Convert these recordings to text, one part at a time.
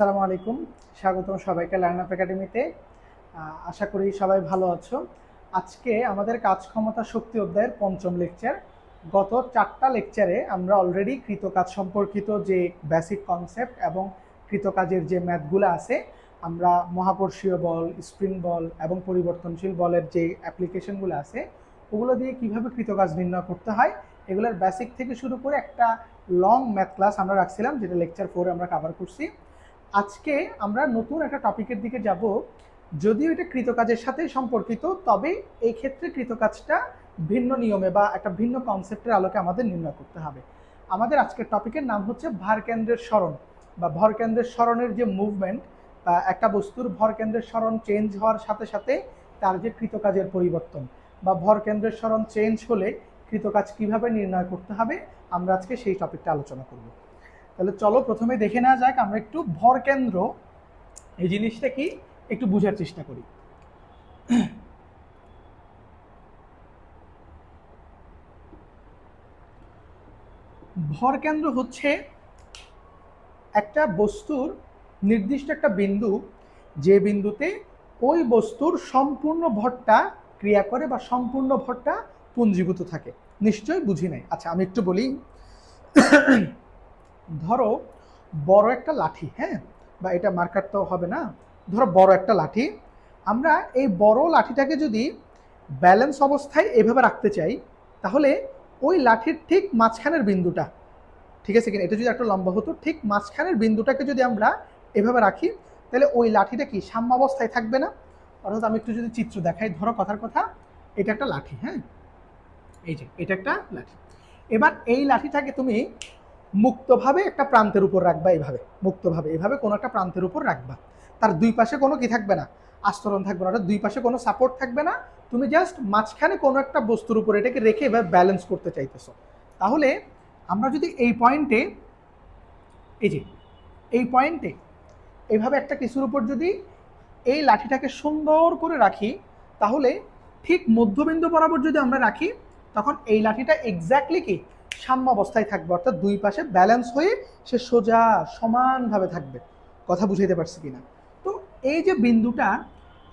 আসসালামু আলাইকুম, স্বাগতম সবাইকে লার্ন আপ একাডেমিতে। আশা করি সবাই ভালো আছো। আজকে আমাদের কাজ ক্ষমতা শক্তি অধ্যায়ের পঞ্চম লেকচার। গত 4টা লেকচারে আমরা অলরেডি কৃতকাজ সম্পর্কিত যে বেসিক কনসেপ্ট এবং কৃতকাজের যে ম্যাথগুলো আছে, আমরা মহাকর্ষীয় বল, স্প্রিং বল এবং পরিবর্তনশীল বলের যে অ্যাপ্লিকেশনগুলো আছে ওগুলো দিয়ে কিভাবে কৃতকাজ নির্ণয় করতে হয় এগুলোর বেসিক থেকে শুরু করে একটা লং ম্যাথ ক্লাস আমরা রাখছিলাম, যেটা লেকচার 4 আমরা কভার করছি। আজকে আমরা নতুন একটা টপিকের দিকে যাব, যদিও এটা কৃতকাজের সাথে সম্পর্কিত, তবে এই ক্ষেত্রে কৃতকাজটা ভিন্ন নিয়মে বা একটা ভিন্ন কনসেপ্টের আলোকে আমাদের নির্ণয় করতে হবে। আমাদের আজকের টপিকের নাম হচ্ছে ভারকেন্দ্রের সরণ বা ভরকেন্দ্রের সরণের যে মুভমেন্ট, বা একটা বস্তুর ভরকেন্দ্রের সরণ চেঞ্জ হওয়ার সাথে সাথে তার যে কৃতকাজের পরিবর্তন, বা ভরকেন্দ্রের সরণ চেঞ্জ হলে কৃতকাজ কিভাবে নির্ণয় করতে হবে, আমরা আজকে সেই টপিকটা আলোচনা করব। তাহলে চলো প্রথমে দেখে নেওয়া যাক, আমরা একটু ভরকেন্দ্র এই জিনিসটা কি একটু বোঝার চেষ্টা করি। ভরকেন্দ্র হচ্ছে একটা বস্তুর নির্দিষ্ট একটা বিন্দু, যে বিন্দুতে ওই বস্তুর সম্পূর্ণ ভরটা ক্রিয়া করে বা সম্পূর্ণ ভরটা পুঞ্জীভূত থাকে। নিশ্চয়ই বুঝি নাই। আচ্ছা, আমি একটু বলি। ধরো বড় একটা লাঠি, হ্যাঁ, বা এটা মার্কার তো হবে না, ধরো বড় একটা লাঠি। আমরা এই বড় লাঠিটাকে যদি ব্যালেন্স অবস্থায় এভাবে রাখতে চাই, তাহলে ওই লাঠির ঠিক মাঝখানের বিন্দুটা, ঠিক আছে কিনা, এটা যদি একটা লম্বা হতো, ঠিক মাঝখানের বিন্দুটাকে যদি আমরা এভাবে রাখি, তাহলে ওই লাঠিটা কি সাম্যাবস্থায় থাকবে না? অর্থাৎ আমি একটু যদি চিত্র দেখাই, ধরো কথার কথা, এটা একটা লাঠি, হ্যাঁ, এই যে এটা একটা লাঠি। এবার এই লাঠিটাকে তুমি মুক্তভাবে একটা প্রান্তের উপর রাখবা, এইভাবে মুক্তভাবে এভাবে কোনো একটা প্রান্তের উপর রাখবা। তার দুই পাশে কোনো কি থাকবে না, আস্তরণ থাকবে না, অর্থাৎ দুই পাশে কোনো সাপোর্ট থাকবে না। তুমি জাস্ট মাঝখানে কোনো একটা বস্তুর উপর এটাকে রেখে এবার ব্যালেন্স করতে চাইতেছো। তাহলে আমরা যদি এই পয়েন্টে, এই যে এই পয়েন্টে এইভাবে একটা কিছুর উপর যদি এই লাঠিটাকে সুন্দর করে রাখি, তাহলে ঠিক মধ্যবিন্দু বরাবর যদি আমরা রাখি, তখন এই লাঠিটা এক্স্যাক্টলি কি সাম্য অবস্থায় থাকবে, অর্থাৎ দুই পাশে ব্যালেন্স হয়ে সে সোজা সমানভাবে থাকবে। কথা বুঝাইতে পারছি কিনা? তো এই যে বিন্দুটা,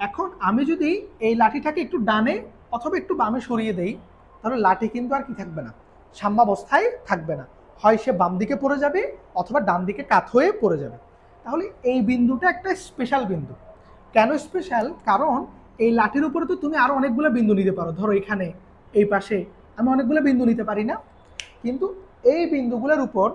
এখন আমি যদি এই লাঠিটাকে একটু ডানে অথবা একটু বামে সরিয়ে দেই, তাহলে লাঠি কিন্তু আর কি থাকবে না, সাম্যাবস্থায় থাকবে না। হয় সে বাম দিকে পড়ে যাবে অথবা ডান দিকে কাত হয়ে পড়ে যাবে। তাহলে এই বিন্দুটা একটা স্পেশাল বিন্দু। কেন স্পেশাল? কারণ এই লাঠির উপরে তো তুমি আরো অনেকগুলো বিন্দু নিতে পারো, ধরো এখানে, এই পাশে আমি অনেকগুলো বিন্দু নিতে পারি না? কিন্তু এই বিন্দুগুলোর উপর,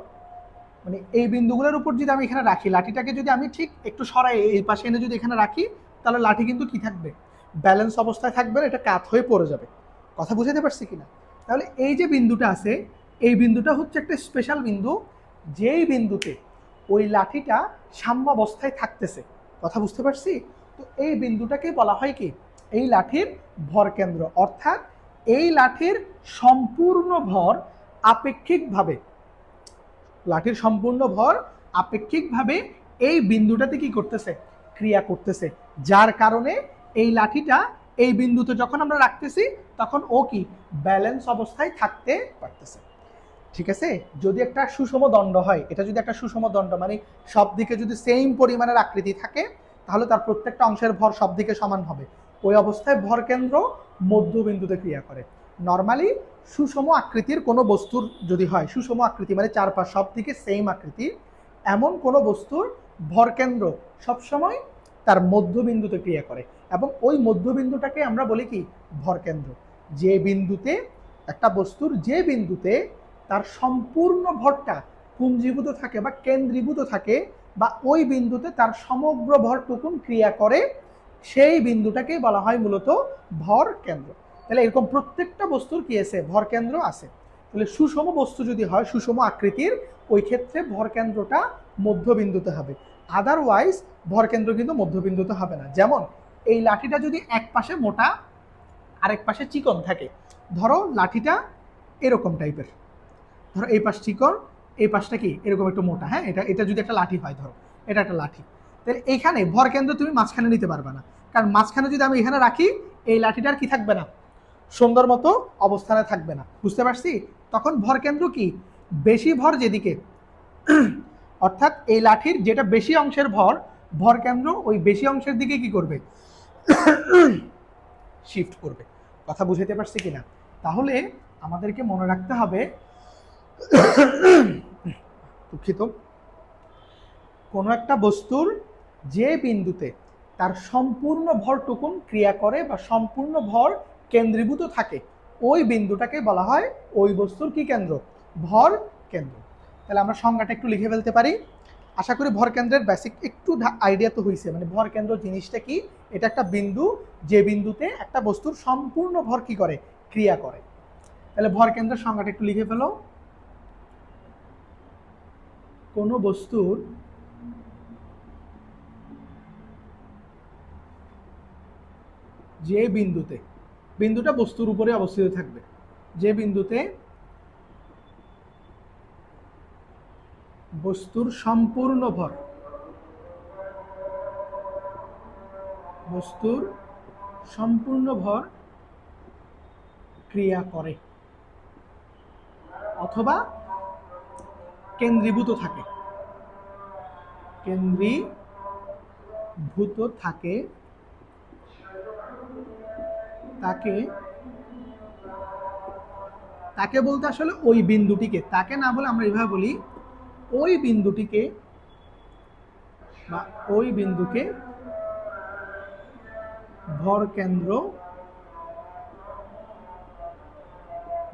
মানে এই বিন্দুগুলোর উপর যদি আমি এখানে রাখি, লাঠিটাকে যদি আমি ঠিক একটু সরাই এই পাশে এনে যদি এখানে রাখি, তাহলে লাঠি কিন্তু কি থাকবে, ব্যালেন্স অবস্থায় থাকবে, এটা কাত হয়ে পড়ে যাবে। কথা বুঝাতে পারছি কিনা? তাহলে এই যে বিন্দুটা আছে, এই বিন্দুটা হচ্ছে একটা স্পেশাল বিন্দু, যেই বিন্দুতে ওই লাঠিটা সাম্যাবস্থায় থাকতেছে। কথা বুঝতে পারছি? তো এই বিন্দুটাকে বলা হয় কি, এই লাঠির ভরকেন্দ্র। অর্থাৎ এই লাঠির সম্পূর্ণ ভর আপেক্ষিকভাবে, লাঠির সম্পূর্ণ ভর আপেক্ষিকভাবে এই বিন্দুটাতে কি করতেছে, ক্রিয়া করতেছে, যার কারণে এই লাঠিটা এই বিন্দুতে যখন আমরা রাখতেছি, তখন ও কি ব্যালেন্স অবস্থায় থাকতে পারতেছে। ঠিক আছে? যদি একটা সুষম দণ্ড হয়, এটা যদি একটা সুষম দণ্ড, মানে সব দিকে যদি সেম পরিমাণের আকৃতি থাকে, তাহলে তার প্রত্যেকটা অংশের ভর সব দিকে সমান হবে। ওই অবস্থায় ভরকেন্দ্র মধ্যবিন্দুতে ক্রিয়া করে। নর্মালি সুষম আকৃতির কোনো বস্তুর যদি হয়, সুষম আকৃতি মানে চারপাশ সব দিকে সেম আকৃতি, এমন কোনো বস্তুর ভরকেন্দ্র সবসময় তার মধ্যবিন্দুতে ক্রিয়া করে, এবং ওই মধ্যবিন্দুটাকে আমরা বলি কি ভরকেন্দ্র। যে বিন্দুতে একটা বস্তুর, যে বিন্দুতে তার সম্পূর্ণ ভরটা পুঞ্জীভূত থাকে বা কেন্দ্রীভূত থাকে, বা ওই বিন্দুতে তার সমগ্র ভরটুকুন ক্রিয়া করে, সেই বিন্দুটাকেই বলা হয় মূলত ভর কেন্দ্র। তাহলে এরকম প্রত্যেকটা বস্তুর কি আছে, ভর কেন্দ্র আছে। তাহলে সুষম বস্তু যদি হয়, সুষম আকৃতির, ওই ক্ষেত্রে ভর কেন্দ্রটা মধ্যবিন্দুতে হবে। আদারওয়াইজ ভর কেন্দ্র কিন্তু মধ্যবিন্দুতে হবে না। যেমন এই লাঠিটা যদি এক পাশে মোটা আরেক পাশে চিকন থাকে, ধরো লাঠিটা এরকম টাইপের, ধরো এই পাশ চিকন, এই পাশটা কি এরকম একটু মোটা, হ্যাঁ, এটা এটা যদি একটা লাঠি হয়, ধরো এটা একটা লাঠি, তাহলে এখানে ভর কেন্দ্র তুমি মাঝখানে নিতে পারবে না, কারণ মাঝখানে যদি আমি এখানে রাখি, এই লাঠিটার কি থাকবে না, সুন্দর মতো অবস্থানে থাকবে না। বুঝতে পারছি? তখন ভর কেন্দ্র কি, বেশি ভর যেদিকে, অর্থাৎ এই লাঠির যেটা বেশি অংশের ভর কেন্দ্র ওই বেশি অংশের দিকে কি করবে, শিফট করবে। কথা বুঝাতে পারছি কিনা? তাহলে আমাদেরকে মনে রাখতে হবে, দুঃখিত, কোনো একটা বস্তুর যে বিন্দুতে তার সম্পূর্ণ ভরটুকুন ক্রিয়া করে বা সম্পূর্ণ ভর কেন্দ্রীভূত থাকে, ওই বিন্দুটাকে বলা হয় ওই বস্তুর কি কেন্দ্র, ভর কেন্দ্র। তাহলে আমরা সংজ্ঞাটা একটু লিখে ফেলতে পারি। আশা করি ভর কেন্দ্রের বেসিক একটু আইডিয়া তো হয়েছে, মানে ভর কেন্দ্র জিনিসটা কি, এটা একটা বিন্দু যে বিন্দুতে একটা বস্তুর সম্পূর্ণ ভর কি করে, ক্রিয়া করে। তাহলে ভর কেন্দ্রের সংজ্ঞাটা একটু লিখে ফেলো। কোনো বস্তুর যে বিন্দুতে, বিন্দুটা বস্তুর উপরে অবস্থিত থাকবে, যে বিন্দুতে বস্তুর সম্পূর্ণ ভর, বস্তুর সম্পূর্ণ ভর ক্রিয়া করে অথবা কেন্দ্রীভূত থাকে, কেন্দ্রীভূত থাকে, তাকে তাকে বলতে আসলে ওই বিন্দুটিকে, তাকে না বলে আমরা এইভাবে বলি ওই বিন্দুটিকে বা ওই বিন্দুকে ভর কেন্দ্র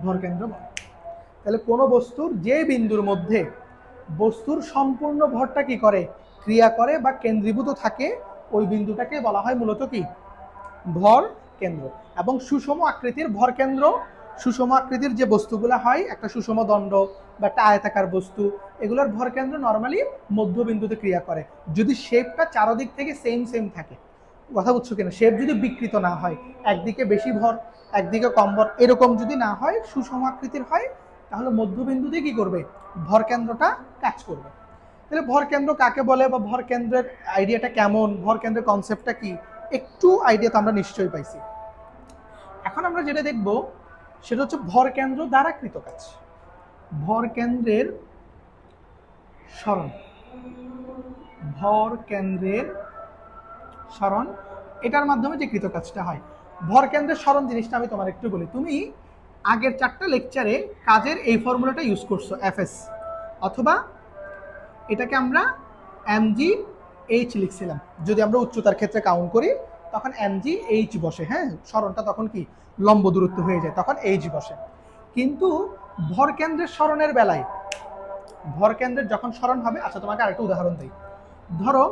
বলে। তাহলে কোনো বস্তুর যে বিন্দুর মধ্যে বস্তুর সম্পূর্ণ ভরটা কি করে, ক্রিয়া করে বা কেন্দ্রীভূত থাকে, ওই বিন্দুটাকে বলা হয় মূলত কি, ভর কেন্দ্র। এবং সুষম আকৃতির ভর কেন্দ্র, সুষম আকৃতির যে বস্তুগুলো হয়, একটা সুষম দণ্ড বা একটা আয়তাকার বস্তু, এগুলোর ভর কেন্দ্র নর্মালি মধ্যবিন্দুতে ক্রিয়া করে, যদি শেপটা চারদিক থেকে সেম সেম থাকে। কথা বুঝছো কিনা? শেপ যদি বিকৃত না হয়, একদিকে বেশি ভর একদিকে কম ভর এরকম যদি না হয়, সুষম আকৃতির হয়, তাহলে মধ্যবিন্দুতে কি করবে, ভর কেন্দ্রটা কাজ করবে। তাহলে ভর কেন্দ্র কাকে বলে বা ভর কেন্দ্রের আইডিয়াটা কেমন, ভর কেন্দ্রের কনসেপ্টটা কি, একটু আইডিয়া তো আমরা নিশ্চয়ই পাইছি। এখন আমরা যেটা দেখব সেটা হচ্ছে ভর কেন্দ্র দ্বারা কৃত কাজ, ভর কেন্দ্রের সরণ, ভর কেন্দ্রের সরণ, এটার মাধ্যমে যে কৃত কাজটা হয়। ভর কেন্দ্রের সরণ জিনিসটা আমি তোমার একটু বলি। তুমি আগের 4টা লেকচারে কাজের এই ফর্মুলাটা ইউজ করছো, এফএস, অথবা এটাকে আমরা এমজি এইচ লিখছিলাম। যদি আমরা উচ্চতার ক্ষেত্রে কাউন্ট করি তখন এমজি এইচ বসে, হ্যাঁ, সরণটা তখন কি লম্ব দূরত্ব হয়ে যায়, তখন এইচ বসে। কিন্তু ভর কেন্দ্রের সরণের বেলায়, ভর কেন্দ্রের যখন সরণ হবে, আচ্ছা তোমাকে আরেকটা উদাহরণ দিই। ধরো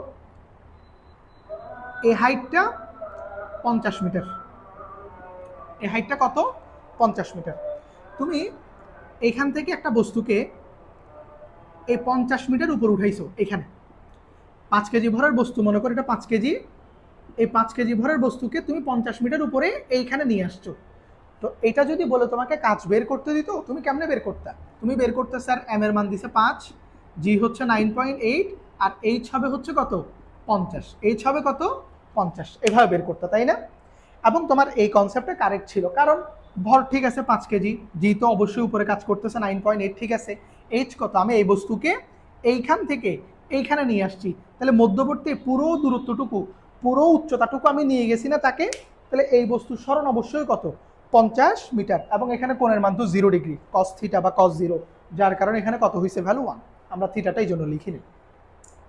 এই হাইটটা 50 মিটার, এই হাইটটা কত, 50 মিটার। তুমি এইখান থেকে একটা বস্তুকে এই 50 মিটার উপর উঠাইছো, এখানে 5 কেজি ভরের বস্তু, মনে করো এটা 5 কেজি, এই 5 কেজি ভরের বস্তুকে তুমি 50 মিটার উপরে এইখানে নিয়ে আসছো। তো এটা যদি বলে তোমাকে কাজ বের করতে দিত, তুমি কেমনে বের করতে? তুমি বের করতে, স্যার এম এর মান দিছে 5, জি হচ্ছে 9.8, আর এইচ হবে হচ্ছে কত, 50, এইচ হবে কত, 50, এভাবে বের করতে, তাই না? এবং তোমার এই কনসেপ্টটা কারেক্ট ছিল, কারণ ভর ঠিক আছে 5 কেজি, জি তো অবশ্যই উপরে কাজ করতেছে 9.8, ঠিক আছে, এইচ কত, আমি এই বস্তুকে এইখান থেকে এইখানে নিয়ে আসছি, তাহলে মধ্যবর্তী পুরো দূরত্বটুকু, পুরো উচ্চতাটুকু আমি নিয়ে গেছি না তাকে, তাহলে এই বস্তুর সরণ অবশ্যই কত, 50 মিটার। এবং এখানে কোণের মান তো 0 ডিগ্রি, কস থিটা বা কস 0, যার কারণে এখানে কত হয়েছে, ভ্যালু 1, আমরা থিটাটা এই জন্য লিখিনি।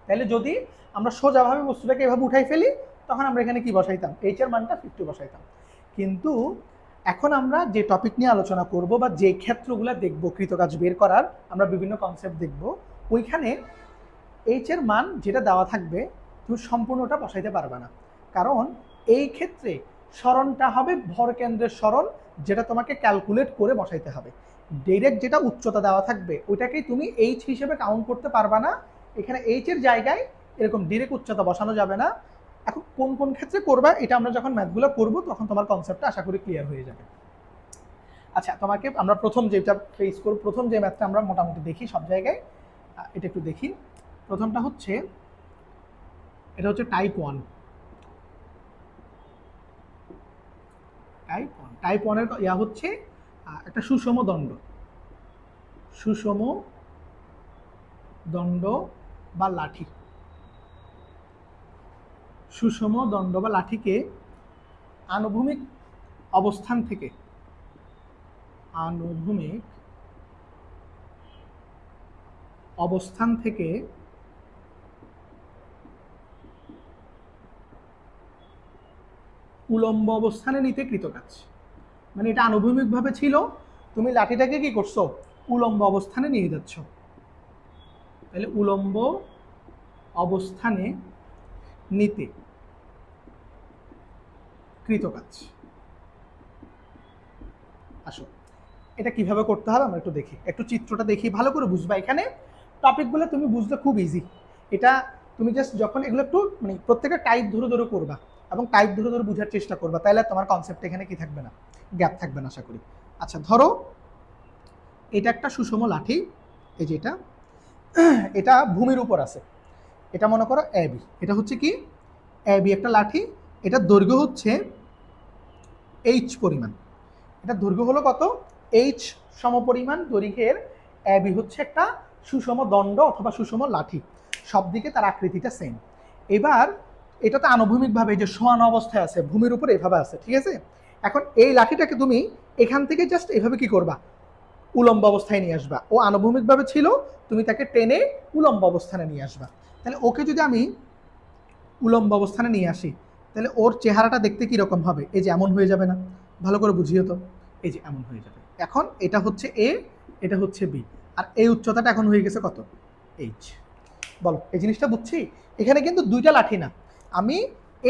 তাহলে যদি আমরা সোজাভাবে বস্তুটাকে এভাবে উঠাই ফেলি, তখন আমরা এখানে কি বসাইতাম, এইচ এর মানটা 50 বসাইতাম। কিন্তু এখন আমরা যে টপিক নিয়ে আলোচনা করব বা যে ক্ষেত্রগুলো দেখব কৃতকাজ বের করার, আমরা বিভিন্ন কনসেপ্ট দেখব, ওইখানে এইচ এর মান যেটা দেওয়া থাকবে তুমি সম্পূর্ণটা বসাইতে পারবে না, কারণ এই ক্ষেত্রে সরণটা হবে ভর কেন্দ্রের সরণ, যেটা তোমাকে ক্যালকুলেট করে বসাইতে হবে। ডাইরেক্ট যেটা উচ্চতা দেওয়া থাকবে ওইটাকেই তুমি এইচ হিসেবে কাউন্ট করতে পারবা না, এখানে এইচ এর জায়গায় এরকম ডাইরেক্ট উচ্চতা বসানো যাবে না। এখন কোন কোন ক্ষেত্রে করবা, এটা আমরা যখন ম্যাথগুলো করবো তখন তোমার কনসেপ্টটা আশা করি ক্লিয়ার হয়ে যাবে। আচ্ছা, তোমাকে আমরা প্রথম যেটা ফেস করব, প্রথম যে ম্যাথটা আমরা মোটামুটি দেখি সব জায়গায়, এটা একটু দেখি। প্রথমটা হচ্ছে, এটা হচ্ছে টাইপ 1, টাইপ 1 এর ইয়া হচ্ছে একটা সুষম দণ্ড, সুষম দণ্ড বা লাঠি, সুষম দণ্ড বা লাঠিকে আনুভূমিক অবস্থান থেকে উলম্ব অবস্থানে নিতে কৃতকাজ। মানে এটা আনুভূমিকভাবে ছিল, তুমি লাঠিটাকে কি করছো, উলম্ব অবস্থানে নিয়ে যাচ্ছ। তাহলে উলম্ব অবস্থানে নিতে কৃতকাজ। আসো এটা কিভাবে করতে হবে আমরা একটু দেখি, একটু চিত্রটা দেখি, ভালো করে বুঝবা। এখানে টপিকগুলো তুমি বুঝতে খুব ইজি। এটা তুমি জাস্ট যখন এগুলো একটু মানে প্রত্যেকটা টাইপ ধরে ধরে করবা এবং টাইপ ধরে ধরে বোঝার চেষ্টা করবা, তাহলে তোমার কনসেপ্ট এখানে কি থাকবে না, গ্যাপ থাকবে না আশা করি। আচ্ছা ধরো এটা একটা সুষম লাঠি, এই যে এটা ভূমির উপর আছে, এটা মনে করো এবি, এটা হচ্ছে কি এবি একটা লাঠি, এটা দৈর্ঘ্য হচ্ছে এইচ পরিমাণ, এটা দৈর্ঘ্য হলো কত, এইচ সমপরিমাণ দৈর্ঘ্যের এবি হচ্ছে একটা সুষম দণ্ড অথবা সুষম লাঠি, সব দিকে তার আকৃতিটা সেম। এবার এটা তো আনুভূমিকভাবে যে শোয়ানো অবস্থায় আছে, ভূমির উপর এভাবে আছে, ঠিক আছে। এখন এই লাঠিটাকে তুমি এখান থেকে জাস্ট এভাবে কি করবা, উলম্ব অবস্থায় নিয়ে আসবা। ও আনুভূমিকভাবে ছিল, তুমি তাকে টেনে উলম্ব অবস্থানে নিয়ে আসবা। তাহলে ওকে যদি আমি উলম্ব অবস্থানে নিয়ে আসি, তাহলে ওর চেহারাটা দেখতে কীরকম হবে, এই যে এমন হয়ে যাবে না, ভালো করে বুঝিও তো, এই যে এমন হয়ে যাবে। এখন এটা হচ্ছে এ, এটা হচ্ছে বি, আর এই উচ্চতাটা এখন হয়ে গেছে কত, এইচ। বলো এই জিনিসটা বুঝছি। এখানে কিন্তু দুইটা লাঠি না, আমি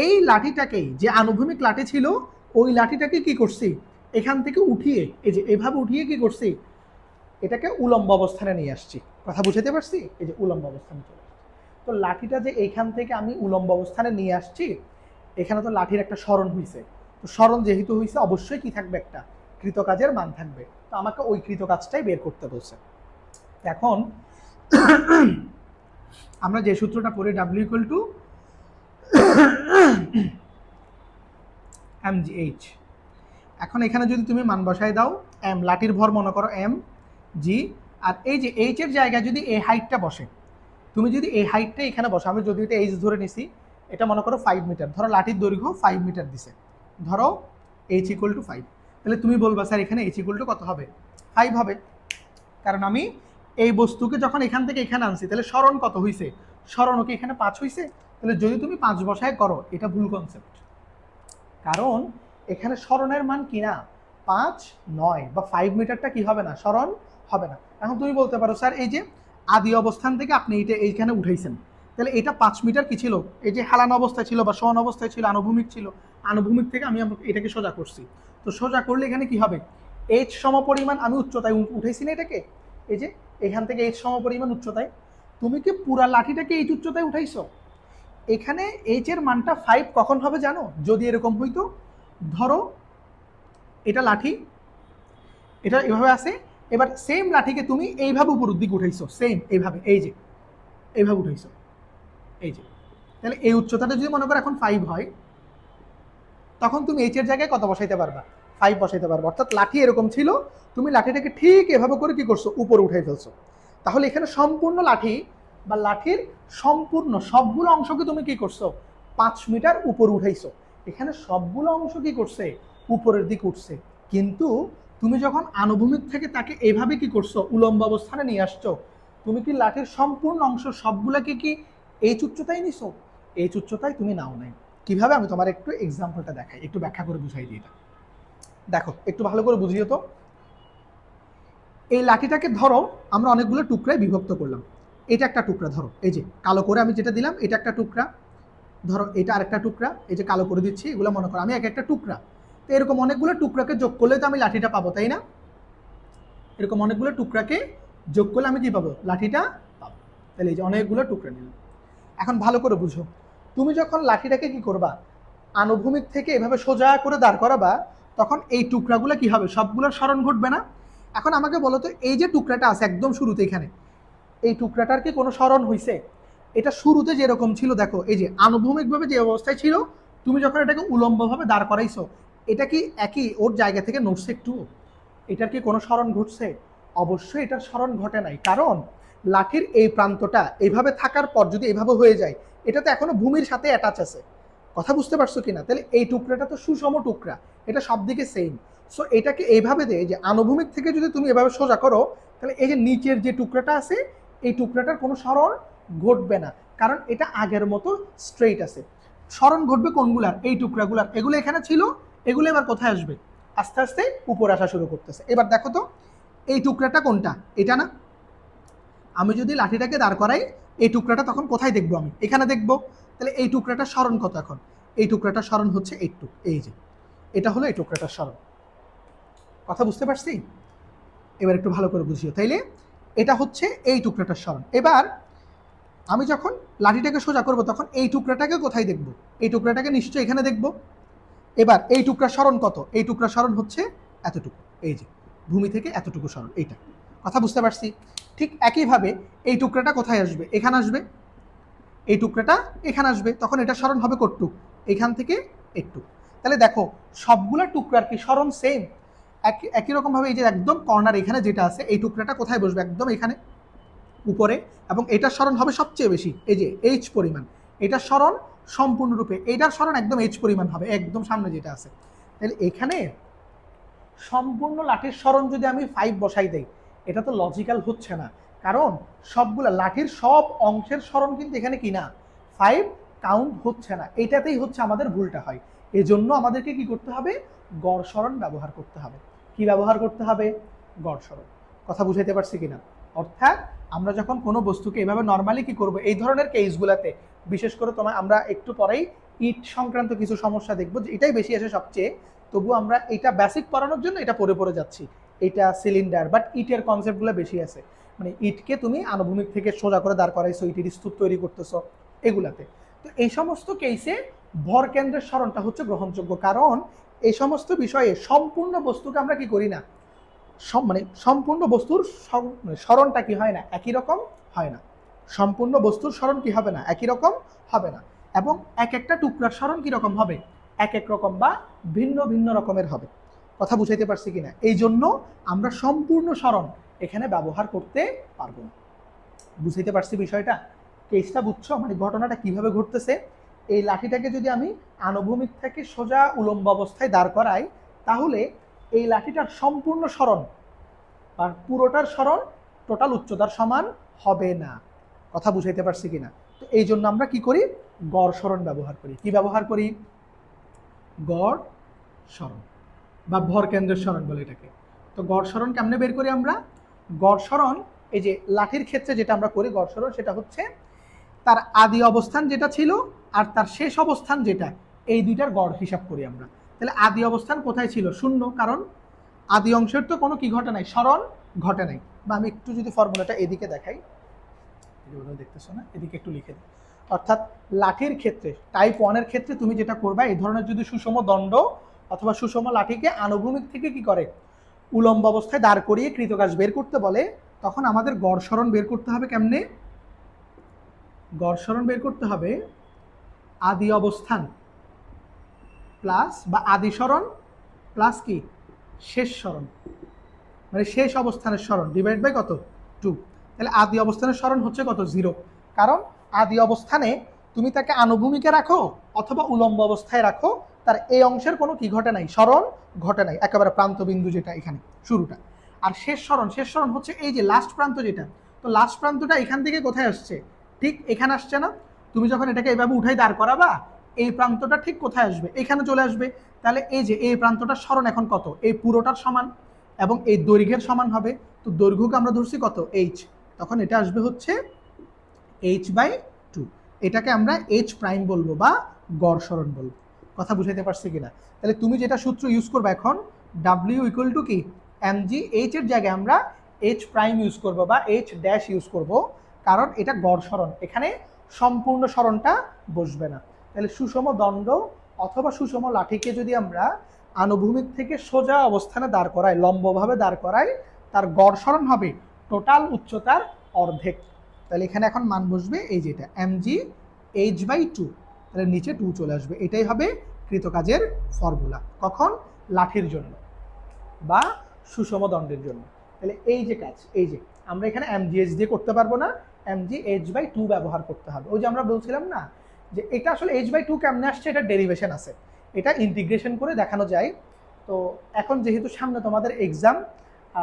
এই লাঠিটাকেই, যে আনুভূমিক লাঠি ছিল ওই লাঠিটাকে কি করছি, এখান থেকে উঠিয়ে, এই যে এভাবে উঠিয়ে কি করছি, এটাকে উলম্ব অবস্থানে নিয়ে আসছি। কথা বুঝাতে পারছি, এই যে উলম্ব অবস্থানে চলে আসছে। তো লাঠিটা যে এইখান থেকে আমি উলম্ব অবস্থানে নিয়ে আসছি, এখানে তো লাঠির একটা স্মরণ হয়েছে, তো স্মরণ যেহেতু হয়েছে অবশ্যই কি থাকবে, একটা কৃতকাজের মান থাকবে। তো আমাকে ওই কৃতকাজটাই বের করতে বলছে। এখন আমরা যে সূত্রটা পড়ি, W equal to M G H. এখন এখানে যদি তুমি মান বসায় দাও, এম লাঠির ভর মনে করো এম জি, আর এই যে এইচ এর জায়গায় যদি এই হাইটটা বসে, তুমি যদি এই হাইটটা এখানে বসো, আমি যদি এটা এইচ ধরে নিছি, এটা মনে করো 5 মিটার, ধরো লাঠির দৈর্ঘ্য 5 মিটার দিছে, ধরো এইচ ইকুয়াল টু 5, তাহলে তুমি বলবা স্যার এখানে এইচ ইকুয়াল টু কত হবে, 5 হবে, কারণ আমি এই বস্তুকে যখন এখান থেকে এখানে আনছি, তাহলে স্মরণ কত হয়েছে, স্মরণও কি এখানে 5 হয়েছে। তাহলে যদি তুমি 5 বসায় করো, এটা ভুল কনসেপ্ট, কারণ এখানে স্মরণের মান কি না 5 9 বা 5 মিটারটা কি হবে না, স্মরণ হবে না। এখন তুমি বলতে পারো স্যার এই যে আদি অবস্থান থেকে আপনি এটা এইখানে উঠাইছেন, তাহলে এটা 5 মিটার কি ছিল, এই যে হেলানো অবস্থায় ছিল বা শোয়ানো অবস্থায় ছিল, আনুভূমিক ছিল, আনুভূমিক থেকে আমি এটাকে সোজা করছি, তো সোজা করলে এখানে কি হবে, এইচ সমপরিমাণ আমি উচ্চতায় উঠাইছি না এটাকে, এই যে এখান থেকে এইচ সমপরিমাণ উচ্চতায়, তুমি কি পুরা লাঠিটাকে এইচ উচ্চতায় উঠাইছো। এখানে এইচ এর মানটা 5 কখন হবে জানো, যদি এরকম হইতো, ধরো এটা লাঠি, এটা এভাবে আছে, এবার সেম লাঠিকে তুমি এইভাবে উপর দিকে উঠাইছো, সেম এইভাবে, এই যে এইভাবে উঠাইছো, এই যে, তাহলে এই উচ্চতাটা যদি মনে করো এখন 5 হয়, তখন তুমি এইচ এর জায়গায় কত বসাইতে পারবা, 5 বসাইতে পারবা। অর্থাৎ লাঠি এরকম ছিল, তুমি লাঠিটাকে ঠিক এভাবে করে কি করছো, উপরে উঠাই ফেলছো। তাহলে এখানে সম্পূর্ণ লাঠি বা লাঠির সম্পূর্ণ সবগুলো অংশকে তুমি কি করছো, 5 মিটার উপরে উঠাইছো। এখানে সবগুলো অংশ কি করছে, উপরের দিকে উঠছে, কিন্তু তুমি যখন আনুভূমিক থেকে তাকে এইভাবে কি করছো, উলম্ব অবস্থানে নিয়ে আসছো, তুমি কি লাঠির সম্পূর্ণ অংশ সবগুলোকে কি এই উচ্চতায় নিছো, এই উচ্চতায় তুমি নাও নাই। কিভাবে, আমি তোমার একটু এক্সাম্পলটা দেখাই, একটু ব্যাখ্যা করে বুঝাই দিই। এটা দেখো একটু ভালো করে বুঝিও তো। এই লাঠিটাকে ধরো আমরা অনেকগুলো টুকরায় বিভক্ত করলাম, এটা একটা টুকরা ধরো, এই যে কালো করে আমি যেটা দিলাম এটা একটা টুকরা, ধরো এটা আরেকটা টুকরা, এই যে কালো করে দিচ্ছি, এগুলো মনে করো আমি এক একটা টুকরা। তো এরকম অনেকগুলো টুকরাকে যোগ করলে তো আমি লাঠিটা পাবো, তাই না, এরকম অনেকগুলো টুকরাকে যোগ করলে আমি কি পাবো, লাঠিটা পাবো। তাহলে এই যে অনেকগুলো টুকরা নিলাম। এখন ভালো করে বুঝো, তুমি যখন লাঠিটাকে কি করবা, আনুভূমিক থেকে এভাবে সোজা করে দাঁড় করাবা, তখন এই টুকরাগুলো কি হবে, সবগুলোর স্মরণ ঘটবে না। এখন আমাকে বলো তো, এই যে টুকরাটা আছে একদম শুরুতে এখানে, এই টুকরাটার কি কোনো স্মরণ হয়েছে, এটা শুরুতে যেরকম ছিল, দেখো এই যে আনুভূমিকভাবে যে অবস্থায় ছিল, তুমি যখন এটাকে উলম্বভাবে দাঁড় করাইছো, এটা কি একই ওর জায়গা থেকে নড়ছে একটু, এটার কি কোনো স্মরণ ঘটছে, অবশ্যই এটার স্মরণ ঘটে নাই। কারণ লাঠির এই প্রান্তটা এইভাবে থাকার পর যদি এইভাবে হয়ে যায়, এটা তো এখনো ভূমির সাথে অ্যাটাচ আছে। কথা বুঝতে পারছো কিনা? তাহলে এই টুকরাটা তো সুষম টুকরা, এটা সব দিকে সেম। সো এটাকে এইভাবে দেয় যে আনুভূমিক থেকে যদি তুমি এভাবে সোজা করো, তাহলে এই যে নিচের যে টুকরাটা আছে এই টুকরাটার কোনো সরণ ঘটবে না, কারণ এটা আগের মতো স্ট্রেইট আছে। সরণ ঘটবে কোনগুলার? এই টুকরাগুলার। এগুলো এখানে ছিল, এগুলো এবার কোথায় আসবে? আস্তে আস্তে উপরে আসা শুরু করতেছে। এবার দেখো তো এই টুকরাটা কোনটা? এটা না? আমি যদি লাঠিটাকে দাঁড় করাই, এই টুকরাটা তখন কোথায় দেখবো? আমি এখানে দেখবো। তাহলে এই টুকরাটার সরণ কত এখন? এই টুকরাটার সরণ হচ্ছে এইটুক, এই যে এটা হলো এই টুকরাটার সরণ। কথা বুঝতে পারছি? এবার একটু ভালো করে বুঝিও। তাইলে এটা হচ্ছে এই টুকরাটার সরণ। এবার আমি যখন লাঠিটাকে সোজা করব তখন এই টুকরাটাকে কোথায় দেখব? এই টুকরাটাকে নিশ্চয়ই এখানে দেখব। এবার এই টুকরার সরণ কত? এই টুকরার সরণ হচ্ছে এতটুকু, এই যে ভূমি থেকে এতটুকু সরণ, এইটা। কথা বুঝতে পারছি? ঠিক একইভাবে এই টুকরাটা কোথায় আসবে? এখানে আসবে। এই টুকরাটা এখানে আসবে, তখন এটা সরণ হবে কতটুক? এখান থেকে একটু। তাহলে দেখো সবগুলা টুকরার কি সরণ সেম? একই রকম ভাবে এই যে একদম কর্নার এখানে যেটা আছে, এই টুকরাটা কোথায় বসবে? একদম এখানে উপরে, এবং এটার সরণ হবে সবচেয়ে বেশি, এই যে এইচ পরিমাণ। এটার সরণ সম্পূর্ণরূপে, এইটার সরণ একদম এইচ পরিমাণ হবে, একদম সামনে যেটা আছে। তাহলে এখানে সম্পূর্ণ লাঠির সরণ যদি আমি 5 বসাই দেই, এটা তো লজিক্যাল হচ্ছে না, কারণ সবগুলা লাঠির সব অংশের সরণ কিন্তু এখানে কি না 5 কাউন্ট হচ্ছে না। এটাতেই হচ্ছে আমাদের ভুলটা হয়। এজন্য আমাদেরকে কি করতে হবে? গড় সরণ ব্যবহার করতে হবে। কি ব্যবহার করতে হবে? গড় সরণ। কথা বুঝাইতে পারছি কিনা? অর্থাৎ আমরা যখন কোনো বস্তুকে এভাবে নর্মালি কি করব, এই ধরনের কেসগুলাতে, বিশেষ করে আমরা একটু পরেই ইট সংক্রান্ত কিছু সমস্যা দেখবো, যে এটাই বেশি আসে সবচেয়ে। তবু আমরা এটা বেসিক পড়ানোর জন্য এটা পড়ে যাচ্ছি। এটা সিলিন্ডার, বাট ইটের কনসেপ্টগুলো বেশি আছে। মানে ইটকে তুমি আনুভূমিক থেকে সোজা করে দাঁড় করাইছো, ইটের স্তূপ তৈরি করতেছো, এগুলাতে। তো এই সমস্ত কেসে ভর কেন্দ্রের সরণটা হচ্ছে গ্রহণযোগ্য, কারণ এই সমস্ত বিষয়ে সম্পূর্ণ বস্তুকে আমরা কি করি না, মানে সম্পূর্ণ বস্তুর সরণটা কি হয় না, একই রকম হয় না। সম্পূর্ণ বস্তুর সরণ কি হবে না, একই রকম হবে না। এবং এক একটা টুকরার সরণ কি রকম হবে, এক এক রকম বা ভিন্ন ভিন্ন রকমের হবে। কথা বুঝাইতে পারছি কিনা? এই জন্য আমরা সম্পূর্ণ সরণ এখানে ব্যবহার করতে পারবো না। বুঝাইতে পারছি বিষয়টা? কেসটা বুঝছো? মানে ঘটনাটা কিভাবে ঘটতেছে? এই লাঠিটাকে যদি আমি আনুভূমিক থেকে সোজা উলম্ব অবস্থায় দাঁড় করাই, তাহলে এই লাঠিটার সম্পূর্ণ সরণ বা পুরোটার সরণ টোটাল উচ্চতার সমান হবে না। কথা বুঝাইতে পারছি কিনা? তো এই জন্য আমরা কি করি? গড় সরণ ব্যবহার করি। কি ব্যবহার করি? গড় সরণ বা ভর কেন্দ্রের সরণ বলে এটাকে। তো গড় সরণ কেমনে বের করি আমরা? গড় সরণ এই যে লাঠির ক্ষেত্রে যেটা আমরা করি গড় সরণ, সেটা হচ্ছে তার আদি অবস্থান যেটা ছিল আর তার শেষ অবস্থান যেটা, এই দুইটার গড় হিসাব করি আমরা। তাহলে আদি অবস্থান কোথায় ছিল? শূন্য, কারণ আদি অংশের তো কোনো কি ঘটে নাই, সরণ ঘটে নাই। বা আমি একটু যদি ফর্মুলাটা এদিকে দেখাই, দেখতেছো না, এদিকে একটু লিখে দিই। অর্থাৎ লাঠির ক্ষেত্রে টাইপ 1-এর ক্ষেত্রে তুমি যেটা করবা, এই ধরনের যদি সুষম দণ্ড অথবা সুষম লাঠিকে আনুভূমিক থেকে কি করে উলম্ব অবস্থায় দাঁড় করিয়ে কৃতকাজ বের করতে বলে, তখন আমাদের গড় সরণ বের করতে হবে কেমনে? গড় সরণ বের করতে হবে আদি অবস্থান প্লাস বা আদি সরণ প্লাস কি শেষ সরণ, মানে শেষ অবস্থানের সরণ ডিভাইড বাই কত? 2। তাহলে আদি অবস্থানের সরণ হচ্ছে কত? 0। কারণ আদি অবস্থানে তুমি তাকে আনুভূমিকে রাখো অথবা উলম্ব অবস্থায় রাখো, তার এই অংশের কোনো কি ঘটে নাই, সরণ ঘটে নাই, একেবারে প্রান্ত বিন্দু যেটা এখানে শুরুটা। আর শেষ সরণ হচ্ছে এই যে লাস্ট প্রান্ত যেটা, তো লাস্ট প্রান্তটা এখান থেকে কোথায় আসছে? ঠিক এখানে আসছে না? তুমি যখন এটাকে এইভাবে উঠাই দাঁড় করাবা, এই প্রান্তটা ঠিক কোথায় আসবে? এখানে চলে আসবে। তাহলে এই যে এই প্রান্তটার সরণ এখন কত? এই পুরোটার সমান, এবং এই দৈর্ঘ্যের সমান হবে। তো দৈর্ঘ্যকে আমরা ধরছি কত? এইচ। তখন এটা আসবে হচ্ছে h/2। এটাকে আমরা h প্রাইম বলবো বা গড় সরণ বলবো। কথা বুঝাইতে পারছি কিনা? তাহলে তুমি যেটা সূত্র ইউজ করবে এখন, w ইকুয়াল টু কি mg, h এর জায়গায় আমরা h প্রাইম ইউজ করবো বা h ড্যাশ ইউজ করব, কারণ এটা গড় সরণ, এখানে সম্পূর্ণ সরণটা বসবে না। তাহলে সুষম দণ্ড অথবা সুষম লাঠিকে যদি আমরা আনুভূমিক থেকে সোজা অবস্থানে দাঁড় করাই, লম্বভাবে দাঁড় করাই, তার গড় সরণ হবে টোটাল উচ্চতার অর্ধেক। তাহলে এখানে এখন মান বসবে এই যেটা mg h/2, তাহলে নিচে 2 চলে আসবে। এটাই হবে কৃতকাজের ফর্মুলা। কখন? লাঠির জন্য বা সুষম দণ্ডের জন্য। তাহলে এই যে কাজ, এই যে আমরা এখানে mgh দিয়ে করতে পারবো না, mgh/2 ব্যবহার করতে হবে। ওই যে আমরা বলছিলাম না যে এটা আসলে h/2 কেমনে আসছে, এটা ডেরিভেশন আছে, এটা ইন্টিগ্রেশন করে দেখানো যায়। তো এখন যেহেতু সামনে তোমাদের এক্সাম,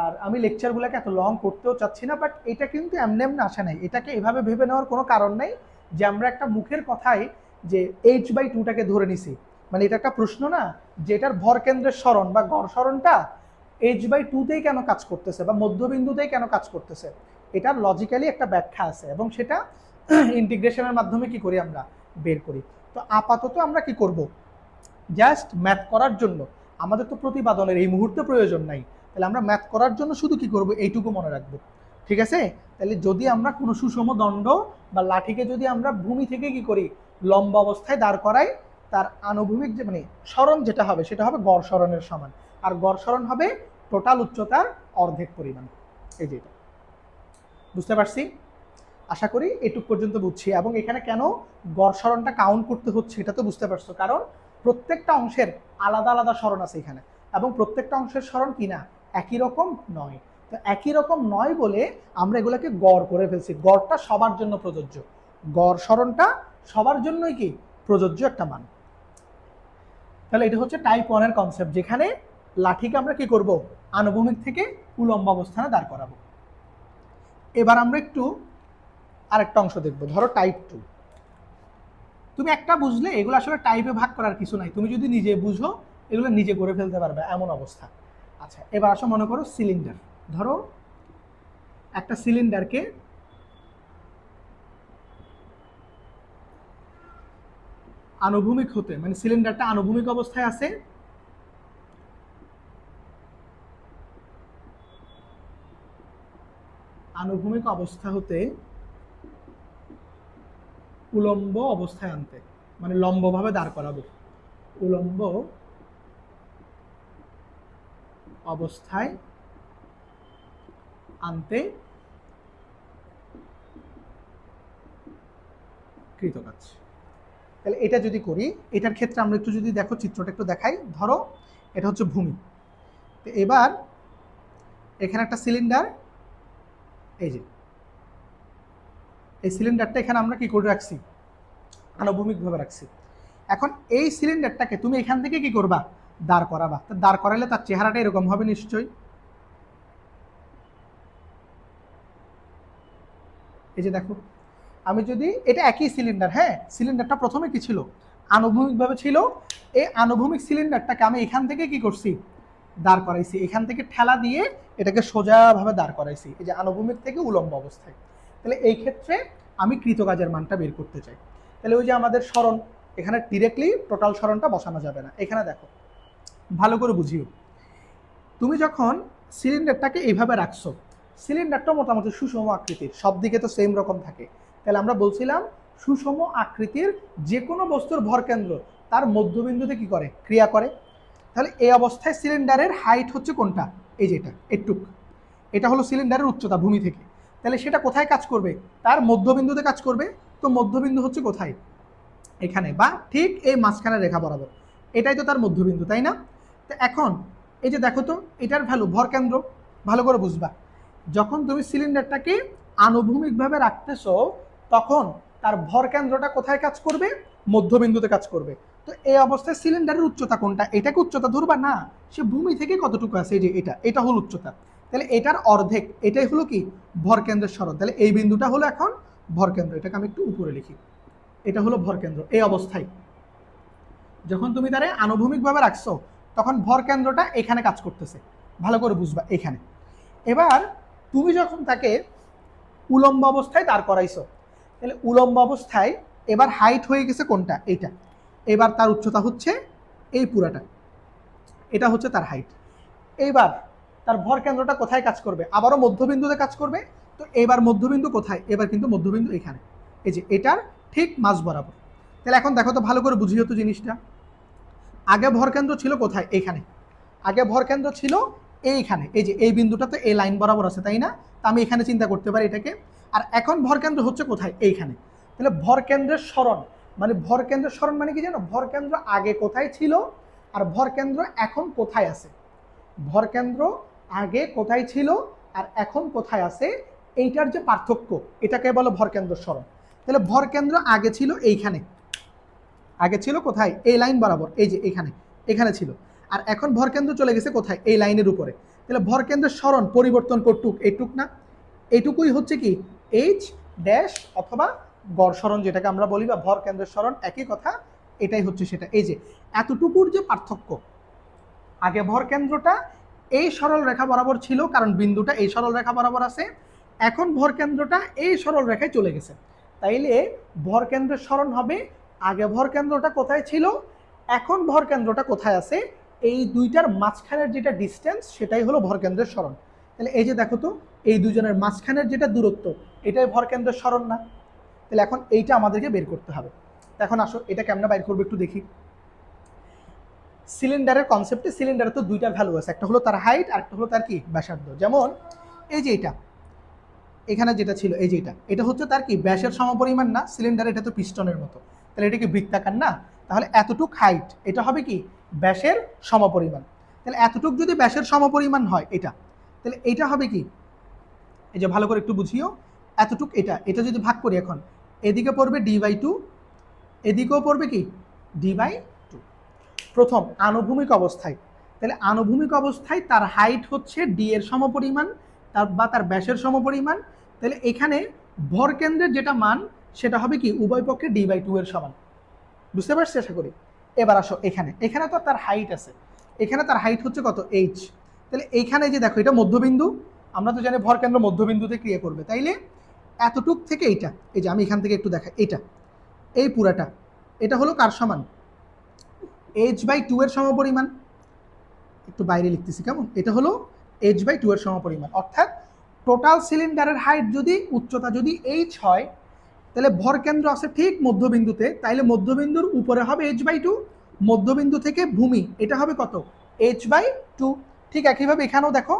আর আমি লেকচারগুলোকে এত লং করতেও চাচ্ছি না, বাট এটা কিন্তু এমনি এমনি আসে নাই, এটাকে এভাবে ভেবে নেওয়ার কোনো কারণ নেই যে আমরা একটা মুখের কথায় যে h/2টাকে ধরে নিছি, মানে এটা একটা প্রশ্ন না যে এটার ভর কেন্দ্রের সরণ বা গড় সরণটা h/2তেই কেন কাজ করতেছে বা মধ্যবিন্দুতেই কেন কাজ করতেছে, এটার লজিক্যালি একটা ব্যাখ্যা আছে এবং সেটা ইন্টিগ্রেশনের মাধ্যমে কি করি আমরা বের করি। তো আপাতত আমরা কি করব, জাস্ট ম্যাথ করার জন্য, আমাদের তো প্রতিপাদনের এই মুহূর্তে প্রয়োজন নাই, তাহলে আমরা ম্যাথ করার জন্য শুধু কি করব, এইটুকু মনে রাখবো। ঠিক আছে? তাহলে যদি আমরা কোনো সুষম দণ্ড বা লাঠিকে যদি আমরা ভূমি থেকে কি করি, লম্বা অবস্থায় দাঁড় করাই, তার আনুভূমিক যে মানে সরণ যেটা হবে সেটা হবে গড় সরণের সমান, আর গড় সরণ হবে টোটাল উচ্চতার অর্ধেক পরিমাণ। এই যে বুঝতে পারছি, আশা করি এটুক পর্যন্ত বুঝছি। এবং এখানে কেন গড় সরণটা কাউন্ট করতে হচ্ছে এটা তো বুঝতে পারছো, কারণ প্রত্যেকটা অংশের আলাদা আলাদা সরণ আছে এখানে, এবং প্রত্যেকটা অংশের সরণ কিনা একই রকম নয়। তো একই রকম নয় বলে আমরা এগুলোকে গড় করে ফেলছি, গড়টা সবার জন্য প্রযোজ্য, গড় সরণটা সবার জন্যই কি প্রযোজ্য একটা মান। তাহলে এটা হচ্ছে টাইপ 1 এর কনসেপ্ট, যেখানে লাঠিকে আমরা কি করব, আনুভূমিক থেকে উলম্ব অবস্থানে দাঁড় করাবো। এবার আমরা একটু আরেকটা অংশ দেখবো, ধরো টাইপ 2। তুমি একটা বুঝলে এগুলো আসলে টাইপে ভাগ করার কিছু নাই, তুমি যদি নিজে বুঝো এগুলো নিজে করে ফেলতে পারবে এমন অবস্থা। আচ্ছা, এবার আসো মনে করো সিলিন্ডার, ধরো একটা সিলিন্ডারকে আনুভূমিক হতে, মানে সিলিন্ডারটা আনুভূমিক অবস্থায় আছে, আনুভূমিক অবস্থা হতে উলম্ব অবস্থায় আনতে, মানে লম্বভাবে দাঁড় করাবো, উলম্ব অবস্থায় আনতে কৃতকাজ। তাহলে এটা যদি করি, এটার ক্ষেত্রে আমরা একটু যদি দেখো চিত্রটা একটু দেখাই, ধরো এটা হচ্ছে ভূমি। তো এবার এখানে একটা সিলিন্ডার, এই যে এই সিলিন্ডারটা এখানে আমরা কি করে রাখছি, আনুভূমিকভাবে রাখছি। এখন এই সিলিন্ডারটাকে তুমি এখান থেকে কি করবা, দাঁড় করাবা। তো দাঁড় করালে তার চেহারাটা এরকম হবে নিশ্চয়ই, এই যে দেখো, আমি যদি এটা একই সিলিন্ডার, হ্যাঁ সিলিন্ডারটা প্রথমে কি ছিল, আনুভূমিকভাবে ছিল, এই আনুভূমিক সিলিন্ডারটাকে আমি এখান থেকে কি করছি, দাঁড় করাইছি, এখান থেকে ঠেলা দিয়ে এটাকে সোজাভাবে দাঁড় করাইছি, এই যে আনুভূমিক থেকে উলম্ব অবস্থায়। তাহলে এই ক্ষেত্রে আমি কৃতকাজের মানটা বের করতে চাই। তাহলে ওই যে আমাদের সরণ, এখানে ডিরেক্টলি টোটাল সরণটা বসানো যাবে না, এখানে দেখো ভালো করে বুঝিও, তুমি যখন সিলিন্ডারটাকে এইভাবে রাখছো, সিলিন্ডারটা মোটামুটি সুষম আকৃতির, সব দিকে তো সেম রকম থাকে, তাহলে আমরা বলছিলাম সুষম আকৃতির যে কোনো বস্তুর ভরকেন্দ্র তার মধ্যবিন্দুতে কি করে, ক্রিয়া করে। তাহলে এই অবস্থায় সিলিন্ডারের হাইট হচ্ছে কোনটা, এই যেটা এটুক, এটা হলো সিলিন্ডারের উচ্চতা ভূমি থেকে। তাহলে সেটা কোথায় কাজ করবে, তার মধ্যবিন্দুতে কাজ করবে। তো মধ্যবিন্দু হচ্ছে কোথায়, এখানে, বা ঠিক এই মাঝখানে রেখা বরাবর, এটাই তো তার মধ্যবিন্দু, তাই না? তো এখন এই যে দেখো তো, এটার ভ্যালু ভরকেন্দ্র, ভালো করে বুঝবা, যখন তুমি সিলিন্ডারটাকে আনুভূমিকভাবে রাখতেছো তখন তার ভরকেন্দ্রটা কোথায় কাজ করবে, মধ্যবিন্দুতে কাজ করবে। তো এই অবস্থায় সিলিন্ডারের উচ্চতা কোনটা, এটাকে উচ্চতা ধরবা না, সে ভূমি থেকে কতটুকু আছে, এই যে এটা হলো উচ্চতা। তাহলে এটার অর্ধেক, এটাই হলো কি ভরকেন্দ্রের সরণ। তাহলে এই বিন্দুটা হলো এখন ভরকেন্দ্র, এটাকে আমি একটু উপরে লিখি, এটা হলো ভরকেন্দ্র। এই অবস্থায় যখন তুমি তারে আনুভূমিকভাবে রাখছো তখন ভরকেন্দ্রটা এখানে কাজ করতেছে, ভালো করে বুঝবা এখানে। এবার তুমি যখন তাকে উলম্ব অবস্থায় দাঁড় করাইছো, তাহলে উলম্ব অবস্থায় এবার হাইট হয়ে গেছে কোনটা, এইটা, এবার তার উচ্চতা হচ্ছে এই পুরাটা, এটা হচ্ছে তার হাইট। এইবার তার ভর কেন্দ্রটা কোথায় কাজ করবে, আবারও মধ্যবিন্দুতে কাজ করবে। তো এবার মধ্যবিন্দু কোথায়, এবার কিন্তু মধ্যবিন্দু এখানে, এই যে এটার ঠিক মাঝ বরাবর। তাহলে এখন দেখো তো ভালো করে বুঝিও তো জিনিসটা, আগে ভরকেন্দ্র ছিল কোথায়, এইখানে, আগে ভরকেন্দ্র ছিল এইখানে, এই যে এই বিন্দুটাতে এই লাইন বরাবর আছে, তাই না? তা আমি এখানে চিন্তা করতে পারি এটাকে। আর এখন ভরকেন্দ্র হচ্ছে কোথায়, এইখানে। তাহলে ভরকেন্দ্রের সরণ, মানে ভরকেন্দ্রের সরণ মানে কি জানো, ভরকেন্দ্র আগে কোথায় ছিল আর ভরকেন্দ্র এখন কোথায় আছে, ভরকেন্দ্র আগে কোথায় ছিল আর এখন কোথায় আছে, এইটার যে পার্থক্য এটাকে বলো ভরকেন্দ্র সরণ। তাহলে ভরকেন্দ্র আগে ছিল এইখানে, আগে ছিল কোথায়, এই লাইন বরাবর, এই যে এখানে, এখানে ছিল। আর এখন ভরকেন্দ্র চলে গেছে কোথায়, এই লাইনের উপরে। তাহলে ভরকেন্দ্রের সরণ পরিবর্তন করটুক, এইটুক না, এইটুকুই হচ্ছে কি এইচ ড্যাশ অথবা গড় সরণ যেটাকে আমরা বলি, বা ভরকেন্দ্রের সরণ, একই কথা, এটাই হচ্ছে সেটা। এই যে এতটুকুর যে পার্থক্য, আগে ভরকেন্দ্রটা এই সরল রেখা বরাবর ছিল কারণ বিন্দুটা এই সরল রেখা বরাবর আছে, এখন ভরকেন্দ্রটা এই সরল রেখায় চলে গেছে। তাইলে ভরকেন্দ্রের সরণ হবে আগে ভরকেন্দ্রটা কোথায় ছিল, এখন ভরকেন্দ্রটা কোথায় আছে, এই দুইটার মাঝখানের যেটা ডিস্টেন্স সেটাই হলো ভরকেন্দ্রের সরণ। তাহলে এই যে দেখো তো, এই দুজনের মাঝখানের যেটা দূরত্ব এটাই ভরকেন্দ্রের সরণ না? তাহলে এখন এইটা আমাদেরকে বের করতে হবে। এখন আসো এটা কেমনে বাইর করবো একটু দেখি। সিলিন্ডারের কনসেপ্টে, সিলিন্ডারের তো দুইটা ভ্যালু আছে, একটা হলো তার হাইট আর একটা হলো তার কি ব্যাসার্ধ। যেমন এই যে এটা এখানে যেটা ছিল, এই যে এটা হচ্ছে তার কি ব্যাসের সমপরিমাণ না, সিলিন্ডার এটা তো পিস্টনের মতো, তাহলে এটা কি বৃত্তাকার না, তাহলে এতটুক হাইট এটা হবে কি ব্যাসের সমপরিমাণ। তাহলে এতটুক যদি ব্যাসের সমপরিমাণ হয় এটা, তাহলে এটা হবে কি, এই যে ভালো করে একটু বুঝিও, এতটুক এটা যদি ভাগ করি এখন, এদিকে পড়বে d/2, এদিকেও পড়বে কি d/2। প্রথম আনুভূমিক অবস্থায়, তাহলে আনুভূমিক অবস্থায় তার হাইট হচ্ছে d এর সমপরিমাণ, তার ব্যাসের সমপরিমাণ। তাহলে এখানে ভরকেন্দ্রের যেটা মান সেটা হবে কি উভয় পক্ষে d/2 এর সমান। বুঝতে পারছি আশা করি। এবার আসো এখানে তো তার হাইট আছে, এখানে তার হাইট হচ্ছে কত h। তাহলে এইখানে যে দেখো এটা মধ্যবিন্দু, আমরা তো জানি ভরকেন্দ্র মধ্যবিন্দুতে ক্রিয়া করবে, তাইলে এতটুক থেকে এইটা, এই যে আমি এখান থেকে একটু দেখাই, এটা এই পুরাটা এটা হলো কার সমান, h/2 এর সমপরিমাণ। একটু বাইরে লিখতেছি কেমন, এটা হলো h/2 এর সমপরিমাণ। অর্থাৎ টোটাল সিলিন্ডারের হাইট যদি, উচ্চতা যদি h হয়, তাহলে ভরকেন্দ্র আছে ঠিক মধ্যবিন্দুতে, তাইলে মধ্যবিন্দুর উপরে হবে h/2, মধ্যবিন্দু থেকে ভূমি এটা হবে কত h/2। ঠিক একইভাবে এখানেও দেখো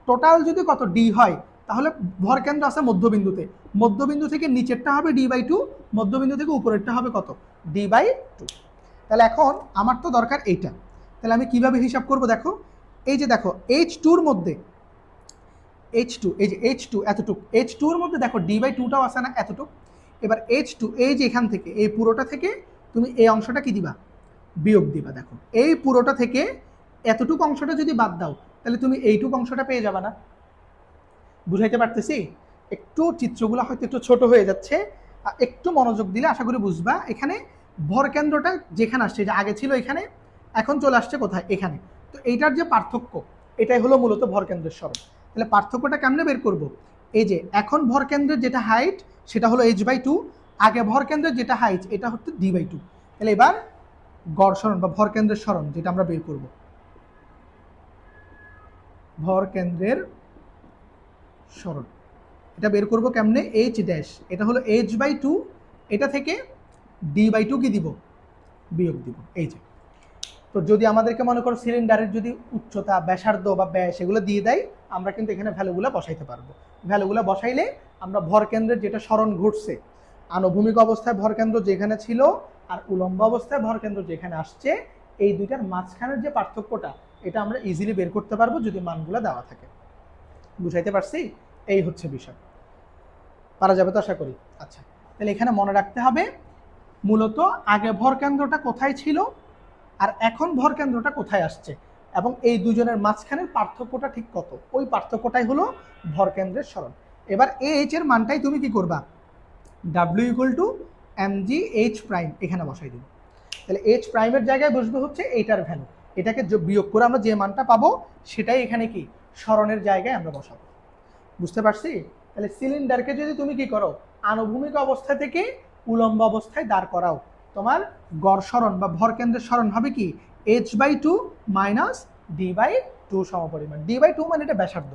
টোটাল যদি কত d হয়, তাহলে ভরকেন্দ্র আছে মধ্যবিন্দুতে, মধ্যবিন্দু থেকে নিচেরটা হবে d/2, মধ্যবিন্দু থেকে উপরেরটা হবে কত d/2। তাহলে এখন আমার তো দরকার এইটা, তাহলে আমি কিভাবে হিসাব করব দেখো, এই যে দেখো h2 এর মধ্যে, h2 এই যে h2 এতটুক, h2 এর মধ্যে দেখো d/2টাও আছে না এতটুক। এবার h2 এই যে এখান থেকে এই পুরোটা থেকে তুমি এই অংশটা কি দিবা, বিয়োগ দিবা। দেখো এই পুরোটা থেকে এতটুক অংশটা যদি বাদ দাও, তাহলে তুমি এইটুক অংশটা পেয়ে যাবে না। বুঝাইতে পারতেছি? একটু চিত্রগুলো হয়তো একটু ছোট হয়ে যাচ্ছে, একটু মনোযোগ দিলে আশা করি বুঝবা। এখানে ভরকেন্দ্রটা যেখানে আসছে, যে আগে ছিল এখানে, এখন চলে আসছে কোথায় এখানে। তো এইটার যে পার্থক্য এটাই হলো মূলত ভরকেন্দ্রের সরণ। তাহলে পার্থক্যটা কেমনে বের করব, এই যে এখন ভরকেন্দ্রের যেটা হাইট সেটা হলো h/2, আগে ভরকেন্দ্রের যেটা হাইট এটা হচ্ছে d/2। তাহলে এবার গড় সরণ বা ভরকেন্দ্রের সরণ যেটা আমরা বের করব, ভরকেন্দ্রের সরণ এটা বের করব কেমনে, h ড্যাশ এটা হলো h/2, এটা থেকে d/2 কি দিব, বিয়োগ দিব। এই যে, তো যদি আমাদেরকে মনে করো সিলিন্ডারের যদি উচ্চতা, ব্যাসার্ধ বা ব্যাস এগুলো দিয়ে দেয়, আমরা কিন্তু এখানে ভ্যালুগুলো বসাইতে পারবো। ভ্যালুগুলো বসাইলে আমরা ভরকেন্দ্রের যেটা সরণ ঘটছে, আনুভূমিক অবস্থায় ভরকেন্দ্র যেখানে ছিল আর উলম্ব অবস্থায় ভরকেন্দ্র যেখানে আসছে, এই দুইটার মাঝখানের যে পার্থক্যটা এটা আমরা ইজিলি বের করতে পারবো যদি মানগুলো দেওয়া থাকে। বুঝাইতে পারছি? এই হচ্ছে বিষয়। পারা যাবে তো আশা করি। আচ্ছা, তাহলে এখানে মনে রাখতে হবে মূলত আগে ভরকেন্দ্রটা কোথায় ছিল আর এখন ভরকেন্দ্রটা কোথায় আসছে, এবং এই দুজনের মাঝখানের পার্থক্যটা ঠিক কত, ওই পার্থক্যটাই হলো ভরকেন্দ্রের সরণ। এবার এইচ এর মানটাই তুমি কি করবা, w = mgh' এখানে বসাই দিন। তাহলে h প্রাইমের জায়গায় বসবে হচ্ছে এইটার ভ্যালু, এটাকে বিয়োগ করে আমরা যে মানটা পাবো সেটাই এখানে কি সরণের জায়গায় আমরা বসাবো। বুঝতে পারছি? তাহলে সিলিন্ডারকে যদি তুমি কি করো, আনুভূমিক অবস্থা থেকে উলম্ব অবস্থায় দাঁড় করাও, তোমার গড় সরণ বা ভরকেন্দ্রের সরণ হবে কি h/2 - d/2 সমপরিমাণ। d/2 মানে এটা ব্যাসার্ধ,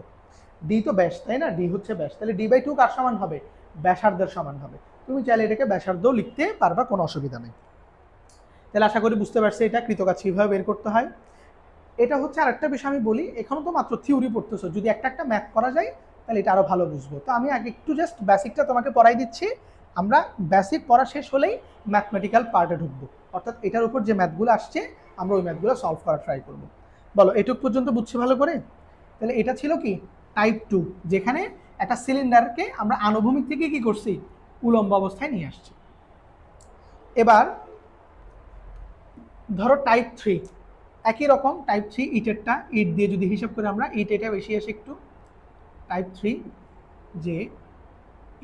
d তো ব্যাস তাই না, d হচ্ছে ব্যাস, তাহলে d/2 কার সমান হবে, ব্যাসার্ধের সমান হবে। তুমি চাইলে এটাকে ব্যাসার্ধও লিখতে পারবা, কোনো অসুবিধা নেই। তাহলে আশা করি বুঝতে পারছি এটা কৃতকাজ কীভাবে বের করতে হয়। এটা হচ্ছে আরেকটা বিষয় আমি বলি, এখনো তো মাত্র থিওরি পড়তেছো, যদি একটা একটা ম্যাথ করা যায় তাহলে এটা আরো ভালো বুঝবো। তো আমি আগে একটু জাস্ট বেসিকটা তোমাকে পড়াই দিচ্ছি, আমরা বেসিক পড়া শেষ হলেই ম্যাথমেটিক্যাল পার্টে ঢুকবো, অর্থাৎ এটার উপর যে ম্যাথগুলো আসছে আমরা ওই ম্যাথগুলো সলভ করার ট্রাই করবো। বলো এটুক পর্যন্ত বুঝছি ভালো করে? তাহলে এটা ছিল কি টাইপ 2, যেখানে একটা সিলিন্ডারকে আমরা আনুভূমিক থেকে কি করছি, উলম্ব অবস্থায় নিয়ে আসছি। এবার ধরো টাইপ 3, একই রকম টাইপ 3 ইটেরটা, ইট দিয়ে যদি হিসাব করে আমরা, ইট এটা বেশি আসে একটু। টাইপ 3 যে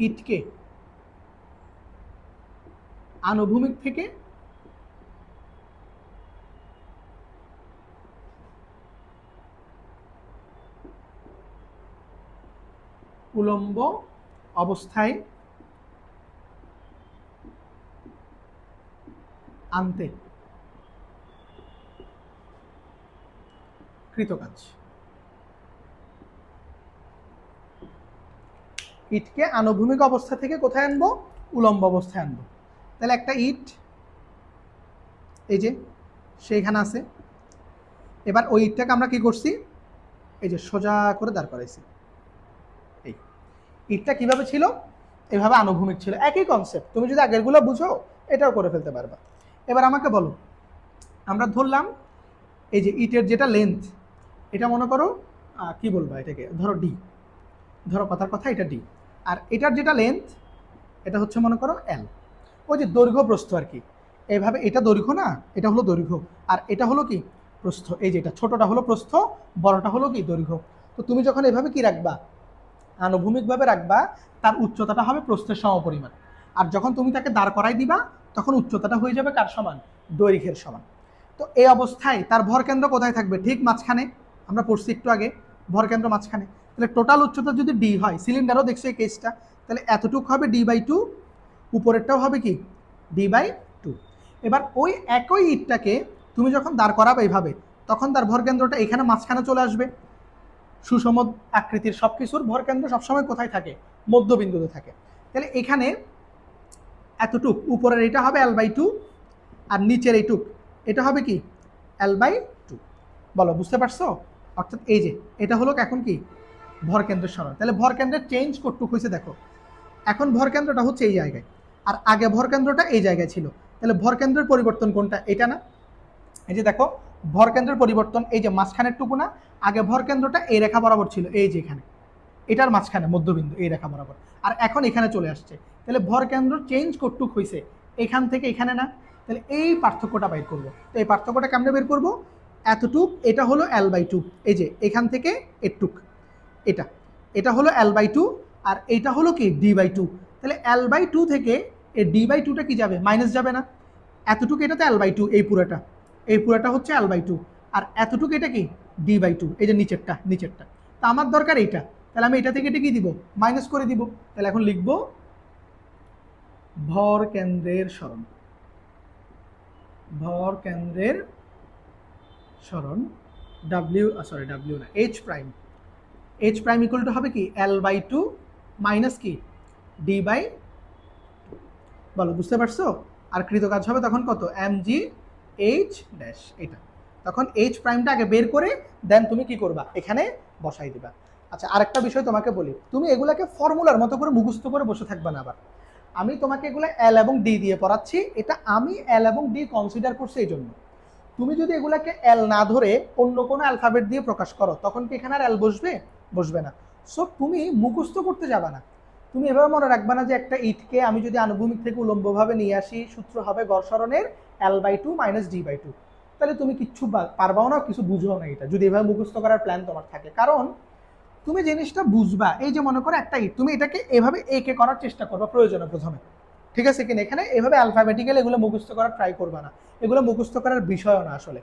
ইটকে আনুভূমিক থেকে উলম্ব অবস্থায় আনতে কৃতকাজ। ইটকে আনুভূমিক অবস্থা থেকে কোথায় আনবো, উলম্ব অবস্থায় আনবো। তাহলে একটা ইট এই যে সেইখানে আছে, এবার ওই ইটটাকে আমরা কি করছি, এই যে সোজা করে দাঁড় করাইছি। এই ইটটা কিভাবে ছিল, এভাবে আনুভূমিক ছিল, একই কনসেপ্ট। তুমি যদি আগেরগুলো বুঝো এটাও করে ফেলতে পারবা। এবার আমাকে বলো, আমরা ধরলাম এই যে ইটের যেটা লেন্থ, এটা মনে করো কি বলবা এটাকে, ধরো ডি, ধরো কথার কথা এটা ডি, আর এটার যেটা লেন্থ এটা হচ্ছে মনে করো এল, ওই যে দৈর্ঘ্য প্রস্থ আর কি। এইভাবে এটা দৈর্ঘ্য না, এটা হলো দৈর্ঘ্য, আর এটা হলো কি প্রস্থ। এই যে এটা ছোটটা হলো প্রস্থ, বড়টা হলো কি দৈর্ঘ্য। তো তুমি যখন এভাবে কি রাখবা, আনুভূমিকভাবে রাখবা, তার উচ্চতাটা হবে প্রস্থের সমপরিমাণ। আর যখন তুমি তাকে দাঁড় করাই দিবা, তখন উচ্চতাটা হয়ে যাবে কার সমান, দৈর্ঘ্যের সমান। তো এই অবস্থায় তার ভরকেন্দ্র কোথায় থাকবে, ঠিক মাঝখানে। আমরা পড়ছি একটু আগে, ভরকেন্দ্র মাঝখানে। তাহলে টোটাল উচ্চতা যদি ডি হয়, সিলিন্ডারও দেখছো এই কেসটা, তাহলে এতটুকু হবে d/2, উপরেরটাও হবে কি d/2। এবার ওই একই ইটটাকে তুমি যখন দাঁড় করাবে এইভাবে, তখন তার ভরকেন্দ্রটা এখানে মাঝখানে চলে আসবে। সুষম আকৃতির সব কিছুর ভরকেন্দ্র সবসময় কোথায় থাকে, মধ্যবিন্দুতে থাকে। তাহলে এখানে এতটুক উপরের এটা হবে l/2, আর নিচের এইটুক এটা হবে কি l/2। বলো বুঝতে পারছো? অর্থাৎ এই যে এটা হলো এখন কি ভরকেন্দ্রের সরণ। তাহলে ভরকেন্দ্রের চেঞ্জ কতটুক হয়েছে দেখো, এখন ভরকেন্দ্রটা হচ্ছে এই জায়গায়, আর আগে ভরকেন্দ্রটা এই জায়গায় ছিল। তাহলে ভরকেন্দ্রের পরিবর্তন কোনটা, এটা না? এই যে দেখো ভরকেন্দ্রের পরিবর্তন, এই যে মাঝখানের টুকু না, আগে ভরকেন্দ্রটা এই রেখা বরাবর ছিল, এই যে এখানে, এটার মাঝখানে মধ্যবিন্দু এই রেখা বরাবর, আর এখন এখানে চলে আসছে। তাহলে ভরকেন্দ্র চেঞ্জ কতটুক হয়েছে, এখান থেকে এখানে না? তাহলে এই পার্থক্যটা বের করবো। তো এই পার্থক্যটা কেমনে বের করবো, এতটুক এটা হলো l/2, এই যে এখান থেকে এটুক, এটা এটা হলো l/2, আর এটা হলো কি d/2। তাহলে l/2 থেকে এই d/2টা কি যাবে, মাইনাস যাবে না? এতটুকু এটাতে l/2, এই পুরাটা হচ্ছে l/2, আর এতটুকু এটা কি d/2, এই যে নিচেরটা নিচেরটা। তা আমার দরকার এইটা, তাহলে আমি এটা থেকে এটা কি দিব, মাইনাস করে দিব। তাহলে এখন লিখব ভর কেন্দ্রের সরণ, ভর কেন্দ্রের সরণ w না, h prime, h prime equal to হবে কি l/2 মাইনাস কি d/, বলো বুঝতে পারছো? আর কৃতকাজ হবে তখন কত, mgh ড্যাশ, এটা। তখন h প্রাইমটা আগে বের করে দেন তুমি কি করবা, এখানে বসাই দিবা। আচ্ছা আরেকটা বিষয় তোমাকে বলি, তুমি এগুলাকে ফর্মুলার মতো করে মুখস্থ করে বসে থাকবা না। আবার আমি তোমাকে এগুলো এল এবং ডি দিয়ে পড়াচ্ছি, এটা আমি এল এবং ডি কনসিডার করছি এই জন্য। তুমি যদি এগুলাকে এল না ধরে অন্য কোনো অ্যালফাবেট দিয়ে প্রকাশ করো, তখন কি এখানে আর এল বসবে, বসবে না। সো তুমি মুখস্থ করতে যাবা না, তুমি এভাবে মনে রাখবা না যে একটা ইটকে আমি যদি আনুভূমিক থেকে উলম্বভাবে নিয়ে আসি, সূত্র হবে গড় সরণের l/2 মাইনাস d/2। তাহলে তুমি কিচ্ছু পারবাও না, কিছু বুঝো না এটা, যদি এভাবে মুখস্থ করার প্ল্যান তোমার থাকে। কারণ তুমি জিনিসটা বুঝবা, এই যে মনে করো একটা ইট, তুমি এটাকে এভাবে একে করার চেষ্টা করবা প্রয়োজনে প্রথমে, ঠিক আছে কিনা? এখানে এভাবে অ্যালফাবেটিক্যালি এগুলো মুখস্থ করার ট্রাই করবা না, এগুলো মুখস্থ করার বিষয়ও না আসলে।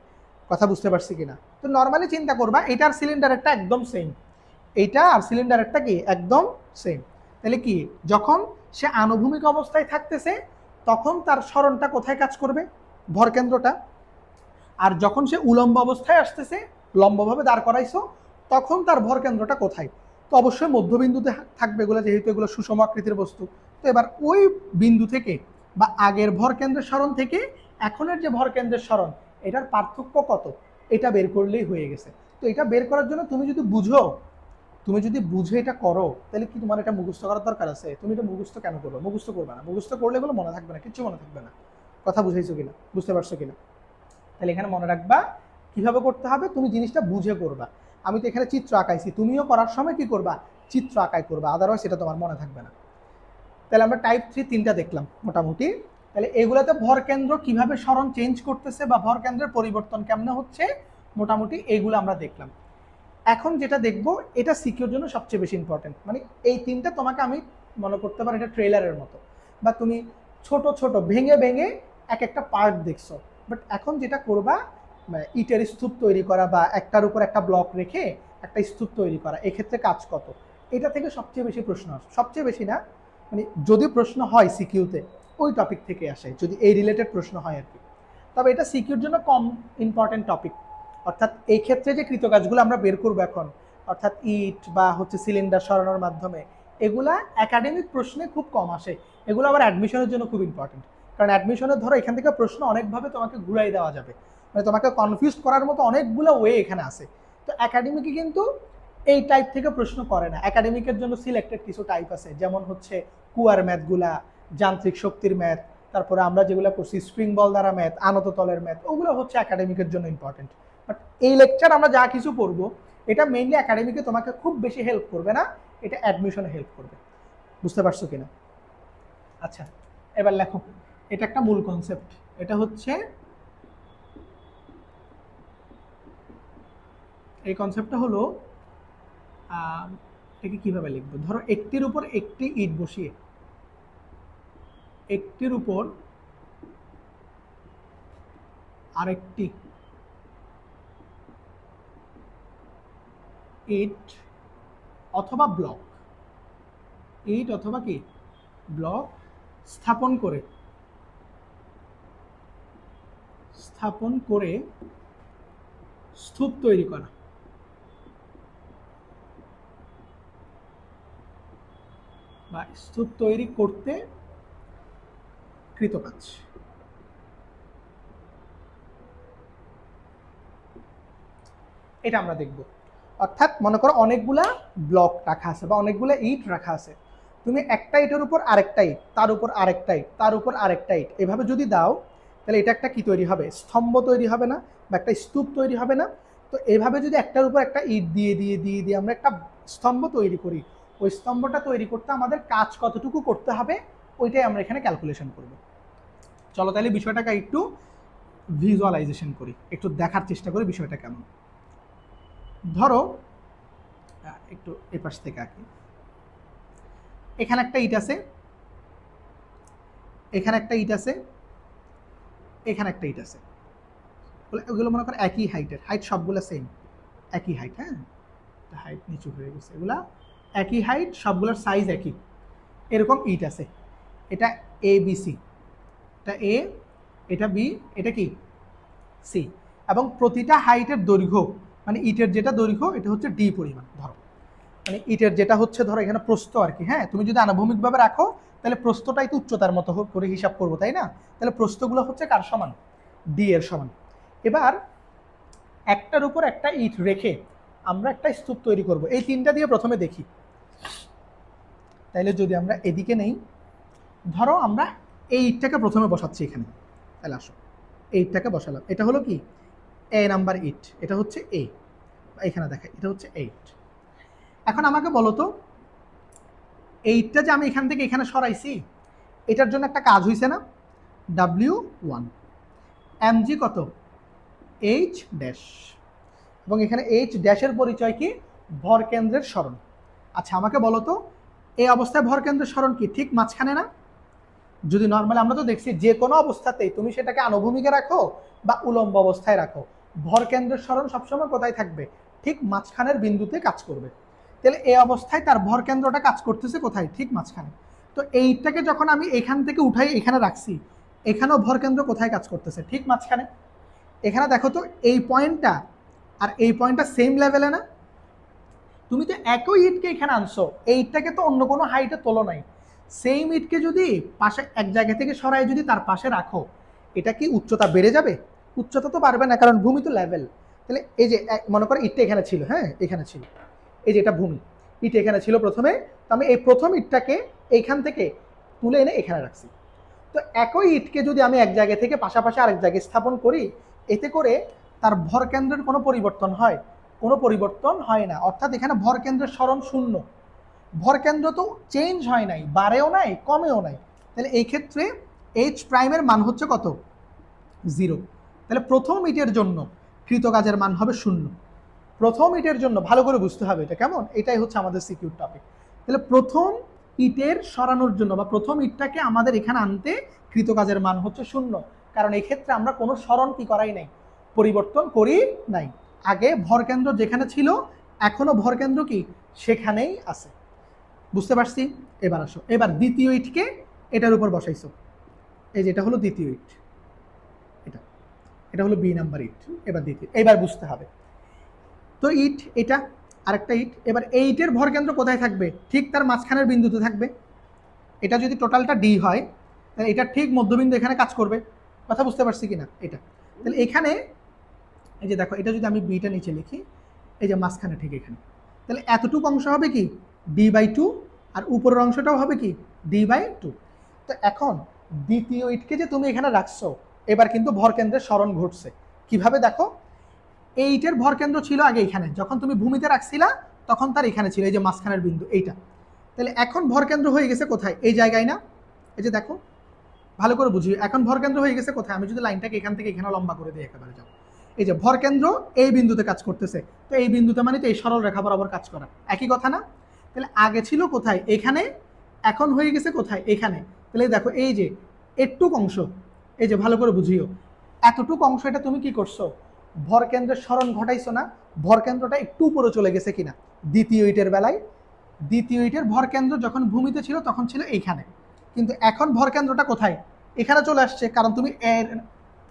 কথা বুঝতে পারছি কিনা? তো নর্মালি চিন্তা করবা এটার সিলিন্ডারেরটা একদম সেম, এইটা আর সিলিন্ডারেরটা কি একদম সেম। তাহলে কি যখন সে আনুভূমিক অবস্থায় থাকতেছে তখন তার সরণটা কোথায় কাজ করবে, ভরকেন্দ্রটা। আর যখন সে উলম্ব অবস্থায় আসতেছে, লম্বভাবে দাঁড় করাইছো, তখন তার ভরকেন্দ্রটা কোথায়? তো অবশ্যই মধ্যবিন্দুতে থাকবে এগুলো, যেহেতু এগুলো সুষম আকৃতির বস্তু। তো এবার ওই বিন্দু থেকে বা আগের ভরকেন্দ্রের সরণ থেকে এখনের যে ভরকেন্দ্রের সরণ, এটার পার্থক্য কত, এটা বের করলেই হয়ে গেছে। তো এটা বের করার জন্য তুমি যদি বুঝো, তুমি যদি বুঝে এটা করো, তাহলে কি তোমার এটা মুখস্থ করার দরকার আছে? তুমি এটা মুখস্থ কেন করবে, মুখস্থ করবে না। মুখস্থ করলে এগুলো মনে থাকবে না, কিচ্ছু মনে থাকবে না। কথা বুঝাইছো কিনা, বুঝতে পারছো কিনা? তাহলে এখানে মনে রাখবা কিভাবে করতে হবে, তুমি জিনিসটা বুঝে করবা। আমি তো এখানে চিত্র আঁকাইছি, তুমিও করার সময় কি করবা, চিত্র আঁকায় করবে, আদারওয়াইজ এটা তোমার মনে থাকবে না। তাহলে আমরা টাইপ 3 তিনটা দেখলাম মোটামুটি। তাহলে এগুলাতে ভর কেন্দ্র কিভাবে সরণ চেঞ্জ করতেছে বা ভর কেন্দ্রের পরিবর্তন কেমনে হচ্ছে, মোটামুটি এইগুলো আমরা দেখলাম। এখন যেটা দেখবো এটা সিকিউর জন্য সবচেয়ে বেশি ইম্পর্টেন্ট, মানে এই তিনটা তোমাকে আমি মনে করতে পারো এটা ট্রেলারের মতো, বা তুমি ছোট ছোট ভেঙে ভেঙে এক একটা পার্ট দেখছো। বাট এখন যেটা করবা, ইটের স্তূপ তৈরি করা বা একটার উপর একটা ব্লক রেখে একটা স্তূপ তৈরি করা, এক্ষেত্রে কাজ কত, এটা থেকে সবচেয়ে বেশি প্রশ্ন আসে। সবচেয়ে বেশি না, মানে যদি প্রশ্ন হয় সিকিউতে ওই টপিক থেকে আসে, যদি এই রিলেটেড প্রশ্ন হয় আর কি। তবে এটা সিকিউর জন্য কম ইম্পর্টেন্ট টপিক। অর্থাৎ এই ক্ষেত্রে যে কৃতকাজগুলো আমরা বের করবো এখন, অর্থাৎ ইট বা হচ্ছে সিলিন্ডার সরানোর মাধ্যমে, এগুলা একাডেমিক প্রশ্নে খুব কম আসে। এগুলো আবার অ্যাডমিশনের জন্য খুব ইম্পর্টেন্ট, কারণ অ্যাডমিশনের ধরো এখান থেকে প্রশ্ন অনেকভাবে তোমাকে ঘুরাই দেওয়া যাবে, মানে তোমাকে কনফিউজ করার মতো অনেকগুলো ওয়ে এখানে আছে। তো একাডেমিকে কিন্তু এই টাইপ থেকে প্রশ্ন করে না। একাডেমিকের জন্য সিলেক্টেড কিছু টাইপ আছে, যেমন হচ্ছে কুয়ার ম্যাথগুলা, যান্ত্রিক শক্তির ম্যাথ, তারপরে আমরা যেগুলো করছি স্প্রিং বল দ্বারা ম্যাথ, আনত তলের ম্যাথ, ওগুলো হচ্ছে একাডেমিকের জন্য ইম্পর্টেন্ট। বাট এই লেকচার আমরা যা কিছু পড়বো এটা মেইনলি একাডেমিকে তোমাকে খুব বেশি হেল্প করবে না, এটা অ্যাডমিশনে হেল্প করবে। বুঝতে পারছো কিনা? আচ্ছা, এবার লেখো। এটা একটা মূল কনসেপ্ট। এটা হচ্ছে, এই কনসেপ্টটা হলো, এটাকে কিভাবে লিখবো, ধরো একটির উপর একটি ইট বসিয়ে, একটির উপর আরেকটি ইট অথবা ব্লক, ইট অথবা কি ব্লক স্থাপন করে স্তূপ তৈরি করা, বা স্তূপ তৈরি করতে কৃতকাজ। এটা আমরা দেখব। অর্থাৎ মনে করো অনেকগুলা ব্লক রাখা আছে বা অনেকগুলা ইট রাখা আছে, তুমি একটা ইটের উপর আরেকটা ইট, তার উপর আরেকটা ইট, তার উপর আরেকটা ইট, এভাবে যদি দাও, তাহলে এটা একটা কি তৈরি হবে, স্তম্ভ তৈরি হবে না, বা একটা স্তূপ তৈরি হবে না। তো এভাবে যদি একটার উপর একটা ইট দিয়ে দিয়ে দিয়ে দিয়ে আমরা একটা স্তম্ভ তৈরি করি, ওই স্তম্ভটা তৈরি করতে আমাদের কাজ কতটুকু করতে হবে, ওইটাই আমরা এখানে ক্যালকুলেশন করব। চলো তাহলে বিষয়টাকে একটু ভিজুয়ালাইজেশন করি, একটু দেখার চেষ্টা করি বিষয়টা কেমন। ধরো একটু এপাশ থেকে আঁকি, এখানে একটা ইট আছে, এখানে একটা ইট আছে, এখানে একটা ইট আছে, ওগুলো মনে করো একই হাইটের, হাইট সবগুলো সেম, একই হাইট। হ্যাঁ, হাইট নিচু হয়ে গেছে, এগুলা একই হাইট, সবগুলোর সাইজ একই। এরকম ইট আছে, এটা এ বি সি, এটা এ, এটা বি, এটা কি সি, এবং প্রতিটা হাইটের দৈর্ঘ্য, মানে ইটের যেটা দৈর্ঘ্য এটা হচ্ছে ডি পরিমাণ। ধরো মানে ইটের যেটা হচ্ছে, ধরো এখানে প্রস্থ আর কি, হ্যাঁ, তুমি যদি আনুভূমিকভাবে রাখো তাহলে প্রস্থটাই তো উচ্চতার মতো করে হিসাব করবো, তাই না? তাহলে প্রস্থগুলো হচ্ছে কার সমান, ডি এর সমান। এবার একটার উপর একটা ইট রেখে আমরা একটা স্তূপ তৈরি করব। এই তিনটা দিয়ে প্রথমে দেখি। তাইলে যদি আমরা এদিকে নেই, ধরো আমরা এই ইটটাকে প্রথমে বসাচ্ছি এখানে, তাহলে আসো এই ইটটাকে বসালাম, এটা হলো কি এ নাম্বার ইট, এটা হচ্ছে এ, এখানে দেখাই এটা হচ্ছে 8। এখন আমাকে বলো তো, এইটটা যে আমি এখান থেকে এখানে সরাইছি, এটার জন্য একটা কাজ হয়েছে না, W1, mg কত, h ড্যাশ, এবং এখানে h ড্যাশের পরিচয় কি, ভর কেন্দ্রের সরণ। আচ্ছা আমাকে বলো তো, এই অবস্থায় ভর কেন্দ্রের সরণ কি ঠিক মাঝখানে না? যদি নর্মালি আমরা তো দেখছি যে কোনো অবস্থাতেই তুমি সেটাকে আনুভূমিকে রাখো বা উলম্ব অবস্থায় রাখো, ভর কেন্দ্রের সরণ সবসময় কোথায় থাকবে, ঠিক মাঝখানের বিন্দুতে কাজ করবে। তাহলে এই অবস্থায় তার ভর কেন্দ্রটা কাজ করতেছে কোথায়, ঠিক মাঝখানে। তো এইটাকে যখন আমি এখান থেকে উঠাই এখানে রাখছি, এখানেও ভর কেন্দ্র কোথায় কাজ করতেছে, ঠিক মাঝখানে। এখানে দেখো তো এই পয়েন্টটা আর এই পয়েন্টটা সেম লেভেলে না? তুমি তো একই ইটকে এখানে আনছো, এই ইটটাকে তো অন্য কোনো হাইটে তোলো নাই, সেম ইটকে যদি পাশে এক জায়গা থেকে সরাই যদি তার পাশে রাখো, এটা কি উচ্চতা বেড়ে যাবে? উচ্চতা তো বাড়বে না, কারণ ভূমি তো লেভেল। তাহলে এই যে মনে করো ইটটা এখানে ছিল, হ্যাঁ এখানে ছিল, এই যে এটা ভূমি, ইট এখানে ছিল প্রথমে, তো আমি এই প্রথম ইটটাকে এইখান থেকে তুলে এনে এখানে রাখছি। তো একই ইটকে যদি আমি এক জায়গা থেকে পাশাপাশি আরেক জায়গায় স্থাপন করি, এতে করে তার ভর কেন্দ্রের কোনো পরিবর্তন হয়? কোনো পরিবর্তন হয় না। অর্থাৎ এখানে ভর কেন্দ্রের সরণ শূন্য, ভরকেন্দ্র তো চেঞ্জ হয় নাই, বাড়েও নাই কমেও নাই, তাহলে এই ক্ষেত্রে এইচ প্রাইমের মান হচ্ছে কত? 0। তাহলে প্রথম ইটের জন্য কৃতকাজের মান হবে 0। প্রথম ইটের জন্য ভালো করে বুঝতে হবে এটা, কেমন? এটাই হচ্ছে আমাদের সিকিউর টপিক। তাহলে প্রথম ইটের সরানোর জন্য বা প্রথম ইটটাকে আমাদের এখানে আনতে কৃতকাজের মান হচ্ছে 0, কারণ এই ক্ষেত্রে আমরা কোনো সরণ কি করাই নাই, পরিবর্তন করি নাই। আগে ভরকেন্দ্র যেখানে ছিল এখনো ভরকেন্দ্র কি সেখানেই আছে। বুঝতে পারছি? এবার আসো, এবার দ্বিতীয় ইটকে এটার উপর বসাইছো, এই যে এটা হলো দ্বিতীয় ইট, এটা এটা হলো বি নাম্বার ইট। এবার দ্বিতীয়, এবার বুঝতে হবে তো ইট এটা আরেকটা ইট। এবার এই ইটের ভরকেন্দ্র কোথায় থাকবে? ঠিক তার মাঝখানের বিন্দুতে থাকবে। এটা যদি টোটালটা ডি হয় তাহলে এটা ঠিক মধ্যবিন্দু এখানে কাজ করবে। কথা বুঝতে পারছি কিনা? এটা তাহলে এখানে এই যে দেখো, এটা যদি আমি বিটা নিচে লিখি, এই যে মাঝখানে ঠিক এখানে, তাহলে এতটুকু অংশ হবে কি d/2, আর উপরের অংশটাও হবে কি d/2। তো এখন দ্বিতীয় ইটকে যে তুমি এখানে রাখছো, এবার কিন্তু ভরকেন্দ্রের সরণ ঘটছে। কিভাবে দেখো, এই ইটের ভরকেন্দ্র ছিল আগে এখানে, যখন তুমি ভূমিতে রাখছিলা তখন তার এখানে ছিল এই যে মাঝখানের বিন্দু এইটা। তাহলে এখন ভরকেন্দ্র হয়ে গেছে কোথায়? এই জায়গায় না? এই যে দেখো ভালো করে বুঝি, এখন ভরকেন্দ্র হয়ে গেছে কোথায়? আমি যদি লাইনটাকে এখান থেকে এখানে লম্বা করে দিই একেবারে, যাও, এই যে ভরকেন্দ্র এই বিন্দুতে কাজ করতেছে। তো এই বিন্দুতে মানে তো এই সরল রেখা বরাবর কাজ করা, একই কথা না? তাহলে আগে ছিল কোথায়? এখানে, এখন হয়ে গেছে কোথায়? এখানে। তাহলে দেখো এই যে এটুক অংশ, এই যে ভালো করে বুঝিও, এতটুক অংশ এটা তুমি কি করছো? ভরকেন্দ্রের সরণ ঘটাইছো না? ভরকেন্দ্রটা একটু উপরে চলে গেছে কিনা? দ্বিতীয় ইটের বেলায় দ্বিতীয় ইটের ভরকেন্দ্র যখন ভূমিতে ছিল তখন ছিল এইখানে, কিন্তু এখন ভরকেন্দ্রটা কোথায়? এখানে চলে আসছে, কারণ তুমি এর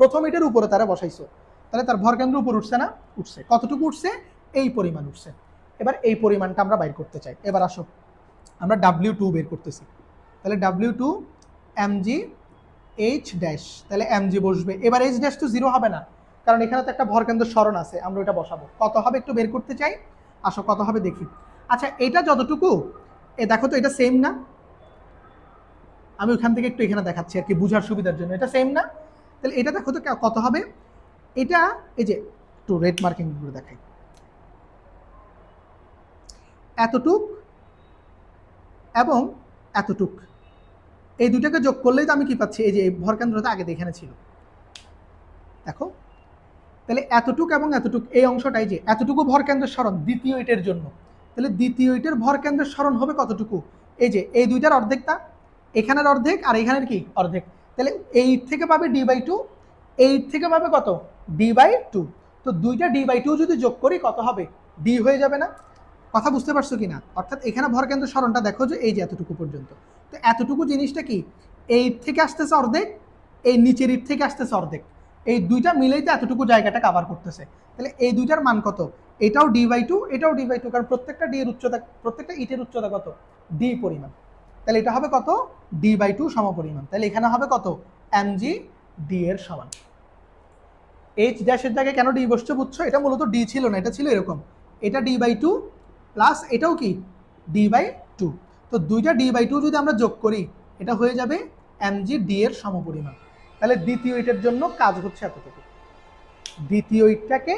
প্রথম ইটের উপরে তারা বসাইছো। তাহলে তার ভরকেন্দ্র উপর উঠছে না? উঠছে। কতটুকু উঠছে? এই পরিমাণ উঠছে। এবার এই পরিমাণটা আমরা বাইর করতে চাই। এবার আসো, আমরা W2 বের করতেছি। তাহলে W2 mg h ড্যাশ, তাহলে mg বসবে। এবার h ড্যাশ তো 0 হবে না, কারণ এখানে তো একটা ভরকেন্দ্র সরণ আছে, আমরা ওটা বসাবো। কত হবে একটু বের করতে চাই, আসো কত হবে দেখি। আচ্ছা, এটা যতটুকু, এ দেখো তো এটা সেম না? আমি ওখান থেকে একটু এখানে দেখাচ্ছি আর কি বোঝার সুবিধার জন্য, এটা সেম না? তাহলে এটা দেখো তো কত হবে। এটা এই যে একটু রেড মার্কিং করে দেখাই, এতটুক এবং এতটুক, এই দুটাকে যোগ করলেই তো আমি কি পাচ্ছি? এই যে ভরকেন্দ্রটা আগে এখানে ছিল, দেখো। তাহলে এতটুক এবং এতটুক, এই অংশটাই যে এতটুকু ভরকেন্দ্রের সরণ দ্বিতীয় ইটের জন্য। তাহলে দ্বিতীয় ইটের ভরকেন্দ্রের সরণ হবে কতটুকু? এই যে এই দুইটার অর্ধেকটা, এখানের অর্ধেক আর এখানের কি অর্ধেক। তাহলে এই থেকে পাবে d/2, এই থেকে পাবে কত? d/2। তো দুইটা d/2 যদি যোগ করি কত হবে? d হয়ে যাবে না? কথা বুঝতে পারছো কিনা? অর্থাৎ এখানে ভরকেন্দ্রের সরণটা দেখো যে এই যে এতটুকু পর্যন্ত। তো এতটুকু জিনিসটা কি, এই ইট থেকে আসতেছে অর্ধেক, এই নিচের ইট থেকে আসতেছে অর্ধেক, এই দুইটা মিলেই তো এতটুকু জায়গাটা কভার করতেছে। তাহলে এই দুইটার মান কত? এটাও d/2, এটাও d/2, কারণ প্রত্যেকটা ডি এর উচ্চতা, প্রত্যেকটা ইটের উচ্চতা কত? d পরিমাণ। তাহলে এটা হবে কত? d/2 সমপরিমাণ। তাহলে এখানে হবে কত? mg d এর সমান। h ড্যাশের জায়গায় কেন d বসছে বুঝছো? এটা মূলত d ছিল না, এটা ছিল এরকম, এটা d/2 প্লাস এটাও কি d/2। তো দুইটা d/2 যদি আমরা যোগ করি এটা হয়ে যাবে mg d এর সমপরিমাণ। তাহলে দ্বিতীয় ইটের জন্য কাজ হচ্ছে এতটুকু। দ্বিতীয় ইটটাকে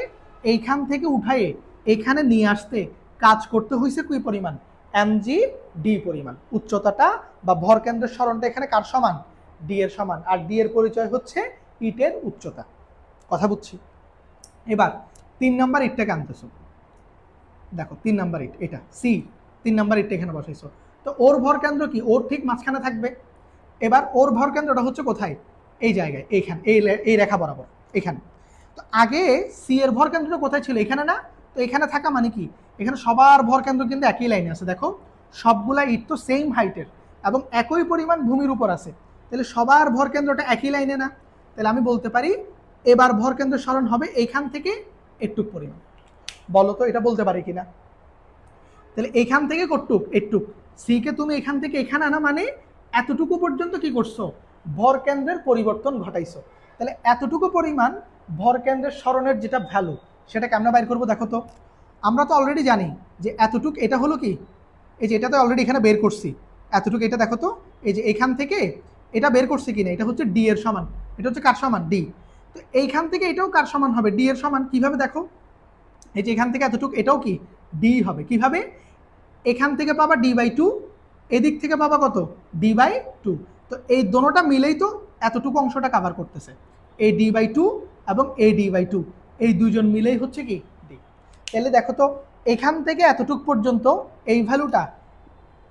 এইখান থেকে উঠায়ে এখানে নিয়ে আসতে কাজ করতে হয়েছে কি পরিমাণ? mg d পরিমাণ। উচ্চতাটা বা ভরকেন্দ্রের সরণটা এখানে কার সমান? d এর সমান। আর d এর পরিচয় হচ্ছে ইটের উচ্চতা। কথা বুঝছি? এবার 3 নাম্বার ইটটাকে আনতেছো, দেখো 3 নাম্বার ইট এটা সি, 3 নাম্বার ইটটা এখানে বসাইছো। তো ওর ভরকেন্দ্র কি? ওর ঠিক মাঝখানে থাকবে। এবার ওর ভরকেন্দ্রটা হচ্ছে কোথায়? এই জায়গায়, এইখানে, এই রেখা বরাবর এখানে। তো আগে সি এর ভরকেন্দ্রটা কোথায় ছিল? এখানে না? তো এখানে থাকা মানে কি, এখানে সবার ভরকেন্দ্র কিন্তু একই লাইনে আছে। দেখো সবগুলা ইট তো সেম হাইটের এবং একই পরিমাণ ভূমির উপর আছে, তাহলে সবার ভরকেন্দ্রটা একই লাইনে না? তাহলে আমি বলতে পারি এবার ভরকেন্দ্রের সরণ হবে এইখান থেকে একটু পরিমাণ। বলো তো এটা বলতে পারি কিনা? তাহলে এখান থেকে কতটুক? একটুক। সি কে তুমি এখান থেকে এখানে আনা মানে এতটুকু পর্যন্ত কি করছো? ভরকেন্দ্রের পরিবর্তন ঘটাইছো। তাহলে এতটুকু পরিমাণ ভরকেন্দ্রের সরণের যেটা ভ্যালু, সেটা কেমনে বাইর করবো দেখো তো। আমরা তো অলরেডি জানি যে এতটুক, এটা হলো কি, এই যে এটা তো অলরেডি এখানে বের করছি এতটুকু, এটা দেখো তো, এই যে এখান থেকে এটা বের করছি কিনা, এটা হচ্ছে ডি এর সমান। এটা হচ্ছে কার সমান? ডি। তো এইখান থেকে এটাও কার সমান হবে? ডি এর সমান। কিভাবে দেখো, এই যে এখান থেকে এতটুকু, এটাও কি ডি হবে। কিভাবে? এখান থেকে পাবা d/2, এদিক থেকে পাবা কত d/2। তো এই দোনোটা মিলেই তো এতটুকু অংশটা কাভার করতেছে, এই d/2 এবং এই d/2, এই দুইজন মিলেই হচ্ছে কি d। তাহলে দেখো তো এখান থেকে এতটুকু পর্যন্ত এই ভ্যালুটা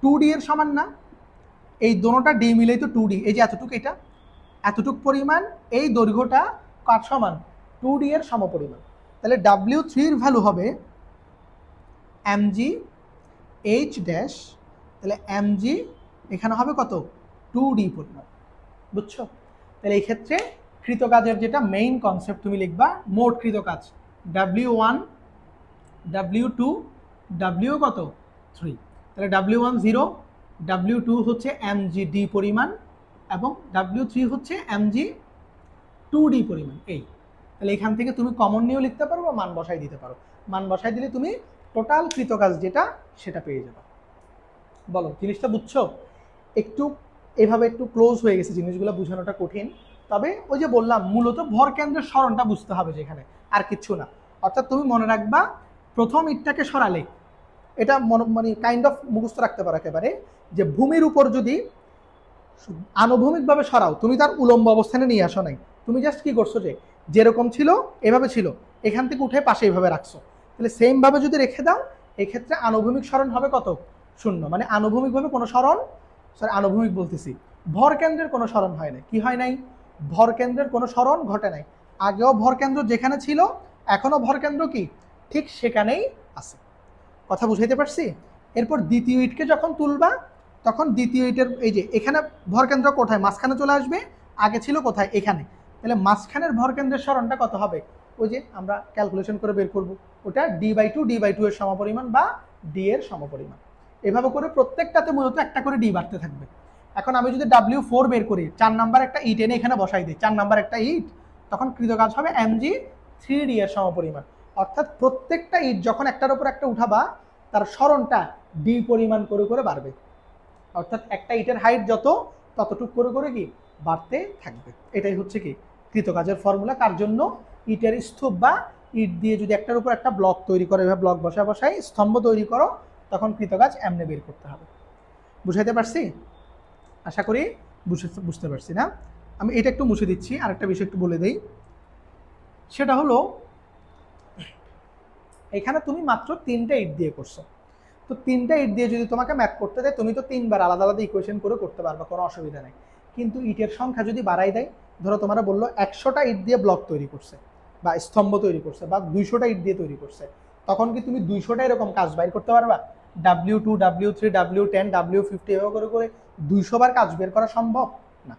2d এর সমান না? এই দোনোটা d মিলেই তো 2d, এই যে এতটুকু, এটা এতটুকু পরিমাণ, এই দৈর্ঘ্যটা কার সমান 2d এর সমপরিমাণ। তাহলে W3 এর ভ্যালু হবে mg h ড্যাশ, তাহলে mg এখানে হবে কত 2d পরিমাণ, বুঝছো? তাহলে এই ক্ষেত্রে কৃতকাজের যেটা মেইন কনসেপ্ট তুমি লিখবা মোট কৃতকাজ W1 W2 W কত 3, তাহলে W1 0, W2 হচ্ছে mgd পরিমাণ এবং W3 হচ্ছে mg 2d পরিমাণ। এই তাহলে এখান থেকে তুমি কমন নিয়েও লিখতে পারো বা মান বসাই দিতে পারো, মান বসাই দিলে তুমি টোটাল কৃতকাজ যেটা সেটা পেয়ে যাবে। বলো জিনিসটা বুঝছো? একটু এভাবে একটু ক্লোজ হয়ে গেছে, জিনিসগুলো বোঝানোটা কঠিন, তবে ওই যে বললাম মূলত ভর কেন্দ্রের সরণটা বুঝতে হবে যেখানে, আর কিচ্ছু না। অর্থাৎ তুমি মনে রাখবা প্রথম ইটটাকে সরালে, এটা মানে কাইন্ড অফ মুখস্থ রাখতে পারো একেবারে, যে ভূমির উপর যদি আনুভূমিকভাবে সরাও, তুমি তার উলম্ব অবস্থানে নিয়ে আসো নাই, তুমি জাস্ট কি করছো যে যেরকম ছিল এভাবে ছিল, এখান থেকে উঠে পাশে এইভাবে রাখছো, তাহলে সেম ভাবে যদি রেখে দাও এক্ষেত্রে আনুভূমিক সরণ হবে কত 0। মানে আনুভূমিকভাবে কোনো সরণ, সরি আনুভূমিক বলতেছি, ভর কেন্দ্রের কোনো সরণ হয় না। কি হয় নাই? ভর কেন্দ্রের কোনো সরণ ঘটে নাই। আগেও ভর কেন্দ্র যেখানে ছিল এখনো ভর কেন্দ্র কি ঠিক সেখানেই আছে। কথা বুঝাইতে পারছি? এরপর দ্বিতীয় ইটকে যখন তুলবা তখন দ্বিতীয় ইটের এই যে এখানে ভরকেন্দ্র কোথায় মাঝখানে চলে আসবে, আগে ছিল কোথায় এখানে, তাহলে মাঝখানের ভরকেন্দ্রের সরণটা কত হবে, ওই যে আমরা ক্যালকুলেশন করে বের করব, ওটা d/2 d/2 এর সমপরিমাণ বা d এর সমপরিমাণ। এভাবে করে প্রত্যেকটাতে মূলত একটা করে d বাড়তে থাকবে। এখন আমি যদি W4 বের করি, 4 নাম্বার একটা ইট এনে এখানে বসাই দিই, 4 নাম্বার একটা ইট, তখন কৃতকাজ হবে mg 3d এর সমপরিমাণ। অর্থাৎ প্রত্যেকটা ইট যখন একটার উপর একটা উঠাবা তার সরণটা d পরিমাণ করে করে বাড়বে। অর্থাৎ একটা ইটের হাইট যত ততটুক করে করে কি বাড়তে থাকবে। এটাই হচ্ছে কি কৃতকাজের ফর্মুলা। কার জন্য? ইটের স্তূপ বা ইট দিয়ে যদি একটার উপর একটা ব্লক তৈরি করে, এভাবে ব্লক বসাই স্তম্ভ তৈরি করো, তখন কৃতকাজ এমনি বের করতে হবে। বুঝাইতে পারছি? আশা করি বুঝতে পারছি না? আমি এটা একটু মুছে দিচ্ছি, আরেকটা বিষয় একটু বলে দেই, সেটা হলো এখানে তুমি মাত্র 3টা ইট দিয়ে করছো, তো 3টা ইট দিয়ে যদি তোমাকে ম্যাথ করতে দেয় তুমি তো 3বার আলাদা আলাদা ইকুয়েশন করে করতে পারবা, কোনো অসুবিধা নেই। কিন্তু ইটের সংখ্যা যদি বাড়াই দেয়, ধরো তোমারা বললো 100টা ইট দিয়ে ব্লক তৈরি করছে বা স্তম্ভ তৈরি করছে বা 200টা ইট দিয়ে তৈরি করছে, তখন কি তুমি 200টা এরকম কাজ বাইর করতে পারবা? W2 W3 W10 W50 এভাবে করে করে 200 বার কাজ বের করা সম্ভব না।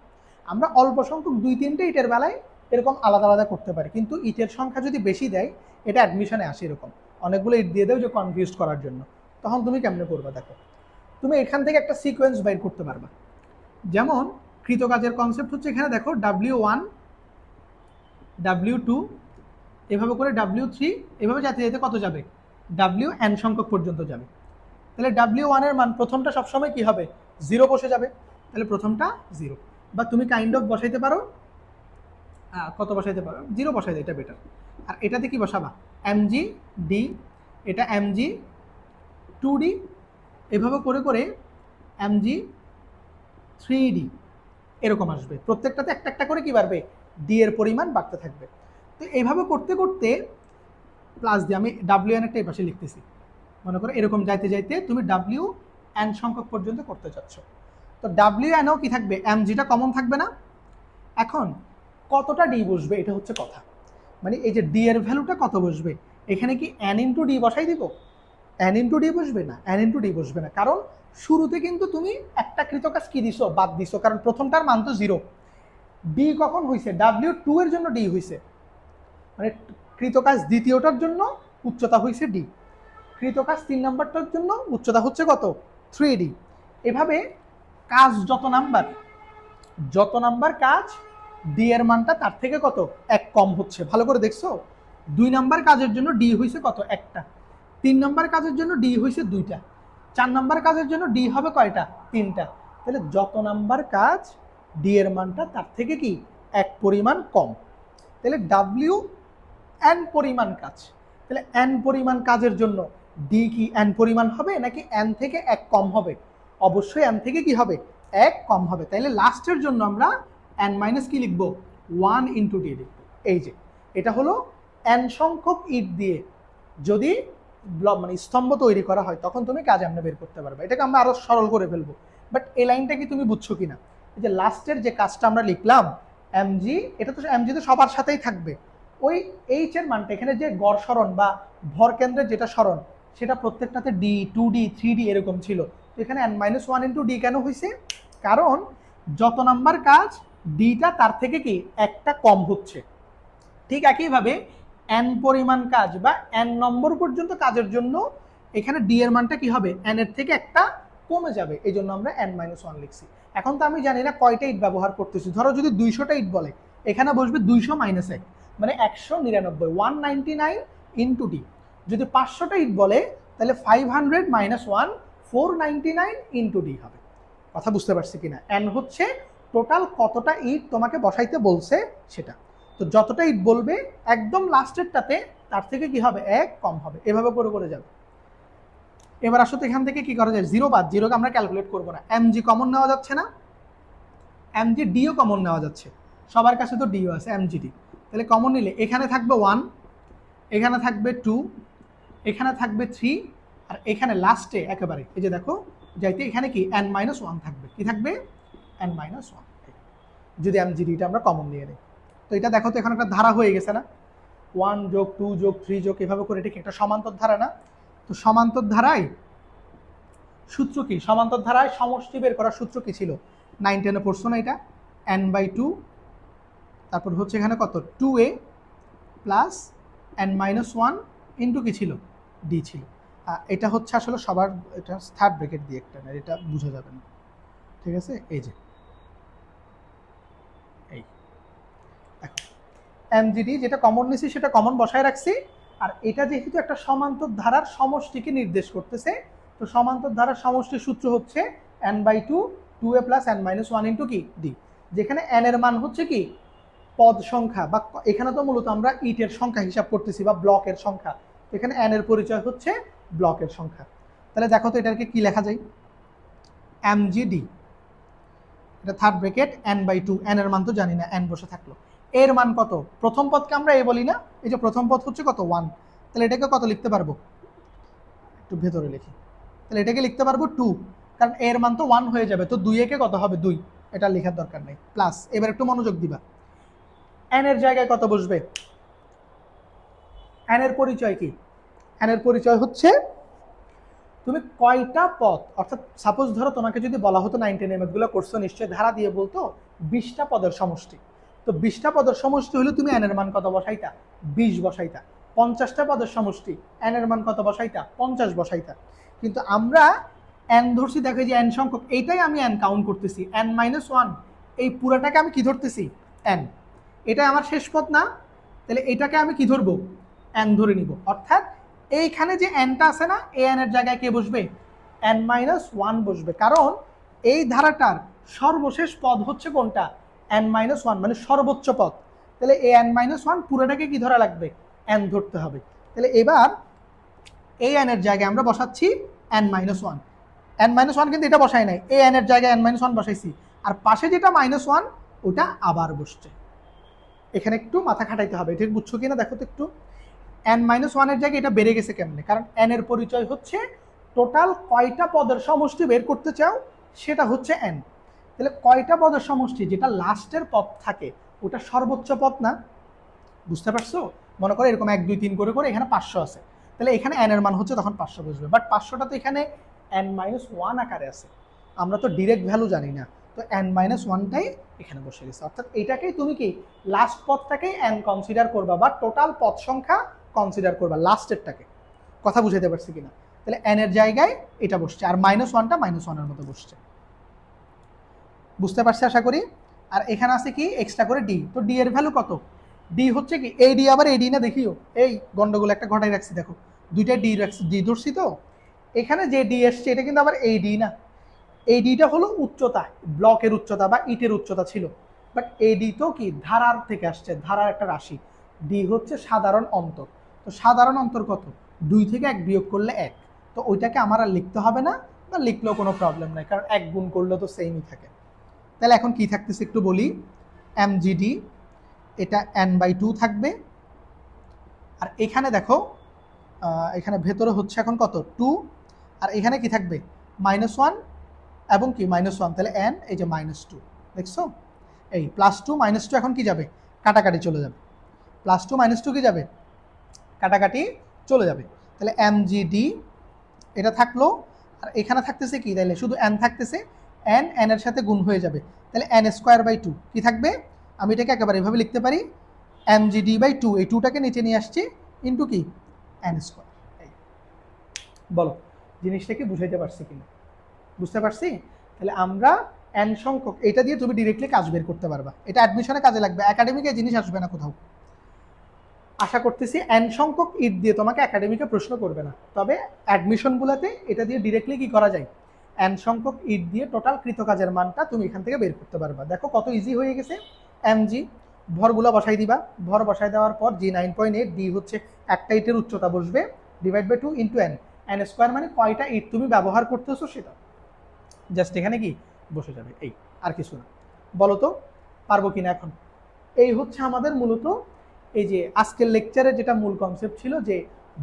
আমরা অল্প সংখ্যক 2-3টে ইটের বেলায় এরকম আলাদা আলাদা করতে পারি, কিন্তু ইটের সংখ্যা যদি বেশি দেয়, এটা অ্যাডমিশনে আসে এরকম অনেকগুলো ইট দিয়ে দেও যে কনফিউজ করার জন্য, তখন তুমি কেমনে করবে? দেখো তুমি এখান থেকে একটা সিকোয়েন্স বাইর করতে পারবা। যেমন কৃতকাজের কনসেপ্ট হচ্ছে এখানে দেখো W1 W2 এভাবে করে W3 এভাবে যেতে যেতে কত যাবে WN সংখ্যক পর্যন্ত যাবে। তাহলে W1 এর মান প্রথমটা সবসময় কি হবে 0 বসে যাবে, তাহলে প্রথমটা 0, বা তুমি কাইন্ড অফ বসাইতে পারো কত বসাইতে পারো 0 বসাই দেয়, এটা বেটার। আর এটাতে কি বসাবা mgd, এটা mg 2d, এভাবে করে করে mg 3d এরকম আসবে। প্রত্যেকটাতে একটা একটা করে কি বাড়বে d এর পরিমাণ বাড়তে থাকবে। তো এইভাবে করতে করতে প্লাস দিয়ে আমি wn একটা এই পাশে লিখতেছি, মনে করো এরকম যাইতে যাইতে তুমি wn সংখ্যক পর্যন্ত করতে চাচ্ছ, তো wnও কি থাকবে mgটা কমন থাকবে না। এখন কতটা d বসবে এটা হচ্ছে কথা, মানে এই যে d এর ভ্যালুটা কত বসবে, এখানে কি n ইন্টু d বসাই দিব? n ইন্টু d বসবে না, n ইন্টু d বসবে না, কারণ শুরুতে কিন্তু তুমি একটা কৃতকাজ কি দিছো বাদ দিছো, কারণ প্রথমটার মান তো 0। d কখন হয়েছে W2 এর জন্য d হয়েছে, মানে কৃতকাজ দ্বিতীয়টার জন্য উচ্চতা হয়েছে d, কৃতকাজ 3 নাম্বারটার জন্য উচ্চতা হচ্ছে কত 3d। এভাবে কাজ যত নাম্বার কাজ d এর মানটা তার থেকে কত 1 কম হচ্ছে। ভালো করে দেখছো, 2 নাম্বার কাজের জন্য d হয়েছে কত একটা, 3 নাম্বার কাজের জন্য d হয়েছে 2টা, 4 নাম্বার কাজের জন্য d হবে কয়টা 3টা। তাহলে যত নাম্বার কাজ d এর মানটা তার থেকে কি 1 পরিমাণ কম, তাহলে W n পরিমাণ কাজ, তাহলে n পরিমাণ কাজের জন্য ডি কি এন পরিমাণ হবে নাকি এন থেকে এক কম হবে? অবশ্যই এন থেকে কি হবে, এক কম হবে। তাইলে লাস্টের জন্য আমরা এন মাইনাস কি লিখবো, 1 ইন্টু ডি লিখবো। এই যে এটা হলো এন সংখ্যক ইট দিয়ে যদি মানে স্তম্ভ তৈরি করা হয় তখন তুমি কাজ আমরা বের করতে পারবে। এটাকে আমরা আরো সরল করে ফেলবো। বাট এই লাইনটা কি তুমি বুঝছো কিনা? এই যে লাস্টের যে কাজটা আমরা লিখলাম এমজি, এটা তো এমজি তো সবার সাথেই থাকবে। ওই এইচ এর মানটা এখানে যে গড় সরণ বা ভর কেন্দ্রের যেটা সরণ সেটা প্রত্যেকটাতে ডি, 2D, 3D এরকম ছিল। তো এখানে এন মাইনাস 1 ইন্টু ডি কেন হয়েছে? কারণ যত নাম্বার কাজ ডিটা তার থেকে কি একটা কম হচ্ছে। ঠিক একইভাবে এন পরিমাণ কাজ বা এন নম্বর পর্যন্ত কাজের জন্য এখানে ডি এর মানটা কি হবে, এন এর থেকে একটা কমে যাবে। এই জন্য আমরা এন মাইনাস 1 লিখছি। এখন তো আমি জানি না কয়টা ইট ব্যবহার করতেছি। ধরো যদি 200টা ইট বলে, এখানে বসবে 200 মাইনাস 1 মানে 199, 199 ইন্টু ডি। যদি 500টা ইট বলে তাহলে 500 মাইনাস 1, 499 ইন্টু ডি হবে। কথা বুঝতে পারছি কিনা? এন হচ্ছে টোটাল কতটা ইট তোমাকে বসাইতে বলছে সেটা। তো যতটা ইট বলবে একদম লাস্টেরটাতে তার থেকে কি হবে, এক কম হবে। এভাবে করে করে যাবে। এবার আসলে এখান থেকে কি করা যায়, জিরো বাদ, জিরোকে আমরা ক্যালকুলেট করবো না। এমজি কমন নেওয়া যাচ্ছে না, এমজি ডিও কমন নেওয়া যাচ্ছে, সবার কাছে তো ডিও আছে, এমজিডি। তাহলে কমন নিলে এখানে থাকবে 1, এখানে থাকবে 2, এখানে থাকবে 3, আর এখানে লাস্টে একেবারে এই যে দেখো যাইতে এখানে কি এন মাইনাস 1 থাকবে। কি থাকবে, এন মাইনাস 1, যদি এমজিডিটা আমরা কমন নিয়ে নিই। তো এটা দেখো তো এখানে একটা ধারা হয়ে গেছে না, 1 যোগ 2 যোগ 3 যোগ এভাবে করে, এটা কি একটা সমান্তর ধারা না? তো সমান্তর ধারায় সূত্র কি, সমান্তর ধারায় সমষ্টি বের করার সূত্র কি ছিল, 9 10-এ পড়ছো না এটা, n/2, তারপর হচ্ছে এখানে কত 2a প্লাস n-1 ইন্টু কি ছিল, d ছিল। এটা হচ্ছে আসলে সবার, এটা থার্ড ব্র্যাকেট দিয়ে একটা না, এটা বোঝা যাবে না। ঠিক আছে, এই যে এই দেখো এমজিডি যেটা কমন নিছি সেটা কমন বসায় রাখছি। আর এটা যেহেতু একটা সমান্তর ধারার সমষ্টিকে নির্দেশ করতেছে, তো সমান্তর ধারার সমষ্টির সূত্র হচ্ছে n/2, 2a plus n-1 into কি ডি। যেখানে n এর মান হচ্ছে কি পদ সংখ্যা, বা এখানে তো মূলত আমরা ইটের সংখ্যা হিসাব করতেছি বা ব্লকের সংখ্যা। এখানে n এর পরিচয় হচ্ছে ব্লকের সংখ্যা। তাহলে দেখো তো এটাকে কি লেখা যায়, এমজিডি, এটা থার্ড ব্র্যাকেট n/2, n এর মান তো জানি না, n বসে থাকলো। এর মান কত, প্রথম পদকে আমরা এ বলি না, এই যে প্রথম পদ হচ্ছে কত 1, তাহলে এটাকে কত লিখতে পারবো, একটু ভেতরে লিখি, তাহলে এটাকে লিখতে পারবো 2, কারণ এর মান তো 1 হয়ে যাবে, তো 2 একে কত হবে 2, এটা লেখার দরকার নেই, প্লাস এবার একটু মনোযোগ দিবা, n এর জায়গায় কত বসবে, n এর পরিচয় কি, n এর পরিচয় হচ্ছে তুমি কয়টা পদ, অর্থাৎ সাপোজ ধরো তোমাকে যদি বলা হতো 9 10 এমএফ গুলো করছো নিশ্চয়, ধারা দিয়ে বলতো 20টা পদের সমষ্টি। তো 20টা পদের সমষ্টি হলে তুমি n এর মান কত বসাইতা, 20 বসাইতা। 50টা পদের সমষ্টি, n এর মান কত বসাইতা, 50 বসাইতা। কিন্তু আমরা n ধরছি, দেখো যে n সংখ্যক, এইটাই আমি n কাউন্ট করতেছি, n-1, এই পুরাটাকে আমি কি ধরতেছি, n, এটাই আমার শেষ পদ না, তাহলে এটাকে আমি কি ধরবো, n ধরে নিব। অর্থাৎ এইখানে যে nটা আছে না, এই n এর জায়গায় কে বসবে, n-1 বসবে, কারণ এই ধারাটার সর্বশেষ পদ হচ্ছে কোনটা, n-1 মানে সর্বোচ্চ পদ। তাহলে এই n-1 পুরোটাকে কি ধরা লাগবে, n ধরতে হবে। তাহলে এবার এই n এর জায়গায় আমরা বসাচ্ছি n-1, n-1 কিন্তু এটা বসাই নাই, এই n এর জায়গায় n-1 বসাইছি, আর পাশে যেটা -1 ওটা আবার বসছে। এখানে একটু মাথা খাটাইতে হবে, ঠিক বুঝছো কিনা দেখো তো একটু। n-1 এর জায়গায় এটা বেড়ে গেছে কেমনে, কারণ n এর পরিচয় হচ্ছে টোটাল কয়টা পদের সমষ্টি বের করতে চাও সেটা হচ্ছে n। তাহলে কয়টা পদের সমষ্টি, যেটা লাস্টের পদ থাকে ওটা সর্বোচ্চ পদ না, বুঝতে পারছো? মনে করো এরকম 1 2 3 করে করে এখানে 500 আছে, তাহলে এখানে n এর মান হচ্ছে তখন 500 বসবে। বাট 500টা তো এখানে n-1 আকারে আছে, আমরা তো ডিরেক্ট ভ্যালু জানি না, তো n-1টাই এখানে বসে গেছে। অর্থাৎ এটাকেই তুমি কি লাস্ট পদটাকেই n কনসিডার করবা, বা টোটাল পদ সংখ্যা কনসিডার করবা লাস্টেরটাকে। কথা বুঝাতে পারছি কিনা? তাহলে n এর জায়গায় এটা বসছে, আর -1টা -1 এর মতো বসছে। বুঝতে পারছি আশা করি। আর এখানে আছে কি এক্সট্রা করে ডি, তো ডি এর ভ্যালু কত, ডি হচ্ছে কি এই ডি, আবার এই ডি না, দেখিও এই গন্ডগোল একটা ঘটাই রাখছি, দেখো দুইটা ডি রাখছি, ডি ধরছি, তো এখানে যে ডি এসছে এটা কিন্তু আবার এই ডি না, এই ডিটা হলো উচ্চতা, ব্লকের উচ্চতা বা ইটের উচ্চতা ছিল। বাট এই ডি তো কি ধারার থেকে আসছে, ধারার একটা রাশি, ডি হচ্ছে সাধারণ অন্তর। তো সাধারণ অন্তর কত, 2 থেকে 1 বিয়োগ করলে 1, তো ওইটাকে আমার আর লিখতে হবে না, বা লিখলেও কোনো প্রবলেম নাই, কারণ 1 গুণ করলে তো সেমই থাকে। তাহলে এখন কি থাকতেছে একটু বলি, mgd এটা n/2 থাকবে, আর এখানে দেখো এখানে ভেতরে হচ্ছে এখন কত 2, আর এখানে কি থাকবে -1 এবং কি -1, তাহলে n এই যে -2 দেখছো, এই +2 -2 এখন কি যাবে কাটাকাটি চলে যাবে, +2 -2 কি যাবে কাটাকাটি চলে যাবে। তাহলে mgd এটা থাকলো, আর এখানে থাকতেছে কি, তাহলে শুধু n থাকতেছে, n এর সাথে গুণ হয়ে যাবে, তাহলে n²/2 কি থাকবে, আমি এটাকে একেবারে এভাবে লিখতে পারি mgd/2, এই 2টাকে নিচে নিয়ে আসছি ইন্টু কি n²। বলো জিনিসটা কি বুঝাইতে পারছি কিনা, বুঝতে পারছি? তাহলে আমরা n সংখ্যক, এটা দিয়ে তুমি ডিরেক্টলি কাজ বের করতে পারবা, এটা অ্যাডমিশনে কাজে লাগবে, একাডেমিকে জিনিস আসবে না কোথাও। আশা করতেছি n সংখ্যক ইট দিয়ে তোমাকে একাডেমিকে প্রশ্ন করবে না, তবে অ্যাডমিশনগুলোতে এটা দিয়ে ডিরেক্টলি কি করা যায়, n সংখ্যক ইট দিয়ে টোটাল কৃতকাজের মানটা তুমি এখান থেকে বের করতে পারবা। দেখো কত ইজি হয়ে গেছে। mg ভরগুলো বসাই দিবা, ভর বসাই দেওয়ার পর g 9.8, d হচ্ছে একটা ইটের উচ্চতা বসবে, /2 ইন্টু n, n² মানে কয়টা ইট তুমি ব্যবহার করতেছো সেটা জাস্ট এখানে কি বসে যাবে, এই আর কিছু না। বলো তো পারবো কিনা এখন? এই হচ্ছে আমাদের মূলত এই যে আজকের লেকচারে যেটা মূল কনসেপ্ট ছিল, যে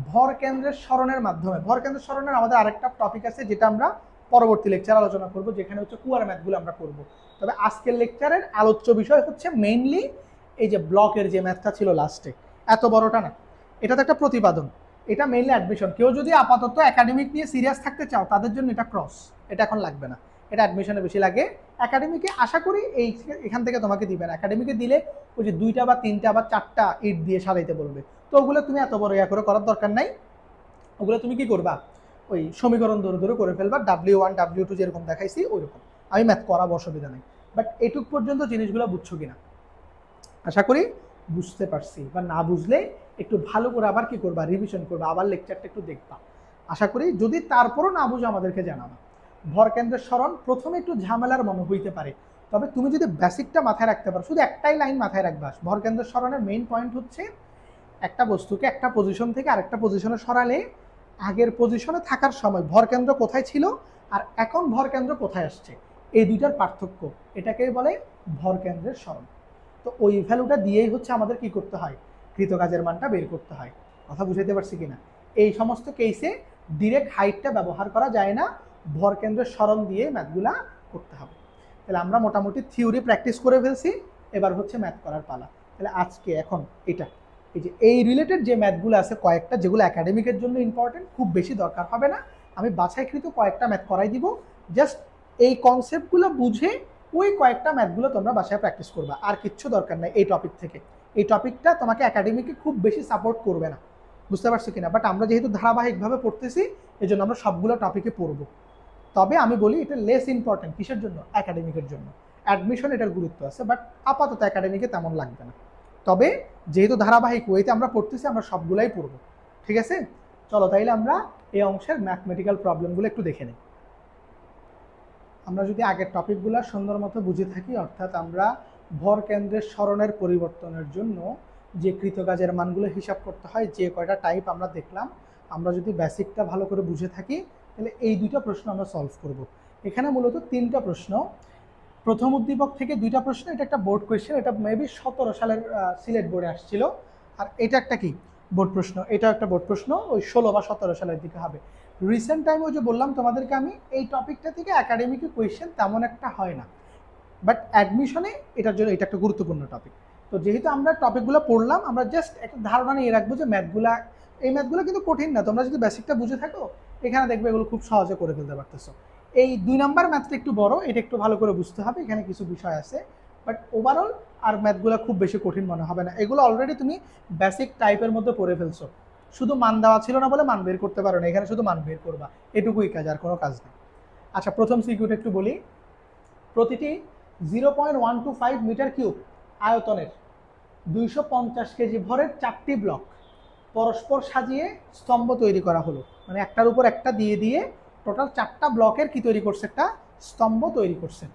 ভর কেন্দ্রের সরণের মাধ্যমে, ভর কেন্দ্রের সরণের আমাদের আরেকটা টপিক আছে যেটা আমরা পরবর্তী লেকচার আলোচনা করব, যেখানে হচ্ছে কুয়ার ম্যাথগুলো আমরা করব। তবে আজকের লেকচারের আলোচ্য বিষয় হচ্ছে মেইনলি এই যে ব্লকের যে ম্যাথটা ছিল লাস্টে, এত বড়টা না, এটা তো একটা প্রতিপাদন, এটা মেইনলি অ্যাডমিশন। কেউ যদি আপাতত একাডেমিক নিয়ে সিরিয়াস থাকতে চাও তাদের জন্য এটা ক্রস, এটা এখন লাগবে না, এটা অ্যাডমিশনে বেশি লাগে। একাডেমিকে আশা করি এখান থেকে তোমাকে দিবে না, একাডেমিকে দিলে ওই যে 2টা বা 3টা বা 4টা ইট দিয়ে সাজাইতে বলবে, তো ওগুলো তুমি এত বড় করে করার দরকার নাই। ওগুলো তুমি কি করবা, ওই সমীকরণ ধরে ধরে করে ফেলবা, W1 W2 যেরকম দেখাইছি ওইরকম, আমি ম্যাথ করাবো, অসুবিধা নেই। বাট এটুক পর্যন্ত জিনিসগুলো বুঝছো কিনা আশা করি বুঝতে পারছি, বা না বুঝলে একটু ভালো করে আবার কি করবা, রিভিশন করবা, আবার লেকচারটা একটু দেখবা। আশা করি যদি তারপরও না বুঝো আমাদেরকে জানাবা। ভর কেন্দ্রের সরণ প্রথমে একটু ঝামেলার মনে হইতে পারে, তবে তুমি যদি বেসিকটা মাথায় রাখতে পারো, শুধু একটাই লাইন মাথায় রাখবা, ভর কেন্দ্রের সরণের মেইন পয়েন্ট হচ্ছে একটা বস্তুকে একটা পজিশন থেকে আরেকটা পজিশনে সরালে আগের পজিশনে থাকার সময় ভর কেন্দ্র কোথায় ছিল আর এখন ভর কেন্দ্র কোথায় আসছে, এই দুইটার পার্থক্য, এটাকেই বলে ভর কেন্দ্রের সরণ। তো ওই ভ্যালুটা দিয়েই হচ্ছে আমাদের কি করতে হয়, কৃতকাজের মানটা বের করতে হয়। কথা বুঝাইতে পারছি কিনা? এই সমস্ত কেসে ডিরেক্ট হাইটটা ব্যবহার করা যায় না, ভর কেন্দ্রের সরণ দিয়ে ম্যাথগুলা করতে হবে। তাহলে আমরা মোটামুটি থিওরি প্র্যাকটিস করে ফেলছি, এবার হচ্ছে ম্যাথ করার পালা। তাহলে আজকে এখন এটা এই যে এই রিলেটেড যে ম্যাথগুলো আছে কয়েকটা, যেগুলো একাডেমিকের জন্য ইম্পর্টেন্ট, খুব বেশি দরকার হবে না, আমি বাছাইকৃত কয়েকটা ম্যাথ করাই দিব, জাস্ট এই কনসেপ্টগুলো বুঝে ওই কয়েকটা ম্যাথগুলো তোমরা বাসায় প্র্যাকটিস করবা, আর কিচ্ছু দরকার নাই এই টপিক থেকে। এই টপিকটা তোমাকে একাডেমিকে খুব বেশি সাপোর্ট করবে না, বুঝতে পারছো কিনা? বাট আমরা যেহেতু ধারাবাহিকভাবে পড়তেছি এই জন্য আমরা সবগুলো টপিকে পড়বো। তবে আমি বলি এটা লেস ইম্পর্টেন্ট, কিসের জন্য? একাডেমিকের জন্য। অ্যাডমিশন এটার গুরুত্ব আছে, বাট আপাতত একাডেমিকে তেমন লাগবে না। তবে যেহেতু ধারাবাহিক ওয়েতে আমরা পড়তেছি, আমরা সবগুলাই পড়বো, ঠিক আছে? চলো তাইলে আমরা এই অংশের ম্যাথমেটিক্যাল প্রবলেমগুলো একটু দেখে নিই। আমরা যদি আগের টপিকগুলো সুন্দর মতো বুঝে থাকি, অর্থাৎ আমরা ভর কেন্দ্রের সরণের পরিবর্তনের জন্য যে কৃতকাজের মানগুলো হিসাব করতে হয়, যে কয়টা টাইপ আমরা দেখলাম, আমরা যদি বেসিকটা ভালো করে বুঝে থাকি তাহলে এই দুইটা প্রশ্ন আমরা সলভ করব। এখানে মূলত 3টা প্রশ্ন, প্রথম উদ্দীপক থেকে 2টা প্রশ্ন, এটা একটা বোর্ড কোয়েশ্চেন, এটা মেবি 17 সালের সিলেট বোর্ডে আসছিল, আর এটা একটা কি বোর্ড প্রশ্ন, এটা একটা বোর্ড প্রশ্ন ওই 16 বা 17 সালের দিকে হবে। রিসেন্ট টাইমে ওই যে বললাম তোমাদেরকে আমি, এই টপিকটা থেকে একাডেমিকে কোয়েশ্চেন তেমন একটা হয় না, বাট অ্যাডমিশনে এটার জন্য এটা একটা গুরুত্বপূর্ণ টপিক। তো যেহেতু আমরা টপিকগুলো পড়লাম, আমরা জাস্ট একটা ধারণা নিয়ে রাখবো যে ম্যাথগুলা, এই ম্যাথগুলো কিন্তু কঠিন না, তোমরা যদি বেসিকটা বুঝে থাকো এখানে দেখবে এগুলো খুব সহজে করে ফেলতে পারতেছো। এই 2 নাম্বার ম্যাথটা একটু বড়, এটা একটু ভালো করে বুঝতে হবে, এখানে কিছু বিষয় আছে, বাট ওভারঅল আর ম্যাথগুলো খুব বেশি কঠিন মনে হবে না, এগুলো অলরেডি তুমি বেসিক টাইপের মধ্যে পড়ে ফেলছো, শুধু মান দেওয়া ছিল না বলে মান বের করতে পারো না, এখানে শুধু মান বের করবা, এটুকুই কাজ, আর কোনো কাজ নেই। আচ্ছা, প্রথম সিকিউরিটি একটু বলি। প্রতিটি 0.125 মিটার কিউব আয়তনের 250 কেজি ভরের 4টি ব্লক পরস্পর সাজিয়ে স্তম্ভ তৈরি করা হলো, মানে একটার উপর একটা দিয়ে দিয়ে টোটাল 4টা ব্লকের কি তৈরি করছে, একটা স্তম্ভ তৈরি করছে।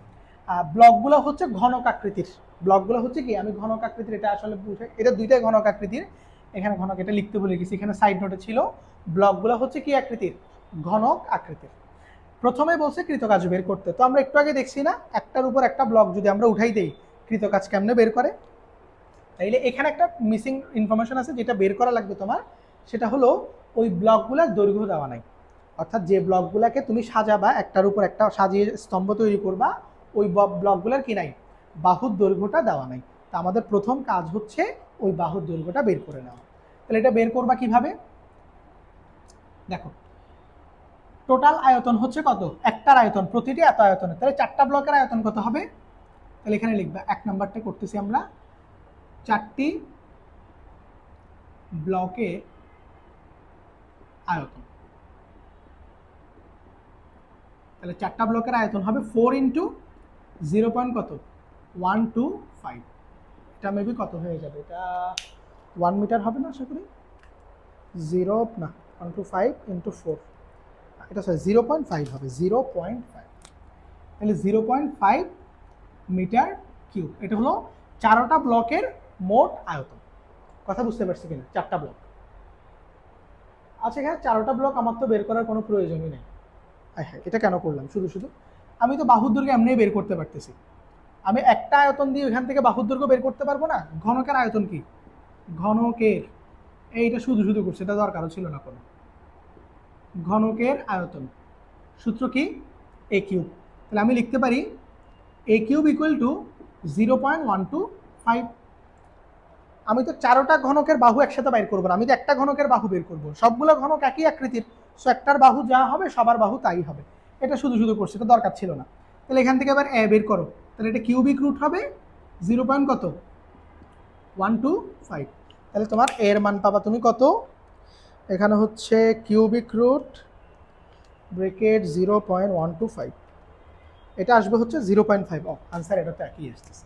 ব্লকগুলো হচ্ছে ঘনক আকৃতির, ব্লকগুলো হচ্ছে কি, আমি ঘনক আকৃতির, এটা আসলে বুঝে, এটা দুইটাই ঘনক আকৃতির, এখানে ঘনক, এটা লিখতে ভুলে গেছি, এখানে সাইড নোটে ছিল। ব্লকগুলো হচ্ছে কি আকৃতির? ঘনক আকৃতির। প্রথমে বলছে কৃতকাজ বের করতে, তো আমরা একটু আগে দেখছি না একটার উপর একটা ব্লক যদি আমরা উঠাই দেই কৃতকাজ কেমনে বের করে। তাইলে এখানে একটা মিসিং ইনফরমেশন আছে যেটা বের করা লাগবে তোমার, সেটা হলো ওই ব্লকগুলোর দৈর্ঘ্য দেওয়া নাই। অর্থাৎ যে ব্লকগুলোকে তুমি সাজাবা, একটার উপর একটা সাজিয়ে স্তম্ভ তৈরি করবা, ওই ব্লকগুলোর কি নাই? বাহুর দৈর্ঘ্যটা দেওয়া নাই। তা আমাদের প্রথম কাজ হচ্ছে ওই বাহুর দৈর্ঘ্যটা বের করে নেওয়া। তাহলে এটা বের করবা কিভাবে? দেখো, টোটাল আয়তন হচ্ছে কত? একটার আয়তন, প্রতিটি এত আয়তনের, তাহলে 4টা ব্লকের আয়তন কত হবে? তাহলে এখানে লিখবা, 1 নাম্বারটা করতেছি আমরা, 4টি ব্লকের আয়তন। তাহলে 4টা ব্লকের আয়তন হবে 4 ইন্টু 0 পয়েন্ট কত? 125। এটা মেবি কত হয়ে যাবে? এটা 1 মিটার হবে না আশা করি? 0 না, 125 ইন্টু 4, এটা সরি 0.5 হবে, 0.5। তাহলে 0.5 মিটার কিউব। এটা হলো 4টা ব্লকের মোট আয়তন। কথা বুঝতে পারছি কিনা? 4টা ব্লক। আচ্ছা, এখানে 4টা ব্লক আমার তো বের করার কোনো প্রয়োজনই নেই। হ্যাঁ, এটা কেন করলাম শুধু শুধু? আমি তো বাহুর দৈর্ঘ্য এমনিই বের করতে পারতেছি। আমি একটা আয়তন দিয়ে ওইখান থেকে বাহুর দৈর্ঘ্য বের করতে পারবো না? ঘনকের আয়তন কি? ঘনকের, এইটা শুধু শুধু করছে, এটা দরকারও ছিল না কোনো। ঘনকের আয়তন সূত্র কি? এ কিউব। তাহলে আমি লিখতে পারি এ কিউব ইকুয়াল টু 0.125। আমি তো 4টা ঘনকের বাহু একসাথে বাইর করবো না, আমি তো একটা ঘনকের বাহু বের করবো। সবগুলো ঘনক একই আকৃতির, সো একটার বাহু যা হবে সবার বাহু তাই হবে। এটা শুধু শুধু করছে, এটা দরকার ছিল না। তাহলে এখান থেকে এবার এ বের করো। তাহলে এটা কিউবিক রুট হবে 0 পয়েন্ট কত? 125। তাহলে তোমার এর মান পাবা তুমি কত? এখানে হচ্ছে কিউবিক রুট ব্রেকেট 0.125, এটা আসবে হচ্ছে 0.5। আনসার এটা তো একই আসতেছে।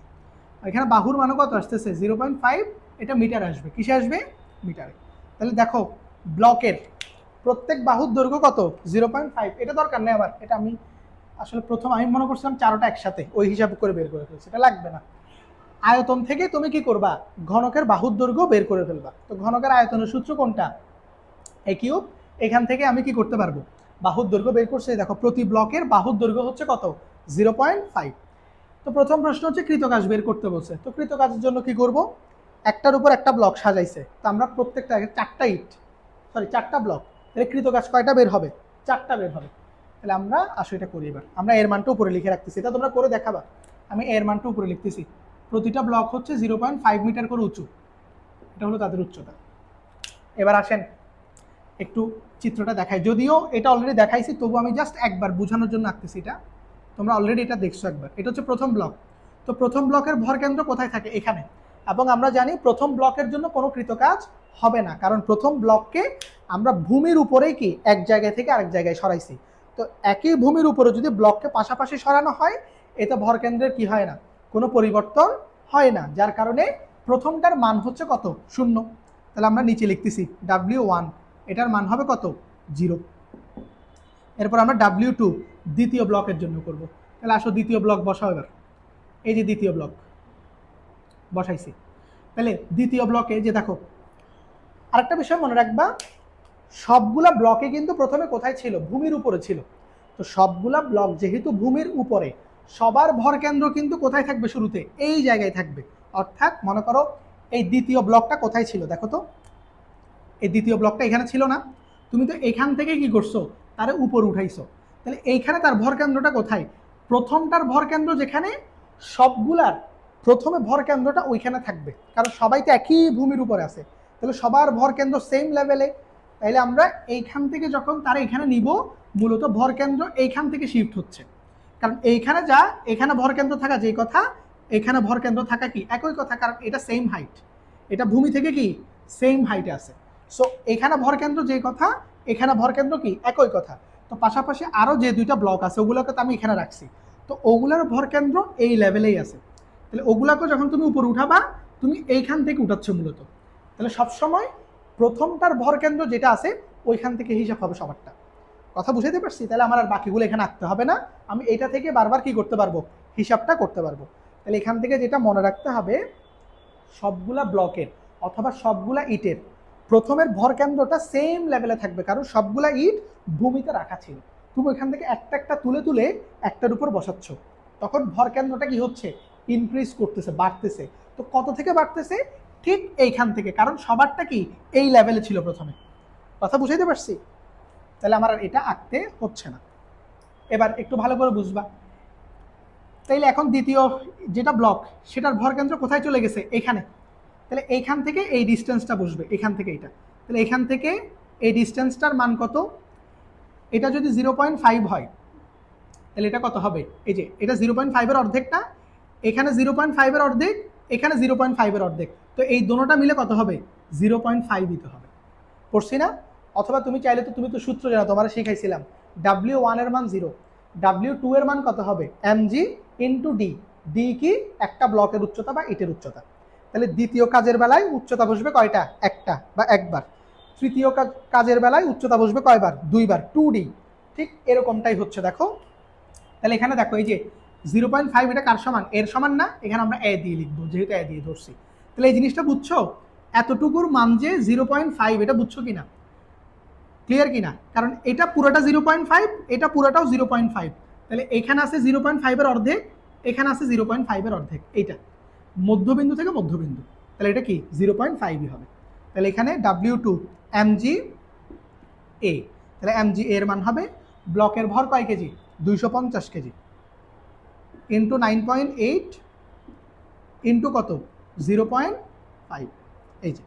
এখানে বাহুর মানও কত আসতেছে? 0.5। এটা মিটার আসবে, কিসে আসবে? মিটারে। তাহলে দেখো, ব্লকের প্রত্যেক বাহুর দৈর্ঘ্য কত? 0.5। এটা দরকার নেই আবার, এটা আমি আসলে প্রথম আমি মনে করছিলাম 4টা একসাথে, ওই হিসাব করে বের করে ফেলছি, এটা লাগবে না। আয়তন থেকে তুমি কি করবা? ঘনকের বাহুর দৈর্ঘ্য বের করে ফেলবা। তো ঘনকের আয়তনের সূত্র কোনটা? এ কিউব। এখান থেকে আমি কি করতে পারবো? বাহুর দৈর্ঘ্য বের করছি। দেখো, প্রতি ব্লকের বাহুর দৈর্ঘ্য হচ্ছে কত? 0.5। তো প্রথম প্রশ্ন হচ্ছে কৃতকাজ বের করতে বলছে। তো কৃতকাজের জন্য কি করব? একটার উপর একটা ব্লক সাজাইছে, তো আমরা প্রত্যেকটা 4টা ব্লক, তাহলে কৃতকাজ কয়টা বের হবে? 4টা বের হবে। তাহলে আমরা আসো এটা করি। এবার আমরা এর মানটা উপরে লিখে রাখতেছি, এটা তোমরা করে দেখাবা। আমি এর মানটা উপরে লিখতেছি। প্রতিটা ব্লক হচ্ছে 0.5 মিটার করে উঁচু, এটা হলো তাদের উচ্চতা। এবার আসেন একটু চিত্রটা দেখাই, যদিও এটা অলরেডি দেখাইছি, তবু আমি জাস্ট একবার বোঝানোর জন্য আঁকতেছি এটা। তোমরা অলরেডি এটা দেখছো একবার। এটা হচ্ছে প্রথম ব্লক। তো প্রথম ব্লকের ভর কেন্দ্র কোথায় থাকে? এখানে। এবং আমরা জানি প্রথম ব্লকের জন্য কোনো কৃতকাজ হবে না, কারণ প্রথম ব্লককে আমরা ভূমির উপরেই কি এক জায়গা থেকে আরেক জায়গায় সরাইছি। তো একই ভূমির উপরে যদি ব্লককে পাশাপাশি সরানো হয়, এতে ভর কেন্দ্রের কি হয় না? কোনো পরিবর্তন হয় না, যার কারণে প্রথমটার মান হচ্ছে কত? 0। তাহলে আমরা নিচে লিখতেছি W1, এটার মান হবে কত? 0। এরপর আমরা W2 দ্বিতীয় ব্লকের জন্য করব। তাহলে আসো দ্বিতীয় ব্লক বসাও এবার। এই যে দ্বিতীয় ব্লক বসাইছি। তাহলে দ্বিতীয় ব্লকে যে দেখো, আরেকটা বিষয় মনে রাখবা, সবগুলা ব্লকে কিন্তু প্রথমে কোথায় ছিল? ভূমির উপরে ছিল। তো সবগুলা ব্লক যেহেতু ভূমির উপরে, সবার ভর কেন্দ্র কিন্তু কোথায় থাকবে? শুরুতে এই জায়গায় থাকবে। অর্থাৎ মনে করো এই দ্বিতীয় ব্লকটা কোথায় ছিল? দেখো তো, এই দ্বিতীয় ব্লকটা এখানে ছিল না? তুমি তো এখান থেকে কি করছো? তারে উপর উঠাইছো। তাহলে এইখানে তার ভর কেন্দ্রটা কোথায়? প্রথমটার ভর কেন্দ্র যেখানে, সবগুলার প্রথমে ভর কেন্দ্রটা ওইখানে থাকবে, কারণ সবাই তো একই ভূমির উপরে আছে। তাহলে সবার ভর কেন্দ্র সেম লেভেলে। তাইলে আমরা এইখান থেকে যখন তারা এখানে নিব, মূলত ভর কেন্দ্র এইখান থেকে শিফট হচ্ছে। কারণ এইখানে যা, এখানে ভর কেন্দ্র থাকা যেই কথা, এখানে ভর কেন্দ্র থাকা কি একই কথা, কারণ এটা সেম হাইট, এটা ভূমি থেকে কি সেম হাইটে আছে। সো এখানে ভর কেন্দ্র যেই কথা, এখানে ভর কেন্দ্র কি একই কথা। তো পাশাপাশি আরও যে 2টা ব্লক আছে ওগুলোকে তো আমি এখানে রাখছি, তো ওগুলার ভর কেন্দ্র এই লেভেলেই আছে। তাহলে ওগুলাকে যখন তুমি উপরে উঠাবা, তুমি এইখান থেকে উঠাচ্ছ মূলত। তাহলে সবসময় প্রথমটার ভর কেন্দ্র যেটা আছে ওইখান থেকে হিসাব হবে সবারটা। কথা বুঝাইতে পারছি? তাহলে আমার আর বাকিগুলো এখানে আঁকতে হবে না, আমি এইটা থেকে বারবার কি করতে পারবো? হিসাবটা করতে পারবো। তাহলে এখান থেকে যেটা মনে রাখতে হবে, সবগুলা ব্লকের অথবা সবগুলা ইটের প্রথমের ভর কেন্দ্রটা সেম লেভেলে থাকবে, কারণ সবগুলা ইট ভূমিতে রাখা ছিল। তুমি এখান থেকে একটা একটা তুলে তুলে একটার উপর বসাচ্ছ, তখন ভর কেন্দ্রটা কি হচ্ছে, ইনক্রিজ করতেছে, বাড়তেছে। তো কত থেকে বাড়তেছে, ঠিক এইখান থেকে, কারণ সবারটা কি এই লেভেলে ছিল প্রথমে। কথা বুঝাইতে পারছি? তাহলে আমার আর এটা আঁকতে হচ্ছে না। এবার একটু ভালো করে বুঝবা। তাইলে এখন দ্বিতীয় যেটা ব্লক, সেটার ভর কেন্দ্র কোথায় চলে গেছে, এখানে। তাহলে এইখান থেকে এই ডিস্টেন্সটা বসবে, এখান থেকে এইটা। তাহলে এখান থেকে এই ডিস্টেন্সটার মান কত, এটা যদি 0.5 হয় তাহলে এটা কত হবে, এই যে এটা 0.5-এর অর্ধেকটা, এখানে 0.5-এর অর্ধেক, এখানে 0.5-এর অর্ধেক, তো এই দোনোটা মিলে কত হবে, 0.5 দিতে হবে। পড়ছি না? অথবা তুমি চাইলে তো, তুমি তো সূত্র জানো, তোমার শিখাইছিলাম, W1 এর মান 0, W2 এর মান কত হবে, mg ইন্টু ডি। ডি কি, একটা ব্লকের উচ্চতা বা ইটের উচ্চতা। তাহলে দ্বিতীয় কাজের বেলায় উচ্চতা বসবে কয়টা, একটা বা একবার। তৃতীয় কাজের বেলায় উচ্চতা বসবে কয়বার, দুইবার, 2d। ঠিক এরকমটাই হচ্ছে, দেখো। তাহলে এখানে দেখো, এই যে 0.5 এটা কার সমান, এর সমান না, এখানে আমরা এ দিয়ে লিখবো, যেহেতু এ দিয়ে ধরছি। তাহলে এই জিনিসটা বুঝছো, এতটুকুর মান যে 0.5, এটা বুঝছো কিনা, ক্লিয়ার কিনা? কারণ এটা পুরোটা 0.5, এটা পুরোটাও 0.5। তাহলে এখানে আছে 0.5-এর অর্ধেক, এখানে আছে 0.5-এর অর্ধেক, এইটা মধ্যবিন্দু থেকে মধ্যবিন্দু। তাহলে এটা কি 0.5ই হবে। তাহলে এখানে W2 mg a, তাহলে mg এর মান হবে, ব্লকের ভর কয় কেজি, 250 কেজি, ইন্টু 9.8 ইন্টু কত, 0.5। এই যে,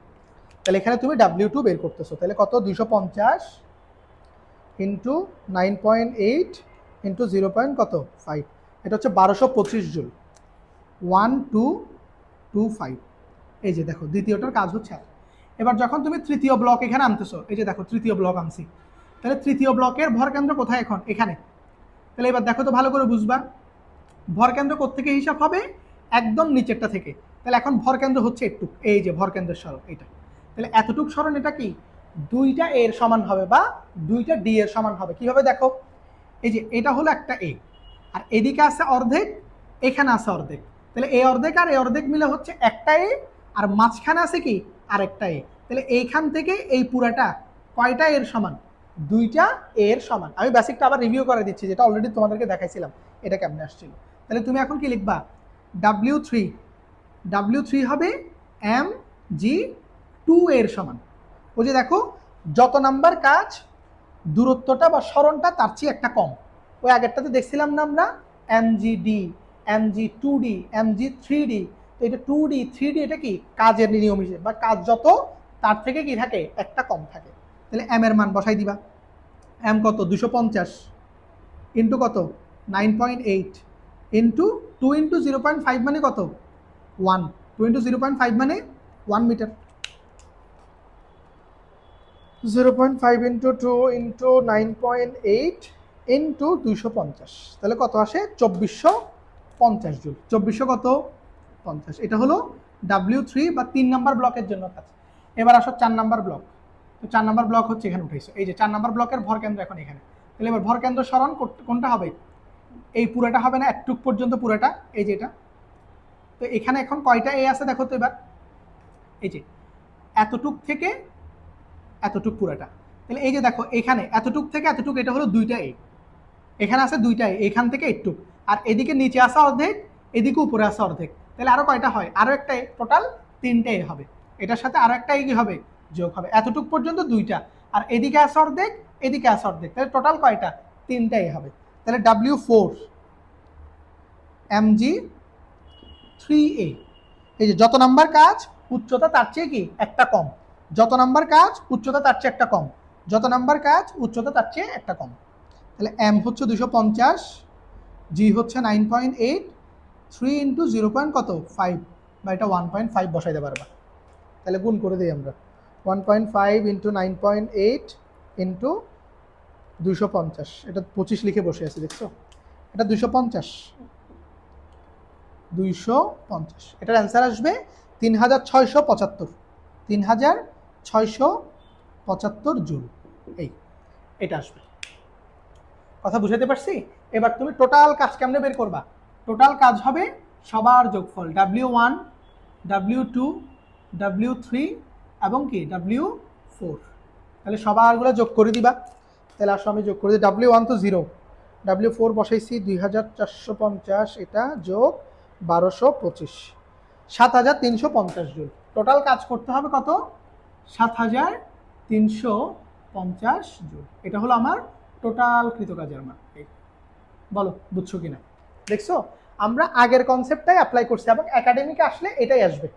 তাহলে এখানে তুমি W2 বের করতেছো, তাহলে কত, 250 ইন্টু 9.8 ইন্টু 0.5, এটা হচ্ছে 1225 জুল, 1225। এই যে দেখো, দ্বিতীয়টার কাজ হচ্ছে। এবার যখন তুমি তৃতীয় ব্লক এখানে আনতেছো, এই যে দেখো তৃতীয় ব্লক আনছি, তাহলে তৃতীয় ব্লকের ভর কেন্দ্র কোথায় এখন, এখানে। তাহলে এবার দেখো তো ভালো করে বুঝবা, ভর কেন্দ্র কোত্থেকে হিসাব হবে, একদম নিচেরটা থেকে। তাহলে এখন ভর কেন্দ্র হচ্ছে একটু, এই যে ভর কেন্দ্রের সরণ এটা। তাহলে এতটুক সরণ এটা কি, দুইটা এর সমান হবে বা দুইটা ডি এর সমান হবে। কিভাবে দেখো, এই যে এটা হলো একটা এ, আর এদিকে আছে অর্ধেক, এখানে আছে অর্ধেক। তাহলে এই অর্ধেক আর এই অর্ধেক মিলে হচ্ছে একটা এ, আর মাঝখানে আছে কি আরেকটা এ। তাহলে এইখান থেকে এই পুরাটা কয়টা এর সমান, দুইটা এর সমান। আমি বেসিকটা আবার রিভিউ করে দিচ্ছি, যেটা অলরেডি তোমাদেরকে দেখাইছিলাম এটা কেমনে আসছিল। তাহলে তুমি এখন কি লিখবা, W3 হবে mg2 এর সমান। ওই যে দেখো, যত নাম্বার কাজ দূরত্বটা বা সরণটা তার চেয়ে একটা কম। ওই আগেরটাতে দেখছিলাম না আমরা, mgd, mg2d, mg3d। তো এটা 2d 3d, এটা কি কাজের নিয়ম হিসেবে, বা কাজ যত তার থেকে কি থাকে, একটা কম থাকে। তাহলে m এর মান বসাই দিবা, m কত, 250 ইন্টু কত, 9.8 ইন্টু 2 ইন্টু 0.5 মানে কত, 1। 2 ইন্টু 0.5 মানে 1 মিটার। 0.5 ইন্টু 2 ইন্টু 9.8 ইন্টু 250, তাহলে কত আসে, 2450 জুল। 2400 কত, 50। এটা হলো W3 বা 3 নাম্বার ব্লকের জন্য কাজ। এবার আসো 4 নাম্বার ব্লক। তো 4 নাম্বার ব্লক হচ্ছে এখানে উঠেছে, এই যে 4 নাম্বার ব্লকের ভর কেন্দ্র এখন এখানে। তাহলে এবার ভর কেন্দ্র সরণ কোনটা হবে, এই পুরাটা হবে না, একটুক পর্যন্ত পুরাটা, এই যে এটা। তো এখানে এখন কয়টা এ আছে দেখো তো এবার, এই যে এতটুক থেকে এতটুক পুরাটা। তাহলে এই যে দেখো, এখানে এতটুক থেকে এতটুক, এটা হলো দুইটা এ, এখানে আছে দুইটা এ, এখান থেকে একটু, আর এদিকে নিচে আসা অর্ধেক, এদিকে উপরে আসা অর্ধেক। তাহলে আরো কয়টা হয়, আরো একটা এ, টোটাল 3টে এ হবে। এটার সাথে আরো একটা এ কি হবে, যোগ হবে। এতটুক পর্যন্ত দুইটা, আর এদিকে আসা অর্ধেক, এদিকে আসা অর্ধেক, তাহলে টোটাল কয়টা, 3টে এ হবে। তাহলে W4 mg3a, এই যে যত নাম্বার কাজ উচ্চতা তার চেয়ে কি একটা কম, যত নাম্বার কাজ উচ্চতা তার চেয়ে একটা কম, যত নাম্বার কাজ উচ্চতা তার চেয়ে একটা কম। তাহলে m হচ্ছে 250, g হচ্ছে 9.8, 3 ইন্টু 0. কত 5, বা এটা 1.5 বসাইতে পারবা। তাহলে গুণ করে দিই আমরা, 1.5 ইন্টু 9.8 ইন্টু 250, এটা 25 লিখে বসে আছি, দেখছো, এটা 250। এটার অ্যান্সার আসবে 3675, 3675 জুল। এটা আসবে। কথা বুঝাতে পারছি? এবার তুমি টোটাল কাজ কেমনে বের করবা, টোটাল কাজ হবে সবার যোগফল, W1, W2, W3 এবং কি 4, তাহলে সবারগুলো যোগ করে দিবা। তাহলে আসো আমি যোগ করে দিই। W1 তো 0, W4 বসাইছি 2450, এটা যোগ 1225, 7350 জুল। টোটাল কাজ করতে হবে কত? 7350 জুল। এটা হলো আমার টোটাল কৃতকাজের মান। বলো বুঝছো কিনা? দেখছো, আমরা আগের কনসেপ্টটাই অ্যাপ্লাই করছি এবং একাডেমিকে আসলে এটাই আসবে,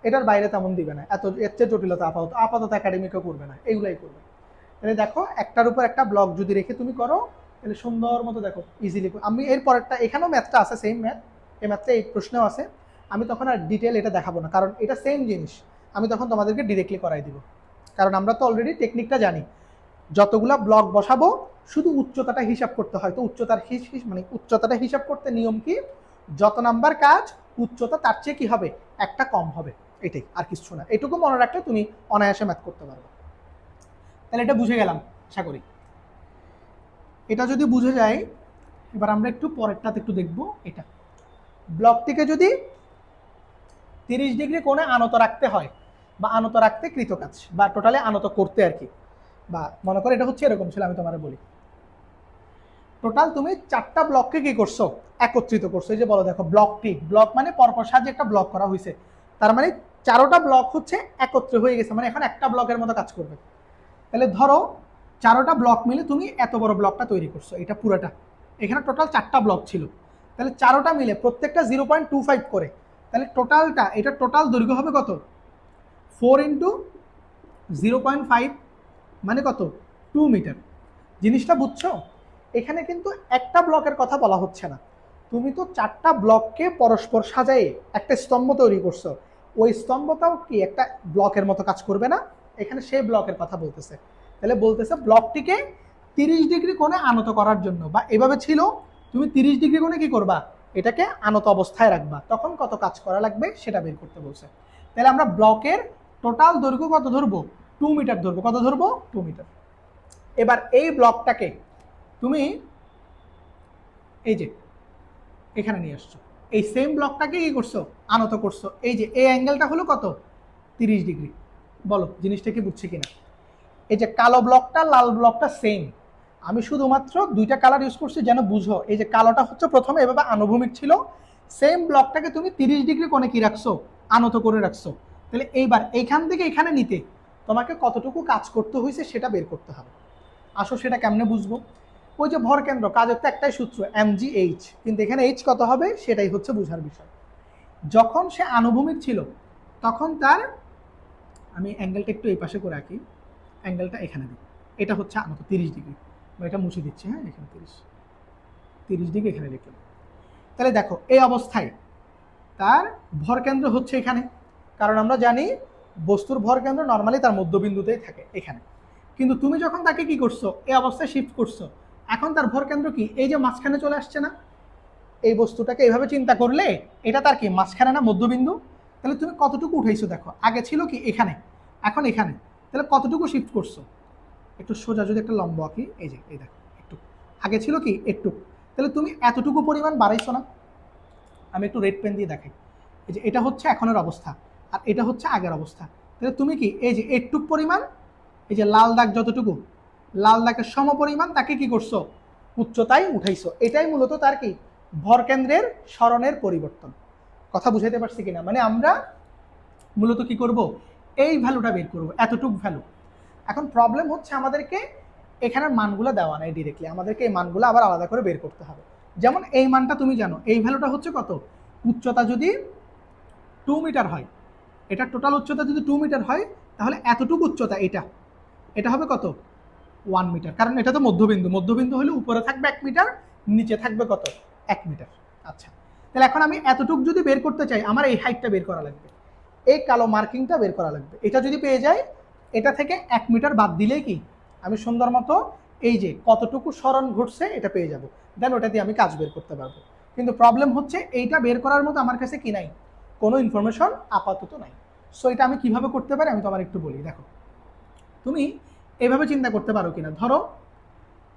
এটার বাইরে তেমন দিবে না। এর চেয়ে জটিলতা আপাতত একাডেমিকও করবে না, এইগুলাই করবে। তাহলে দেখো, একটার উপর একটা ব্লক যদি রেখে তুমি করো তাহলে সুন্দর মতো দেখো ইজিলি। আমি এর পরেরটা, এখানেও ম্যাথটা আছে, সেম ম্যাথ, এই ম্যাথটা এই প্রশ্নেও আছে। আমি তখন আর ডিটেল এটা দেখাবো না, কারণ এটা সেম জিনিস। আমি তখন তোমাদেরকে ডিরেক্টলি করাই দিব, কারণ আমরা তো অলরেডি টেকনিকটা জানি। যতগুলা ব্লক বসাবো শুধু উচ্চতাটা হিসাব করতে হয়। তো উচ্চতার মানে উচ্চতাটা হিসাব করতে নিয়ম কি, যত নাম্বার কাজ উচ্চতা তার চেয়ে কি হবে, একটা কম হবে, এটাই, আর কিছু না। এটুকু মনে রাখলে তুমি অনায়াসে ম্যাথ করতে পারবে। তাহলে এটা বুঝে গেলাম আশা করি। এটা যদি বুঝে যায়, এবার আমরা একটু পরেরটাতে একটু দেখবো। এটা ব্লকটিকে যদি 30 ডিগ্রি কোণে আনত রাখতে হয়, বা আনত রাখতে কৃতকাজ, বা টোটালি আনত করতে আর কি, বা মনে করো এটা হচ্ছে এরকম ছিল, আমি তোমার বলি। টোটাল তুমি 4টা ব্লককে কি করছো, একত্রিত করছো। এই যে বলো দেখো, ব্লক মানে পরপর সাজে একটা ব্লক করা হয়েছে, তার মানে 4টা ব্লক হচ্ছে একত্রে হয়ে গেছে, মানে এখন একটা ব্লকের মতো কাজ করবে। তাহলে ধরো 4টা ব্লক মিলে তুমি এত বড় ব্লকটা তৈরি করছো, এটা পুরোটা। এখানে টোটাল 4টা ব্লক ছিল, তাহলে 4টা মিলে প্রত্যেকটা 0.25 করে, তাহলে টোটালটা, এটা টোটাল দৈর্ঘ্য হবে কত, 4 ইন্টু 0.5, মানে কত, 2 মিটার। জিনিসটা বুঝছো? এখানে কিন্তু একটা ব্লকের কথা বলা হচ্ছে না, তুমি তো 4টা ব্লককে পরস্পর সাজায়ে একটা স্তম্ভ তৈরি করছো। ওই স্তম্ভটাও কি একটা ব্লকের মতো কাজ করবে না? এখানে সেই ব্লকের কথা বলতেছে। তাহলে বলতেছে ব্লকটিকে 30 ডিগ্রি কোণে আনত করার জন্য, বা এভাবে ছিল, তুমি 30 ডিগ্রি কোণে কি করবা, এটাকে আনত অবস্থায় রাখবা, তখন কত কাজ করা লাগবে সেটা বের করতে বলছে। তাহলে আমরা ব্লকের টোটাল দৈর্ঘ্য কত ধরবো, 2 মিটার ধরবো। কত ধরবো, 2 মিটার। এবার এই ব্লকটাকে তুমি এই যে এখানে নিয়ে আসছো, এই সেম ব্লকটাকে কি করছো, আনত করছো। এই যে এই অ্যাঙ্গেলটা হলো কত, 30 ডিগ্রি। বলো জিনিসটা কি বুঝছি কিনা? এই যে কালো ব্লকটা, লাল ব্লকটা সেম, আমি শুধুমাত্র 2টা কালার ইউজ করছি যেন বুঝো। এই যে কালোটা হচ্ছে প্রথমে এভাবে আনুভূমিক ছিল, সেম ব্লকটাকে তুমি 30 ডিগ্রি কোণে কি রাখছো, আনত করে রাখছো। তাহলে এইবার এইখান থেকে এখানে নিতে তোমাকে কতটুকু কাজ করতে হয়েছে সেটা বের করতে হবে। আসো সেটা কেমনে বুঝবো? ওই যে ভর কেন্দ্র, কাজের তো একটাই সূত্র, mgh, কিন্তু এখানে h কত হবে সেটাই হচ্ছে বোঝার বিষয়। যখন সে আনুভূমিক ছিল তখন তার, আমি অ্যাঙ্গেলটা একটু এই পাশে করে রাখি, অ্যাঙ্গেলটা এখানে দিই, এটা হচ্ছে আনত 30 ডিগ্রি, এটা মুছে দিচ্ছি। হ্যাঁ, এখানে 30 ডিগ্রি এখানে লিখলাম। তাহলে দেখো এই অবস্থায় তার ভর কেন্দ্র হচ্ছে এখানে, কারণ আমরা জানি বস্তুর ভর কেন্দ্র নর্মালি তার মধ্যবিন্দুতেই থাকে এখানে। কিন্তু তুমি যখন তাকে কি করছো, এই অবস্থায় শিফট করছো, এখন তার ভর কেন্দ্র কি এই যে মাঝখানে চলে আসছে না? এই বস্তুটাকে এইভাবে চিন্তা করলে এটা তার কি মাঝখানে না, মধ্যবিন্দু। তাহলে তুমি কতটুকু উঠাইছো দেখো, আগে ছিল কি এখানে, এখন এখানে, তাহলে কতটুকু শিফট করছো। একটু সোজা যদি একটা লম্ব আঁকি, এই যে এই দেখো একটু, আগে ছিল কি একটু, তাহলে তুমি এতটুকু পরিমাণ বাড়াইছো না। আমি একটু রেড পেন দিয়ে দেখাই, এই যে এটা হচ্ছে এখনের অবস্থা, আর এটা হচ্ছে আগের অবস্থা। তাহলে তুমি কি এই যে একটুক পরিমাণ, এই যে লাল দাগ যতটুকু, লাল দাগের সম পরিমাণ তাকে কি করছো, উচ্চতায় উঠাইছো। এটাই মূলত তার কি, ভর কেন্দ্রের সরণের পরিবর্তন। কথা বুঝাইতে পারছি কিনা? মানে আমরা মূলত কি করব, এই ভ্যালুটা বের করব, এতটুক ভ্যালু। এখন প্রবলেম হচ্ছে আমাদেরকে এখানের মানগুলো দেওয়া নাই ডিরেক্টলি, আমাদেরকে এই মানগুলো আবার আলাদা করে বের করতে হবে। যেমন এই মানটা তুমি জানো, এই ভ্যালুটা হচ্ছে কত, উচ্চতা যদি 2 মিটার হয়, এটা টোটাল উচ্চতা যদি 2 মিটার হয়, তাহলে এতটুকু উচ্চতা এটা, এটা হবে কত, 1 মিটার, কারণ এটা তো মধ্যবিন্দু, মধ্যবিন্দু হলে উপরে থাকবে 1 মিটার, নিচে থাকবে কত, 1 মিটার। আচ্ছা, তাহলে এখন আমি এতটুকু যদি বের করতে চাই, আমার এই হাইটটা বের করা লাগবে, এই কালো মার্কিংটা বের করা লাগবে। এটা যদি পেয়ে যাই, এটা থেকে 1 মিটার বাদ দিলেই কি আমি সুন্দর মতো এই যে কতটুকু সরণ ঘটছে এটা পেয়ে যাব, দেন ওটা দিয়ে আমি কাজ বের করতে পারবো। কিন্তু প্রবলেম হচ্ছে এইটা বের করার মতো আমার কাছে কি নাই, কোনো ইনফরমেশন আপাতত নাই। সো এটা আমি কিভাবে করতে পারি আমি তোমার একটু বলি। দেখো, তুমি এভাবে চিন্তা করতে পারো কিনা, ধরো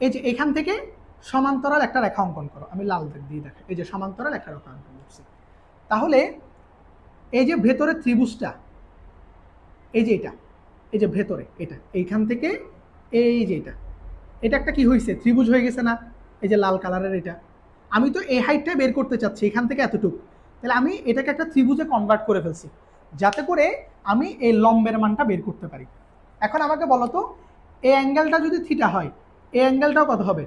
এই যে এখান থেকে সমান্তরাল একটা রেখা অঙ্কন করো, আমি লাল দাগ দিয়ে দেখাই, এই যে সমান্তরাল একটা রেখা অঙ্কন করছি। তাহলে এই যে ভেতরে ত্রিভুজটা, এই যে এই যে ভেতরে এটা, এইখান থেকে এই যে এটা একটা কি হয়েছে, ত্রিভুজ হয়ে গেছে না? এই যে লাল কালারের এটা, আমি তো এই হাইটটা বের করতে চাচ্ছি এখান থেকে এতটুকু, তাহলে আমি এটাকে একটা ত্রিভুজে কনভার্ট করে ফেলছি যাতে করে আমি এই লম্বের মানটা বের করতে পারি। এখন আমাকে বলো তো, এই অ্যাঙ্গেলটা যদি থিটা হয়, এই অ্যাঙ্গেলটাও কত হবে?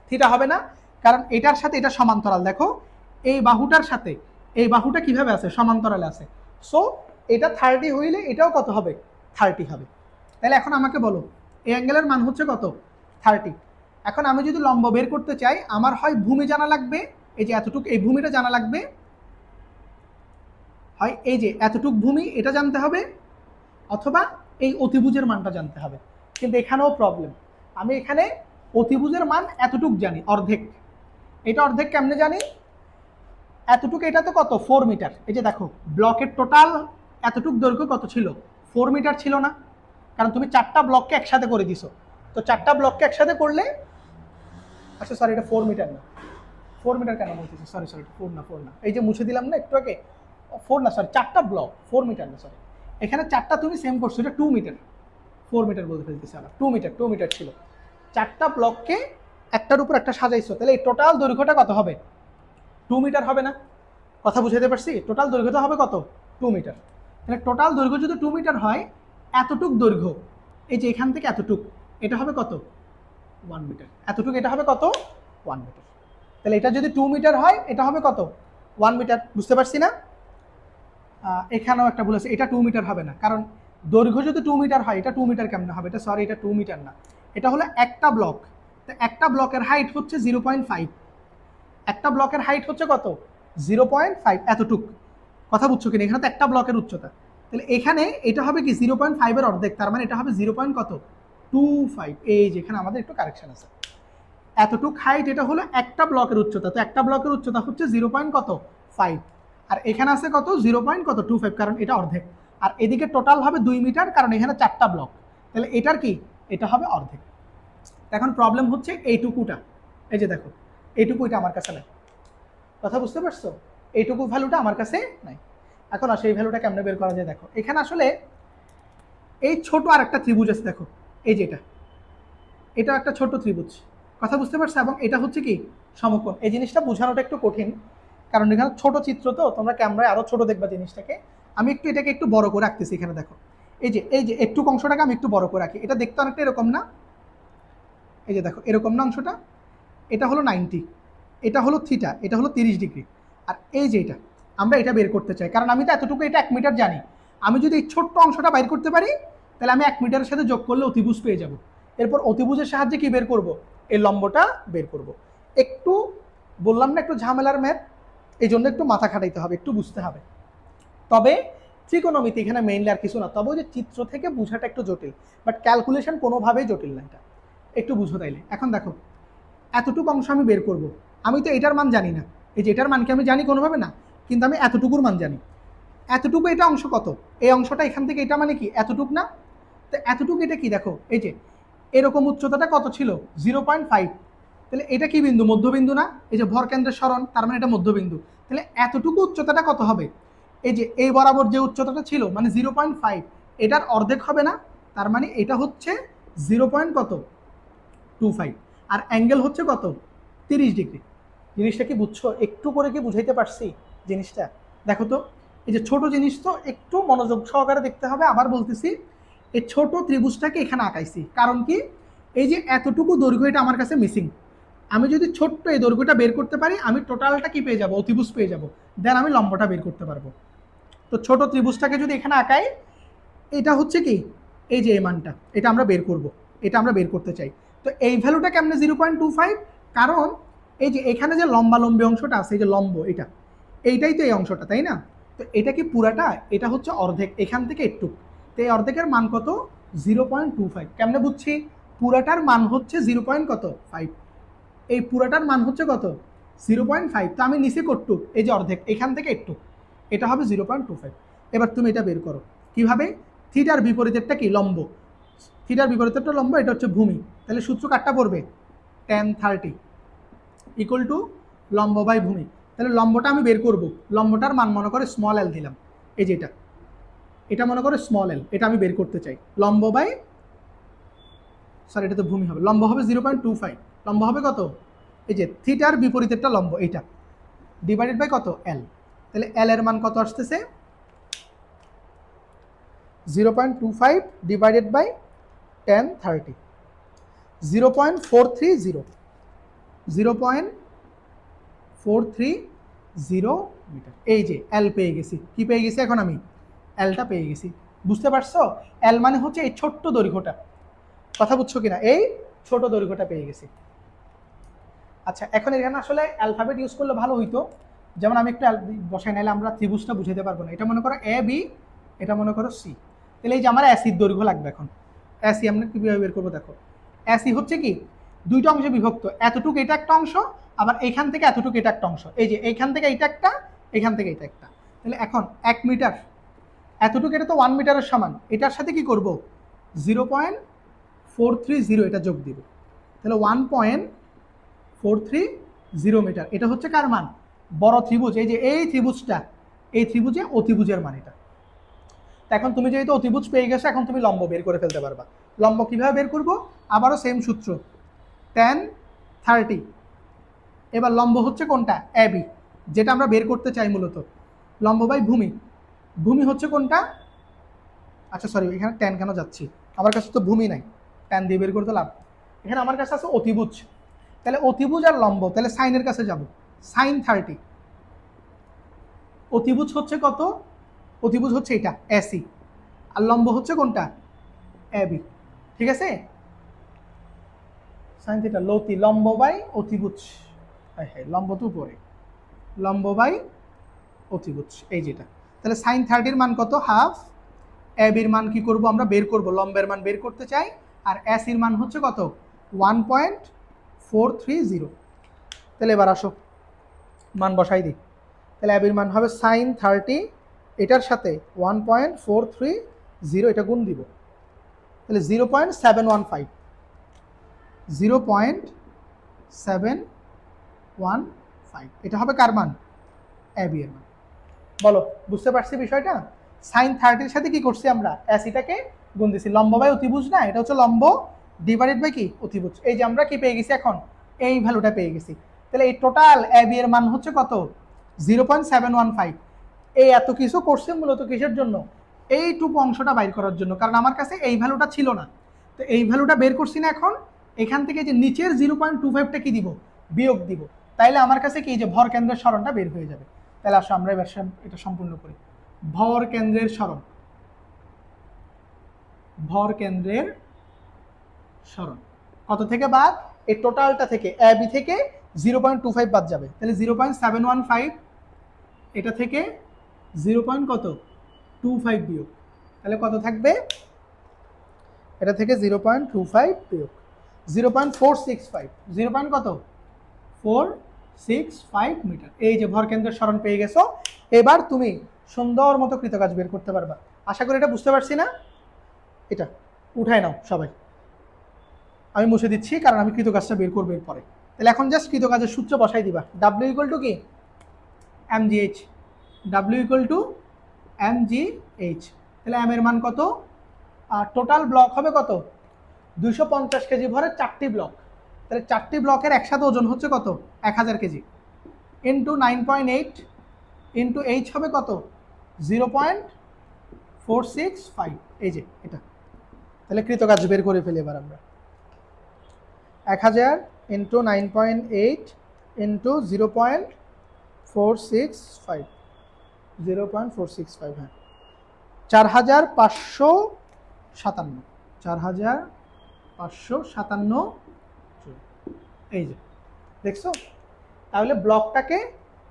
থিটা হবে না, কারণ এটার সাথে এটা সমান্তরাল। দেখো এই বাহুটার সাথে এই বাহুটা কিভাবে আছে, সমান্তরালে আছে। সো এটা 30 হইলে এটাও কত হবে? 30 হবে। তাহলে এখন আমাকে বলো এই অ্যাঙ্গেলের মান হচ্ছে কত? 30। এখন আমি যদি লম্ব বের করতে চাই, আমার হয় ভূমি জানা লাগবে, এই যে এতটুকু এই ভূমিটা জানা লাগবে, হয় এই যে এতটুক ভূমি এটা জানতে হবে, অথবা এই অতিভুজের মানটা জানতে হবে। কিন্তু এখানেও প্রবলেম, আমি এখানে অতিভুজের মান এতটুক জানি, অর্ধেক। এটা অর্ধেক কেমনে জানি? এতটুকু, এটা তো কত 4 মিটার। এই যে দেখো ব্লকের টোটাল এতটুক দৈর্ঘ্য কত ছিল? 4 মিটার ছিল না? কারণ তুমি 4টা ব্লককে একসাথে করে দিছো। তো 4টা ব্লককে একসাথে করলে, আচ্ছা সরি এটা 4 মিটার না, 4 মিটার কেন বলতেছি, সরি 4 না, এই যে মুছে দিলাম না একটু আগে, 4 না সরি, 4টা ব্লক, 4 মিটার না সরি, এখানে 4টা তুমি সেম করছো, এটা 2 মিটার, 4 মিটার বলতে ফেলতেছি আবার, 2 মিটার ছিল। 4টা ব্লককে একটার উপর একটা সাজাইছো, তাহলে এই টোটাল দৈর্ঘ্যটা কত হবে? 2 মিটার হবে না? কথা বুঝাতে পারছি? টোটাল দৈর্ঘ্যটা হবে কত? 2 মিটার। তাহলে টোটাল দৈর্ঘ্য যদি 2 মিটার হয়, এতটুক দৈর্ঘ্য এই যে এখান থেকে এতটুক, এটা হবে কত? 1 মিটার। এতটুক এটা হবে কত? 1 মিটার। তাহলে এটা যদি 2 মিটার হয়, এটা হবে কত? 1 মিটার। বুঝতে পারছি না? এখানেও একটা ভুল আছে, এটা 2 মিটার হবে না, কারণ দৈর্ঘ্য যদি 2 মিটার হয়, এটা 2 মিটার কেমন হবে? এটা সরি, এটা 2 মিটার না, এটা হলো একটা ব্লক। তো একটা ব্লকের হাইট হচ্ছে 0.5, একটা ব্লকের হাইট হচ্ছে কত? 0.5, এতটুক। কথা বুঝছো কিনা? এখানে তো একটা ব্লকের উচ্চতা, তাহলে এখানে এটা হবে কি 0.5-এর অর্ধেক, তার মানে এটা হবে 0.25। এই যে এখানে আমাদের একটু কারেকশন আছে, এতটুক হাইট, এটা হলো একটা ব্লকের উচ্চতা, তো একটা ব্লকের উচ্চতা হচ্ছে 0.5, আর এখানে আছে কত? 0.25, কারণ এটা অর্ধেক। আর এদিকে টোটাল হবে 2 মিটার, কারণ এখানে 4টা ব্লক, তাহলে এটার কি? এটা হবে অর্ধেক। এখন প্রবলেম হচ্ছে এইটুকুটা, এই যে দেখো এইটুকু, এটা আমার কাছে নাই। কথা বুঝতে পারছো? এইটুকু ভ্যালুটা আমার কাছে নাই। এখন আসলে এই ভ্যালুটা কেমনে বের করা যায়? দেখো এখানে আসলে এই ছোট আর একটা ত্রিভুজ আছে, দেখো এই যে এটা একটা ছোট ত্রিভুজ। কথা বুঝতে পারছো? এবং এটা হচ্ছে কি সমকোণ। এই জিনিসটা বোঝানোটা একটু কঠিন, কারণ এখানে ছোট চিত্র, তো তোমরা ক্যামেরায় আরো ছোট দেখবা জিনিসটাকে। আমি একটু এটাকে একটু বড় করে রাখতেছি। এখানে দেখো এই যে একটু অংশটাকে আমি একটু বড় করে রাখি, এটা দেখতে অনেকটা এরকম না? এই যে দেখো এরকম না অংশটা? এটা হলো 90, এটা হলো থিটা, এটা হলো 30 ডিগ্রি। আর এই যে এটা, আমরা এটা বের করতে চাই, কারণ আমি তো এতটুকু এটা 1 মিটার জানি। আমি যদি এই ছোট্ট অংশটা বের করতে পারি, তাহলে আমি 1 মিটারের সাথে যোগ করলে অতিভুজ পেয়ে যাব। এরপর অতিভুজের সাহায্যে কি বের করব? এই লম্বটা বের করব। একটু বললাম না একটু ঝামেলার ম্যাথ, এই জন্য একটু মাথা খাটাইতে হবে, একটু বুঝতে হবে। তবে ত্রিকোণমিতি এখানে মেইনলি আর কিছু না, তবে ওই যে চিত্র থেকে বোঝাটা একটু জটিল, বাট ক্যালকুলেশন কোনোভাবেই জটিল না, এটা একটু বুঝো তাইলে। এখন দেখো এতটুকু অংশ আমি বের করব, আমি তো এটার মান জানি না, এই যে এটার মান কি আমি জানি কোনোভাবে? না, কিন্তু আমি এতটুকুর মান জানি। এতটুকু এটা অংশ কত? এই অংশটা এখান থেকে, এটা মানে কি এতটুক না? তো এতটুকু এটা কি দেখো, এই যে এরকম উচ্চতাটা কত ছিল? 0.5। তাহলে এটা কি বিন্দু? মধ্যবিন্দু না? এই যে ভর কেন্দ্রের সরণ, তার মানে এটা মধ্যবিন্দু। তাহলে এতটুকু উচ্চতাটা কত হবে? এই যে এই বরাবর যে উচ্চতাটা ছিল, মানে 0.5, এটার অর্ধেক হবে না? তার মানে এটা হচ্ছে 0.25, আর অ্যাঙ্গেল হচ্ছে কত? 30 ডিগ্রি। জিনিসটা কি বুঝছো? একটু করে কি বুঝাইতে পারছি জিনিসটা? দেখো তো, এই যে ছোট জিনিস, তো একটু মনোযোগ সহকারে দেখতে হবে। আবার বলতেছি, এই ছোট ত্রিভুজটাকে এখানে আঁকাইছি, কারণ কি এই যে এতটুকু দৈর্ঘ্য এটা আমার কাছে মিসিং। আমি যদি ছোট্ট এই দৈর্ঘ্যটা বের করতে পারি, আমি টোটালটা কি পেয়ে যাব? অতিভুজ পেয়ে যাব। দেন আমি লম্বটা বের করতে পারবো। তো ছোট ত্রিভুজটাকে যদি এখানে আঁকাই, এটা হচ্ছে কি এই যে এই মানটা, এটা আমরা বের করব, এটা আমরা বের করতে চাই। তো এই ভ্যালুটা কেমনে 0.25? কারণ এই যে এখানে যে লম্বা লম্বি অংশটা আছে, এই যে লম্ব, এটা এইটাই তো এই অংশটা, তাই না? তো এটা কি পুরাটা? এটা হচ্ছে অর্ধেক, এখান থেকে একটু। তো এই অর্ধেকের মান কত? 0.25। কেমনে বুঝছি? পুরাটার মান হচ্ছে 0.5, এই পুরাটার মান হচ্ছে কত? 0.5। তো আমি নিচে কটুক, এই যে অর্ধেক, এখান থেকে একটু, এটা হবে 0.25। এবার তুমি এটা বের করো কিভাবে? থিটার বিপরীতেরটা কি? লম্ব। থিটার বিপরীতেরটা লম্ব, এটা হচ্ছে ভূমি। তাহলে সূত্র কাটটা পড়বে tan 30 ইকুয়াল টু লম্ব বাই ভূমি। তাহলে লম্বটা আমি বের করব, লম্বটার মান মনে করে স্মল এল দিলাম, এই যে এটা। এটা মনে করো স্মল এল, এটা আমি বের করতে চাই। লম্ব বাই, সরি এটা তো ভূমি হবে, লম্ব হবে 0.25, লম্ব হবে কত, এই যে থিটার বিপরীতেরটা লম্ব এইটা, ডিভাইডেড বাই কত এল। তাহলে এল এর মান কত আসতেছে 0.25 ডিভাইডেড বাই 10 30, 0.430, 0.430 মিটার। এই যে এল পেয়ে গেছি, কি পেয়ে গেছি এখন আমি, এলটা পেয়ে গেছি। বুঝতে পারছো, এল মানে হচ্ছে এই ছোট্ট দৈর্ঘ্যটা, কথা বুঝছো কিনা, এই ছোট দৈর্ঘ্যটা পেয়ে গেছি। আচ্ছা এখন এখানে আসলে অ্যালফাবেট ইউজ করলে ভালো হইতো, যেমন আমি একটু বসাই নাইলে আমরা ত্রিভুজটা বুঝাতে পারবো না। এটা মনে করো এ বি, এটা মনে করো সি, তাহলে এই যে আমার অ্যাসির দৈর্ঘ্য লাগবে। এখন অ্যাসি আমরা কীভাবে বের করবো দেখো, অ্যাসি হচ্ছে কি দুইটা অংশে বিভক্ত, এতটুকু এটা একটা অংশ, আবার এইখান থেকে এতটুকু এটা একটা অংশ, এই যে এইখান থেকে এইটা একটা, এখান থেকে এটা একটা। তাহলে এখন 1 মিটার এতটুকু, এটা তো 1 মিটারের সমান, এটার সাথে কি করব 0.430 এটা যোগ দিব, তাহলে 1.430 মিটার। এটা হচ্ছে কার মান, বড় ত্রিভুজ, এই যে এই ত্রিভুজটা, এই ত্রিভুজে অতিভুজের মান এটা। এখন তুমি যেহেতু অতিভুজ পেয়ে গেছো, এখন তুমি লম্ব বের করে ফেলতে পারবা। লম্ব কিভাবে বের করব, আবারও সেম সূত্র, tan 30। এবার লম্ব হচ্ছে কোনটা, এবি, যেটা আমরা বের করতে চাই মূলত, লম্ব বাই ভূমি। ভূমি হচ্ছে কোনটা, আচ্ছা সরি এখানে ট্যান কেন যাচ্ছি, আমার কাছে তো ভূমি নাই, ট্যান দিয়ে বের করতে লাভ, এখানে আমার কাছে আছে অতিভুজ। তাহলে অতিভুজ আর লম্ব, তাহলে সাইনের কাছে যাব, সাইন 30। অতিভুজ হচ্ছে কত, অতিভুজ হচ্ছে এটা এসি, আর লম্ব হচ্ছে কোনটা এবি, ঠিক আছে। সাইন থিটা লতি, লম্ব বাই অতিভুজ, হ্যাঁ হ্যাঁ লম্ব তো উপরে, লম্ব বাই অতিভুজ এই যেটা। তাহলে সাইন 30-র মান কত, হাফ। এবির মান কি করব আমরা, বের করব, লম্বের মান বের করতে চাই, আর এসির মান হচ্ছে কত 1.430। তাহলে এবার আসো মান বসাই দিই। তাহলে এবির মান হবে সাইন 30, এটার সাথে 1.430 এটা গুণ দিব, তাহলে 0.715, 0.715 এটা হবে কার মান, এবি এর মান। বলো বুঝতে পারছি বিষয়টা। সাইন 30-র সাথে কি করছি আমরা, এসিটাকে গুণ দিছি, লম্ব বাই অতিভুজ না, এটা হচ্ছে লম্ব ডিভাইডেড বাই কি অতিভুজ। এই যে আমরা কি পেয়ে গেছি এখন, এই ভ্যালুটা পেয়ে গেছি। তাহলে এই টোটাল এবি এর মান হচ্ছে কত 0.715। এই এত কিছু করছে মূলত কিসের জন্য, এইটুকু অংশটা বাইর করার জন্য, কারণ আমার কাছে এই ভ্যালুটা ছিল না। তো এই ভ্যালুটা বের করছি না, এখন এখান থেকে যে নিচের 0.25টা কি দিব, বিয়োগ দিব, তাইলে আমার কাছে কি যে ভর কেন্দ্রের সরণটা বের হয়ে যাবে। তাহলে আসো আমরা এবার এটা সম্পূর্ণ করি। ভর কেন্দ্রের সরণ, ভর কেন্দ্রের সরণ কত থেকে বাদ, এই টোটালটা থেকে এবি থেকে 0.25 বাদ যাবে, তাহলে 0.715, এটা থেকে 0. কত 25 বিয়োগ, তাহলে কত থাকবে, এটা থেকে 0.25 বিয়োগ 0.465, 0. কত 465 মিটার। এই যে ভর কেন্দ্রের সরণ পেয়ে গেছো, এবার তুমি সুন্দর মতো কৃতকাজ বের করতে পারবা। আশা করি এটা বুঝতে পারছি না, এটা উঠায় নাও সবাই, আমি মুছে দিচ্ছি কারণ আমি কৃতকাজটা বের করবো এরপরে। তাহলে এখন জাস্ট কৃতকাজের সূত্র বসাই দিবা, ডাব্লিউ ইকুয়াল টু কি mgh, W equal two mgh। তাহলে এম এর মান কত, টোটাল ব্লক হবে কত 250 কেজি ভরের 4টি ব্লক, তাহলে 4টি ব্লকের একসাথে ওজন হচ্ছে কত 1000 কেজি, ইন্টু 9.8 ইন্টু এইচ হবে কত 0.465, এই যে এটা। তাহলে কৃতকাজ বের করে ফেলি এবার আমরা, 1000 ইন্টু 9.8 ইন্টু 0.465, 0.465, হ্যাঁ 4557, 4557, এই যে দেখছো। তাহলে ব্লকটাকে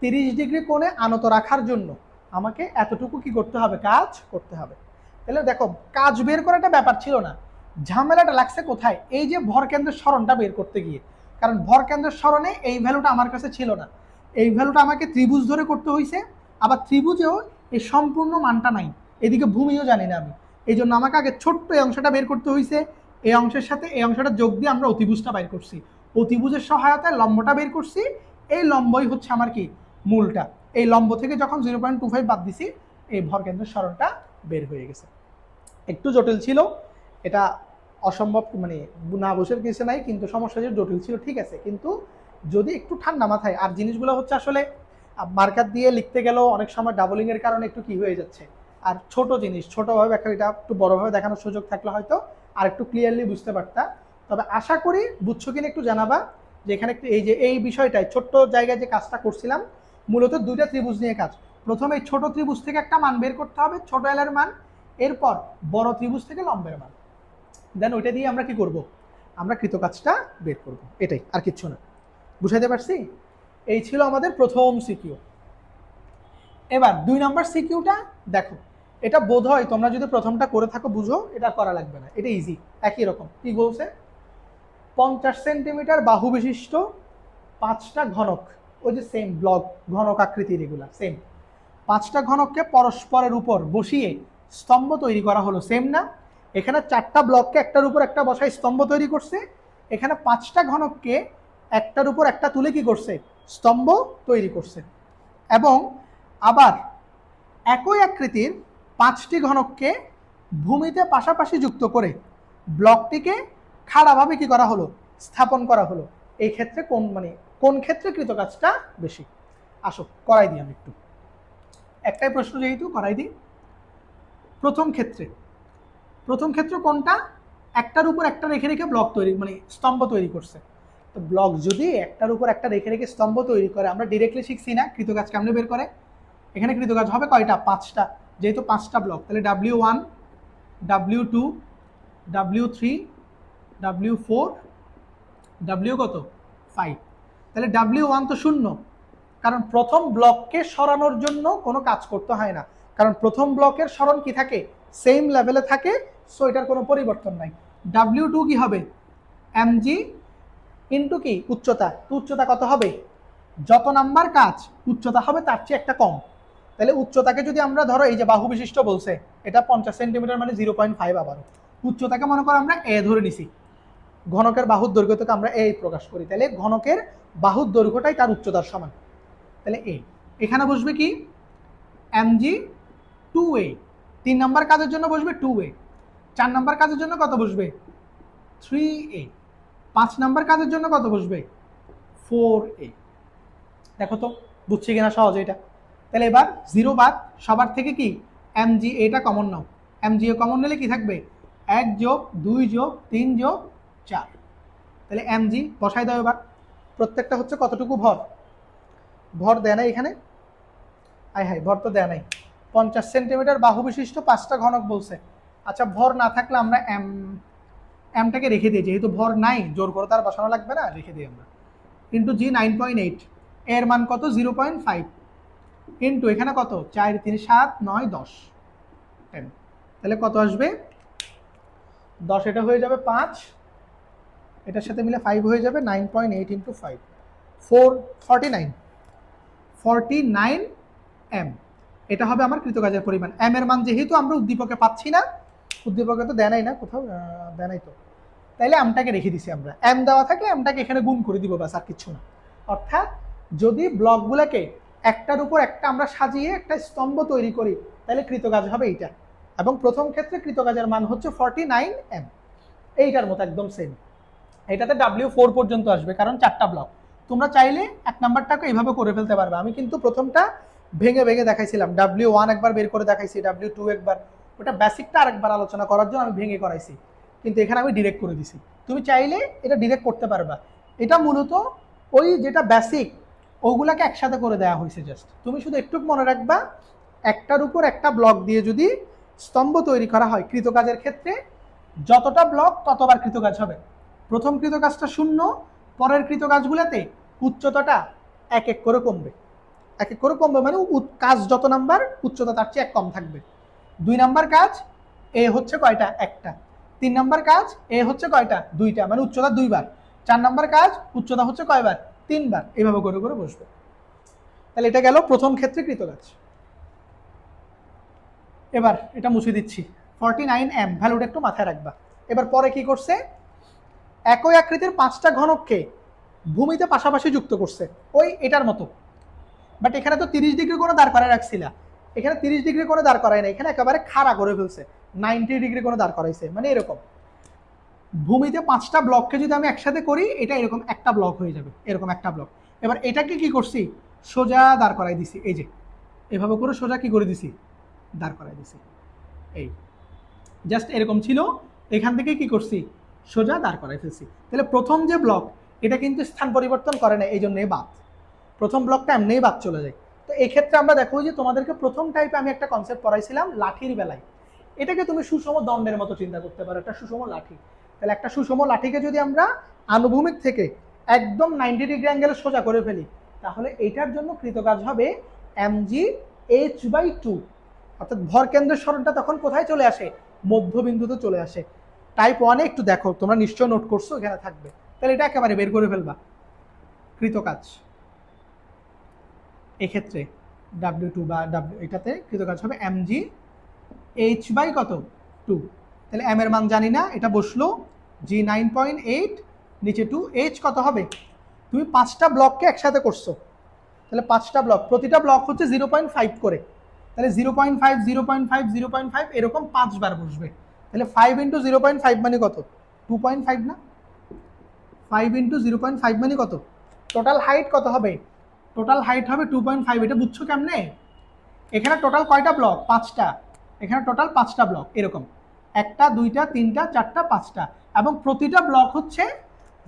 30 ডিগ্রি কোণে আনত রাখার জন্য আমাকে এতটুকু কি করতে হবে, কাজ করতে হবে। তাহলে দেখো কাজ বের করাটা ব্যাপার ছিল না, ঝামেলাটা লাগছে কোথায়, এই যে ভর কেন্দ্রের সরণটা বের করতে গিয়ে, কারণ ভর কেন্দ্রের সরণে এই ভ্যালুটা আমার কাছে ছিল না, এই ভ্যালুটা আমাকে ত্রিভুজ ধরে করতে হয়েছে, আবার ত্রিভুজেও এই সম্পূর্ণ মানটা নাই, এদিকে ভূমিও জানি না আমি, এই জন্য আমাকে আগে ছোট্ট এই অংশটা বের করতে হয়েছে, এই অংশের সাথে এই অংশটা যোগ দিয়ে আমরা অতিভুজটা বের করছি, অতিভুজের সহায়তায় লম্বটা বের করছি, এই লম্বই হচ্ছে আমার কি মূলটা। এই লম্ব থেকে যখন 0.25 বাদ দিছি, এই ভর কেন্দ্রের সরণটা বের হয়ে গেছে। একটু জটিল ছিল, এটা অসম্ভব মানে না বসের কিছু নাই, কিন্তু সমস্যা যে জটিল ছিল ঠিক আছে, কিন্তু যদি একটু ঠান্ডা মাথায়, আর জিনিসগুলো হচ্ছে আসলে মার্কার দিয়ে লিখতে গেলেও অনেক সময় ডাবলিং এর কারণে একটু কি হয়ে যাচ্ছে, আর ছোট জিনিস ছোটভাবে ব্যাখ্যা, এটা একটু বড়ভাবে দেখানোর সুযোগ থাকলে হয়তো আর একটু ক্লিয়ারলি বুঝতে পারতা। তবে আশা করি বুঝছো কিনা একটু জানাবা, যে এখানে একটু এই যে এই বিষয়টাই ছোট্ট জায়গায় যে কাজটা করছিলাম, মূলত দুইটা ত্রিভুজ নিয়ে কাজ। প্রথমে এই ছোট ত্রিভুজ থেকে একটা মান বের করতে হবে, ছোট এল এর মান, এরপর বড় ত্রিভুজ থেকে লম্বের মান, দেন ওইটা দিয়ে আমরা কি করব, আমরা কৃতকাজটা বের করব, এটাই, আর কিচ্ছু না। বুঝাইতে পারছি? এই ছিল আমাদের প্রথম সিকিউ। এবার 2 নম্বর সিকিউটা দেখো, এটা বোধ হয় তোমরা যদি প্রথমটা করে থাকো বুঝো, এটা করা লাগবে না, এটা ইজি। একই রকম কি বলছে, 50 সেন্টিমিটার বাহু বিশিষ্ট 5টা ঘনক, ওই যে সেম ব্লক ঘনক আকৃতির, এগুলা সেম 5টা ঘনককে পরস্পরের উপর বসিয়ে স্তম্ভ তৈরি করা হলো, সেম না? এখানে 4টা ব্লককে একটার উপর একটা বসায় স্তম্ভ তৈরি করছে, এখানে 5টা ঘনককে একটার উপর একটা তুলে কি করছে, স্তম্ভ তৈরি করছে। এবং আবার একই আকৃতির 5টি ঘনককে ভূমিতে পাশাপাশি যুক্ত করে ব্লকটিকে খাড়াভাবে কি করা হলো, স্থাপন করা হলো। এই ক্ষেত্রে কোন ক্ষেত্রে কৃতকাজটা বেশি? আসো করাই দিই আমি একটু, একটাই প্রশ্ন যেহেতু করাই দিই। প্রথম ক্ষেত্র কোনটা, একটার উপর একটা রেখে রেখে ব্লক তৈরি স্তম্ভ তৈরি করছে। তো ব্লক যদি একটার উপর একটা রেখে রেখে স্তম্ভ তৈরি করে, আমরা ডিরেক্টলি শিখছি না কৃতকাজ কেমনে বের করে। এখানে কৃতকাজ হবে কয়টা, 5টা, যেহেতু 5টা ব্লক, তাহলে W1, W2, W3, W4, W কত 5, তাহলে W1 তো 0, কারণ প্রথম ব্লককে সরানোর জন্য কোনো কাজ করতে হয় না, কারণ প্রথম ব্লকের সরণ কি থাকে, সেম লেভেলে থাকে, সো এটার কোনো পরিবর্তন নাই। W2 কি হবে, mg ইন্টু কি উচ্চতা, তো উচ্চতা কত হবে, যত নাম্বার কাজ উচ্চতা হবে তার চেয়ে একটা কম, তাহলে উচ্চতাকে যদি আমরা ধরো এই যে বাহু বিশিষ্ট বলছে, এটা 50 সেন্টিমিটার মানে 0.5, আবার উচ্চতাকে মনে করো আমরা এ ধরে নিছি, ঘনকের বাহুর দৈর্ঘ্যটাকে আমরা এ প্রকাশ করি, তাহলে ঘনকের বাহুর দৈর্ঘ্যটাই তার উচ্চতার সমান, তাহলে এ। এখানে বসবে কি mg 2a, 3 নম্বর কাজের জন্য বসবে 2a, 4 নম্বর কাজের জন্য কত বসবে 3a, 5 নম্বর কাজের জন্য কত বসবে 4a। দেখো তো বুঝছি কিনা সহজে এটা। তাহলে এবার 0 বাদ, সবার থেকে কি mg এটা common now, mg a common নিলে কি থাকবে 1 যোগ 2 যোগ 3 যোগ 4, তাহলে mg বসাই দাও। এবার প্রত্যেকটা হচ্ছে কতটুকু ভর দেয় নাই এখানে, হাই ভর তো দেয় নাই, 50 সেন্টিমিটার বাহু বিশিষ্ট 5টা ঘনক বলছে। আচ্ছা ভর না থাকলে আমরা এমটাকে রেখে দিই, যেহেতু ভর নাই জোর করে তার বসানো লাগবে না, রেখে দিই আমরা। ইন্টু জি 9.8, এর মান কত 0.5, ইন্টু এখানে কত 4 3 7 9 10 10, তাহলে কত আসবে 10, এটা হয়ে যাবে 5, এটার সাথে মিলে 5 হয়ে যাবে, 9.8 ইন্টু 5 49 এম, এটা হবে আমার কৃতকাজের পরিমাণ। এম এর মান যেহেতু আমরা উদ্দীপকে পাচ্ছি না, উদ্দীপকে তো দেয় নাই না কোথাও, দেয় নাই তো, তাইলে এমটাকে রেখে দিছি আমরা, এম দেওয়া থাকলে এমটাকে এখানে গুণ করে দিব, ব্যাস আর কিছু না। অর্থাৎ যদি ব্লকগুলোকে একটার উপর একটা আমরা সাজিয়ে একটা স্তম্ভ তৈরি করি, তাহলে কৃতকাজ হবে এইটা, এবং প্রথম ক্ষেত্রে কৃতকাজের মান হচ্ছে 49 এম, এইটার মতো একদম সেম। এটাতে W4 পর্যন্ত আসবে, কারণ 4টা ব্লক। তোমরা চাইলে 1 নাম্বারটাকে এইভাবে করে ফেলতে পারবে, আমি কিন্তু প্রথমটা ভেঙে ভেঙে দেখাইছিলাম, W1 একবার বের করে দেখাইছি, W2 একবার, ওটা বেসিকটা আরেকবার আলোচনা করার জন্য আমি ভেঙে করাইছি, কিন্তু এখানে আমি ডিরেক্ট করে দিছি। তুমি চাইলে এটা ডিরেক্ট করতে পারবা, এটা মূলত ওই যেটা বেসিক ওগুলাকে একসাথে করে দেওয়া হয়েছে জাস্ট। তুমি শুধু একটু মনে রাখবা, একটার উপর একটা ব্লক দিয়ে যদি স্তম্ভ তৈরি করা হয় কৃতকাজের ক্ষেত্রে, যতটা ব্লক ততবার কৃতকাজ হবে। প্রথম কৃতকাজটা 0, পরের কৃতকাজগুলোতে উচ্চতাটা এক এক করে কমবে, মানে কাজ যত নাম্বার উচ্চতা তার চেয়ে 1 কম থাকবে। 2 নাম্বার কাজ এ হচ্ছে কয়টা, একটা। 3 নাম্বার কাজ এ হচ্ছে কয়টা, 2টা, মানে উচ্চতা 2 বার। 4 নাম্বার কাজ উচ্চতা হচ্ছে কয়বার, 3 বার, এইভাবে করে করে বসবে। তাহলে এটা গেল প্রথম ক্ষেত্রে কৃতকাজ। এবার এটা মুছে দিচ্ছি, 49 এম ভ্যালুটা একটু মাথায় রাখবা। এবার পরে কি করছে, একই আকৃতির 5টা ঘনককে ভূমিতে পাশাপাশি যুক্ত করছে, ওই এটার মতো, বাট এখানে তো 30 ডিগ্রি কোনো দাঁড় করে রাখছি না, এখানে 30 ডিগ্রি কোণে দাঁড় করায় না, এখানে একেবারে খাড়া করে ফেলছে, 90 ডিগ্রি কোণে দাঁড় করাইছে, মানে এরকম। ভূমিতে 5টা ব্লককে যদি আমি একসাথে করি, এটা এরকম একটা ব্লক হয়ে যাবে, এরকম একটা ব্লক। এবার এটাকে কি করছি, সোজা দাঁড় করাই দিছি, এই যে এভাবে করে সোজা কি করে দিছি, দাঁড় করাই দিছি। এই জাস্ট এরকম ছিল, এখান থেকে কি করছি, সোজা দাঁড় করাই ফেলছি। তাহলে প্রথম যে ব্লক, এটা কিন্তু স্থান পরিবর্তন করে না, এই জন্যই বাদ, প্রথম ব্লকটা এমনিই বাদ চলে যায়। তো এই ক্ষেত্রে আমরা দেখো যে তোমাদেরকে প্রথম টাইপে আমি একটা কনসেপ্ট পড়াইছিলাম লাঠির বেলায়, এটাকে তুমি সুষম দণ্ডের মতো চিন্তা করতে পারো, একটা সুষম লাঠি। তাহলে একটা সুষম লাঠিকে যদি আমরা আনুভূমিক থেকে একদম 90 ডিগ্রি অ্যাঙ্গেলে সোজা করে ফেলি, তাহলে এইটার জন্য কৃতকাজ হবে mgh/2, অর্থাৎ ভর কেন্দ্রের সরণটা তখন কোথায় চলে আসে, মধ্যবিন্দুতে চলে আসে। টাইপ 1-এ একটু দেখো, তোমরা নিশ্চয় নোট করছো, এখানে থাকবে। তাহলে এটা একেবারে বের করে ফেলবা, কৃতকাজ এক্ষেত্রে W2 বা এটাতে কৃতকাজ হবে mgh/2। তাহলে m এর মান জানি না, এটা বসলো g 9.8, নিচে 2, h কত হবে, তুমি 5টা ব্লককে একসাথে করছো, তাহলে 5টা ব্লক, প্রতিটা ব্লক হচ্ছে 0.5 করে, তাহলে 0.5 0.5 0.5 এরকম 5 বার বসবে। তাহলে 5 × 0.5 মানে কত, 2.5 না, 5 × 0.5 মানে কত, টোটাল হাইট কত হবে, টোটাল হাইট হবে 2.5। এটা বুঝছো কেমনে, এখানে টোটাল কয়টা ব্লক, 5টা, এখানে টোটাল 5টা ব্লক, এরকম 1টা 2টা 3টা 4টা 5টা, এবং প্রতিটা ব্লক হচ্ছে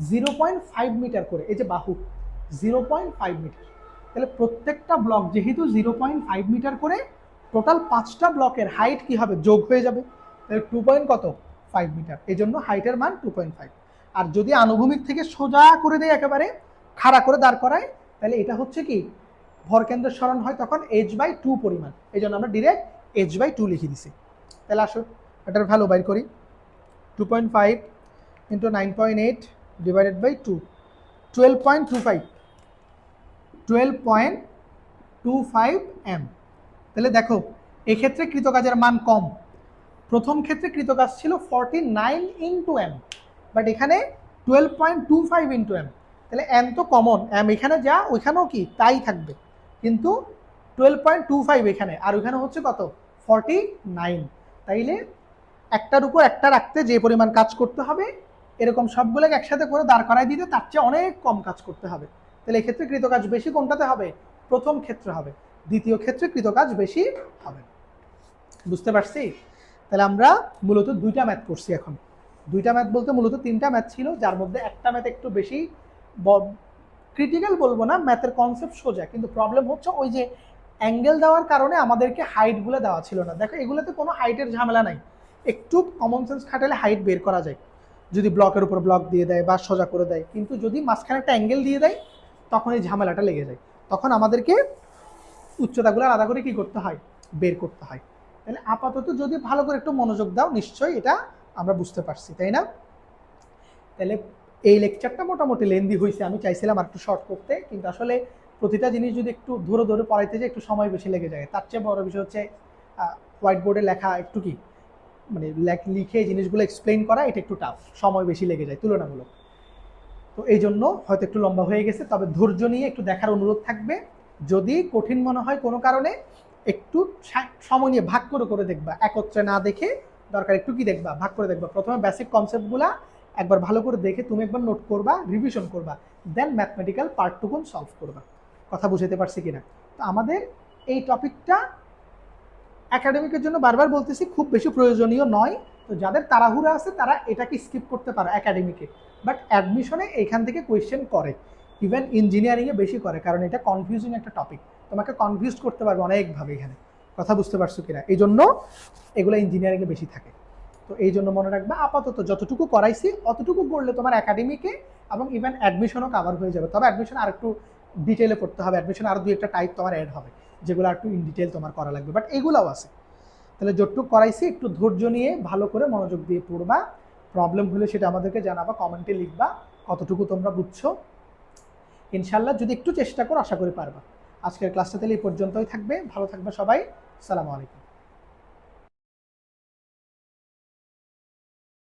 0.5 মিটার করে, এই যে বাহু 0.5 মিটার। তাহলে প্রত্যেকটা ব্লক যেহেতু 0.5 মিটার করে, টোটাল 5টা ব্লকের হাইট কি হবে, যোগ হয়ে যাবে, তাহলে 2.5 মিটার, এই জন্য হাইটের মান 2.5। আর যদি আনুভূমিক থেকে সোজা করে দেয়, একেবারে খাড়া করে দাঁড় করায়, তাহলে এটা হচ্ছে কি, ভরকেন্দ্রের সরণ হয় তখন h/2 পরিমাণ, এই জন্য আমরা ডিরেক্ট h/2 লিখে দিছি। তাহলে আসো এটার ভ্যালু বাইর করি, 2.5 × 9.8 ডিভাইডেড বাই 2, 12.25 m। তাহলে দেখো এক্ষেত্রে কৃতকাজের মান কম, প্রথম ক্ষেত্রে কৃতকাজ ছিল 49 × m, বাট এখানে 12.25 × m। তাহলে m তো কমন, m এখানে যা ওইখানেও কি তাই থাকবে, কিন্তু 12.25 এখানে, আর ওইখানে হচ্ছে কত, 49। তাইলে একটার উপর একটা রাখতে যে পরিমাণ কাজ করতে হবে, এরকম সবগুলোকে একসাথে করে দাঁড় করাই দিতে তার চেয়ে অনেক কম কাজ করতে হবে। তাহলে এক্ষেত্রে কৃতকাজ বেশি কোনটাতে হবে, প্রথম ক্ষেত্রে হবে, দ্বিতীয় ক্ষেত্রে কৃতকাজ বেশি হবে। বুঝতে পারছি? তাহলে আমরা মূলত 2টা ম্যাথ করছি এখন, 2টা ম্যাথ বলতে মূলত 3টা ম্যাথ ছিল, যার মধ্যে একটা ম্যাথ একটু বেশি ক্রিটিক্যাল বলবো না, ম্যাথের কনসেপ্ট সোজা, কিন্তু প্রবলেম হচ্ছে ওই যে অ্যাঙ্গেল দেওয়ার কারণে আমাদেরকে হাইটগুলো দেওয়া ছিল না। দেখো এগুলোতে কোনো হাইটের ঝামেলা নাই, একটু কমন সেন্স খাটালে হাইট বের করা যায়, যদি ব্লকের উপর ব্লক দিয়ে দেয় বা সোজা করে দেয়, কিন্তু যদি মাঝখানে একটা অ্যাঙ্গেল দিয়ে দেয়, তখন এই ঝামেলাটা লেগে যায়, তখন আমাদেরকে উচ্চতাগুলো আলাদা করে কি করতে হয়, বের করতে হয়। তাহলে আপাতত যদি ভালো করে একটু মনোযোগ দাও, নিশ্চয়ই এটা আমরা বুঝতে পারছি, তাই না? তাহলে এই লেকচারটা মোটামুটি লেন্দি হয়েছে, আমি চাইছিলাম আর একটু শর্ট করতে, কিন্তু আসলে প্রতিটা জিনিস যদি একটু ধরে ধরে পড়াইতে যায় একটু সময় বেশি লেগে যায়। তার চেয়ে বড় বিষয় হচ্ছে হোয়াইট বোর্ডে লেখা একটু কি, মানে লিখে জিনিসগুলো এক্সপ্লেইন করা, এটা একটু টাফ, সময় বেশি লেগে যায় তুলনামূলক। তো এই জন্য হয়তো একটু লম্বা হয়ে গেছে, তবে ধৈর্য নিয়ে একটু দেখার অনুরোধ থাকবে। যদি কঠিন মনে হয় কোনো কারণে, একটু সময় নিয়ে ভাগ করে করে দেখবা, একত্রে না দেখে দরকার একটু কি দেখবা, ভাগ করে দেখবা। প্রথমে বেসিক কনসেপ্টগুলা একবার ভালো করে দেখে তুমি একবার নোট করবা, রিভিশন করবা, দেন ম্যাথমেটিক্যাল পার্টটুকুন সলভ করবা। কথা বুঝাতে পারছি কিনা? তো আমাদের এই টপিকটা একাডেমিকের জন্য বারবার বলতেছি খুব বেশি প্রয়োজনীয় নয়, তো যাদের তাড়াহুড়া আছে তারা এটাকে স্কিপ করতে পারে একাডেমিকে, বাট অ্যাডমিশনে এইখান থেকে কোয়েশ্চেন করে, ইভেন ইঞ্জিনিয়ারিংয়ে বেশি করে, কারণ এটা কনফিউজিং একটা টপিক, তোমাকে কনফিউজ করতে পারবে অনেকভাবে এখানে। কথা বুঝতে পারছো কিনা? এই জন্য এগুলো ইঞ্জিনিয়ারিংয়ে বেশি থাকে। তো এই জন্য মনে রাখবে, আপাতত যতটুকু করাইছি অতটুকু করলে তোমার একাডেমিকে এবং ইভেন অ্যাডমিশনও কাভার হয়ে যাবে। তবে অ্যাডমিশন আর একটু ডিটেলে পড়তে হবে, অ্যাডমিশন আরও 2-1টা টাইপ তোমার অ্যাড হবে, যেগুলো একটু ইন ডিটেল তোমার করা লাগবে, বাট এগুলোও আছে। তাহলে যতটুকু করাইছি একটু ধৈর্য নিয়ে ভালো করে মনোযোগ দিয়ে পড়বা, প্রবলেম হলে সেটা আমাদেরকে জানাবা, কমেন্টে লিখবা কতটুকু তোমরা বুঝছো। ইনশাল্লাহ যদি একটু চেষ্টা করো আশা করি পারবা। আজকের ক্লাসটা তাহলে এই পর্যন্তই থাকবে, ভালো থাকবে সবাই, আসসালামু আলাইকুম।